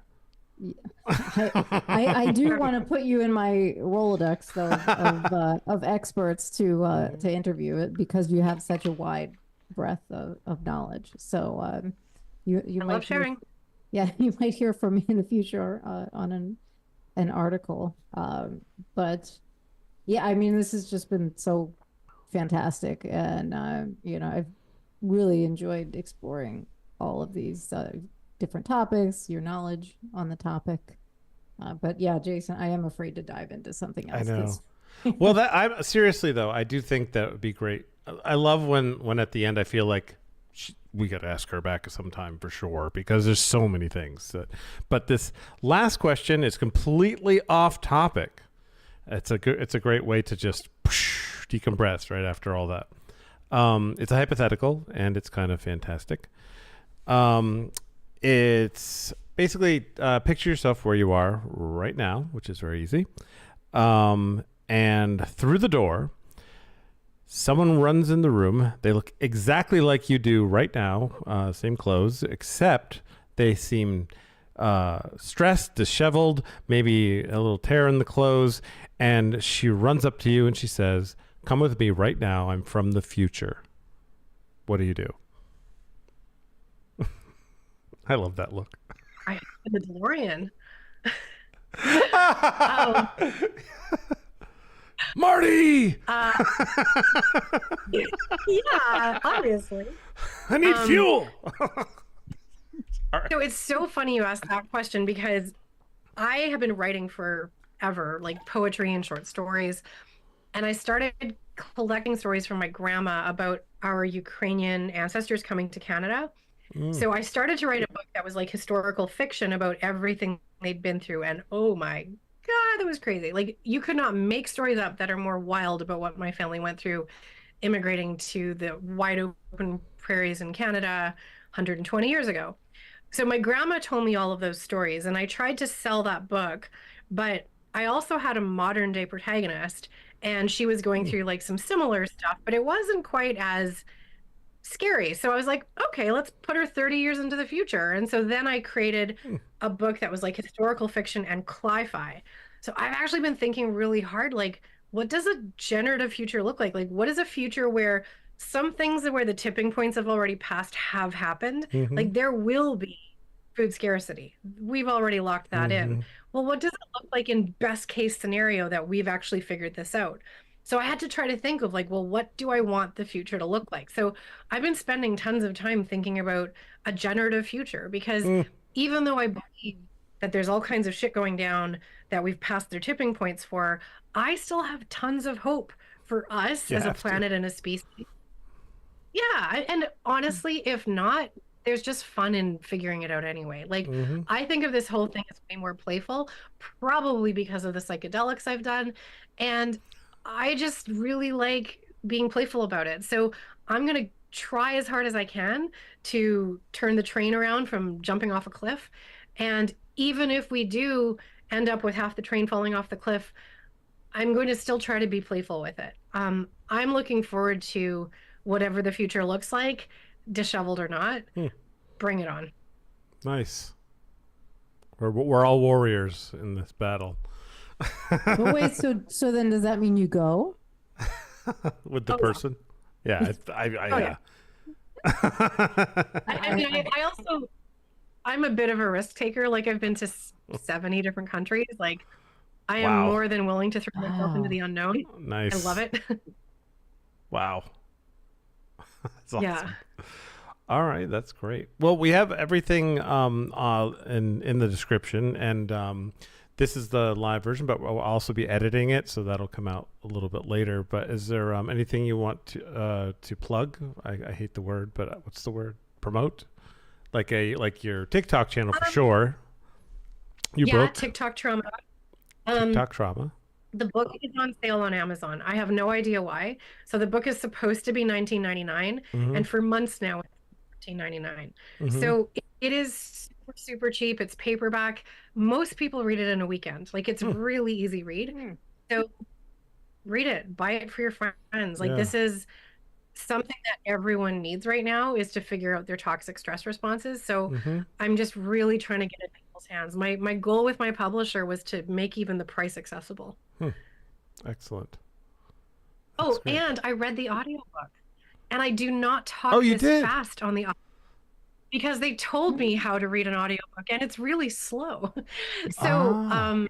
I do want to put you in my Rolodex though of experts to interview it, because you have such a wide breadth of knowledge. So you I might love sharing. you might hear from me in the future on an article. But yeah, I mean, this has just been so fantastic, and I've really enjoyed exploring all of these different topics, your knowledge on the topic. But yeah, Jason, I am afraid to dive into something else. I know. Well, I'm seriously though, I do think that would be great. I love when at the end I feel like we got to ask her back sometime for sure, because there's so many things. But this last question is completely off topic. It's a great way to just decompress right after all that. It's a hypothetical, and it's kind of fantastic. It's basically picture yourself where you are right now, which is very easy. And through the door, someone runs in the room. They look exactly like you do right now, same clothes, except they seem stressed, disheveled, maybe a little tear in the clothes. And she runs up to you and she says, "Come with me right now. I'm from the future." What do you do? I love that look. I have the DeLorean. Marty! Yeah, obviously. I need fuel. So it's so funny you asked that question, because I have been writing forever, like poetry and short stories. And I started collecting stories from my grandma about our Ukrainian ancestors coming to Canada. So I started to write a book that was like historical fiction about everything they'd been through. And oh my God, that was crazy. Like, you could not make stories up that are more wild about what my family went through immigrating to the wide open prairies in Canada 120 years ago. So my grandma told me all of those stories, and I tried to sell that book, but I also had a modern day protagonist, and she was going through like some similar stuff, but it wasn't quite as scary. So I was like, okay, let's put her 30 years into the future. And so then I created a book that was like historical fiction and cli-fi. So I've actually been thinking really hard, like, what does a generative future look like? Like, what is a future where some things where the tipping points have already passed have happened? Like, there will be food scarcity. We've already locked that in. Well, what does it look like in best case scenario that we've actually figured this out? So I had to try to think of like, well, what do I want the future to look like? So I've been spending tons of time thinking about a generative future, because even though I believe that there's all kinds of shit going down that we've passed their tipping points for, I still have tons of hope for us as a planet and a species. Yeah. And honestly, if not, there's just fun in figuring it out anyway. Like, I think of this whole thing as way more playful, probably because of the psychedelics I've done. And I just really like being playful about it. So I'm going to try as hard as I can to turn the train around from jumping off a cliff. And even if we do end up with half the train falling off the cliff, I'm going to still try to be playful with it. I'm looking forward to whatever the future looks like, disheveled or not. Bring it on. Nice. We're all warriors in this battle. But wait, so then does that mean you go with the person? Yeah, yeah. I mean, I also, I'm a bit of a risk taker. Like, I've been to 70 different countries. Like, I am more than willing to throw myself into the unknown. Nice. I love it. Wow. That's awesome. Yeah. All right, that's great. Well, we have everything in the description, and this is the live version, but we'll also be editing it, so that'll come out a little bit later. But is there anything you want to plug? I hate the word, but what's the word? Promote? Like your TikTok channel for sure. Your book. Tik Tok Trauma Doc. Tik Tok Trauma. The book is on sale on Amazon. I have no idea why. So the book is supposed to be $19.99, and for months now it's $14.99. So it is super, super cheap. It's paperback. Most people read it in a weekend. Like, it's really easy read. So read it, buy it for your friends. Like, this is something that everyone needs right now, is to figure out their toxic stress responses. So I'm just really trying to get it in people's hands. My goal with my publisher was to make even the price accessible. Excellent. That's great. And I read the audiobook, and I do not talk this fast on the audio, because they told me how to read an audiobook, and it's really slow. So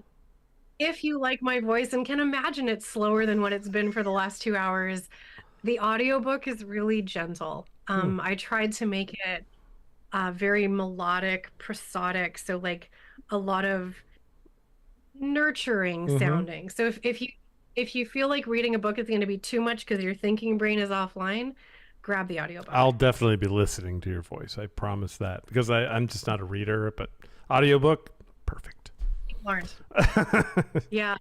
if you like my voice and can imagine it's slower than what it's been for the last 2 hours, the audiobook is really gentle. I tried to make it very melodic, prosodic, so like a lot of nurturing sounding. So if you feel like reading a book is going to be too much because your thinking brain is offline, grab the audiobook. I'll definitely be listening to your voice. I promise that, because I'm just not a reader, but audiobook, perfect. Learned. Yeah.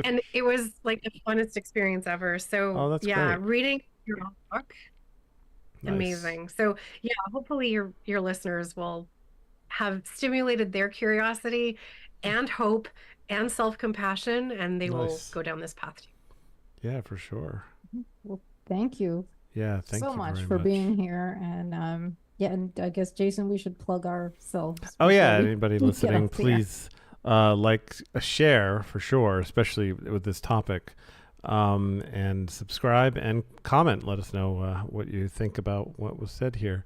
And it was like the funnest experience ever. So that's great. reading your own book, amazing. So yeah, hopefully your listeners will have stimulated their curiosity and hope and self-compassion, and they will go down this path too. Yeah, for sure. Well, thank you. Yeah, thank you so much very for much. being here. And and I guess, Jason, we should plug ourselves. Oh yeah, anybody listening, please share for sure, especially with this topic, and subscribe and comment. Let us know what you think about what was said here.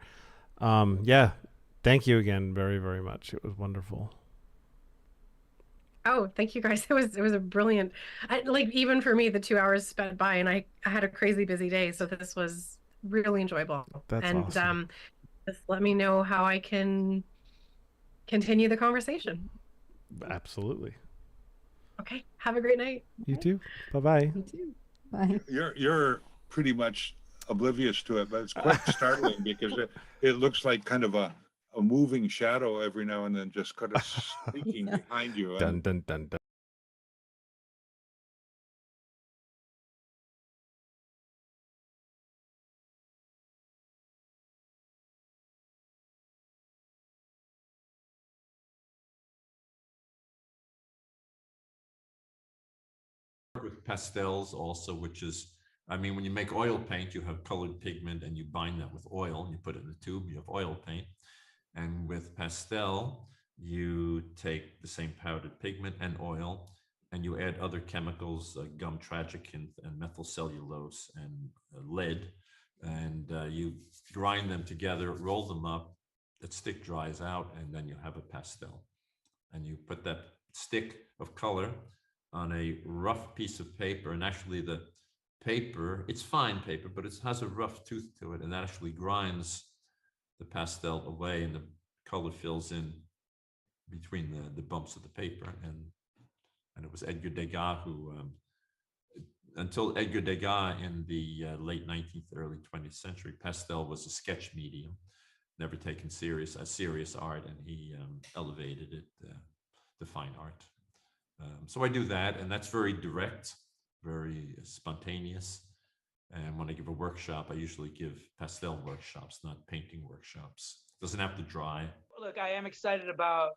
Thank you again very, very much. It was wonderful. Oh, thank you guys. It was a brilliant, like, even for me, the 2 hours spent by, and I had a crazy busy day, so this was really enjoyable. That's awesome. Just let me know how I can continue the conversation. Absolutely. Okay. Have a great night. You too. Bye-bye. You too. Bye. You're pretty much oblivious to it, but it's quite startling because it looks like kind of a moving shadow every now and then, just kind of sneaking behind you. Dun, dun, dun, dun. With pastels also, which is, I mean, when you make oil paint, you have colored pigment and you bind that with oil and you put it in a tube, you have oil paint. And with pastel, you take the same powdered pigment and oil, and you add other chemicals, gum tragacanth and methyl cellulose and lead, and you grind them together, roll them up, that stick dries out, and then you have a pastel. And you put that stick of color on a rough piece of paper, and actually the paper, it's fine paper, but it has a rough tooth to it, and that actually grinds the pastel away, and the color fills in between the bumps of the paper. And it was Edgar Degas who, until Edgar Degas in the late 19th, early 20th century, pastel was a sketch medium, never taken as serious art, and he elevated it to fine art. So I do that, and that's very direct, very spontaneous. And when I give a workshop, I usually give pastel workshops, not painting workshops. Doesn't have to dry. Look, I am excited about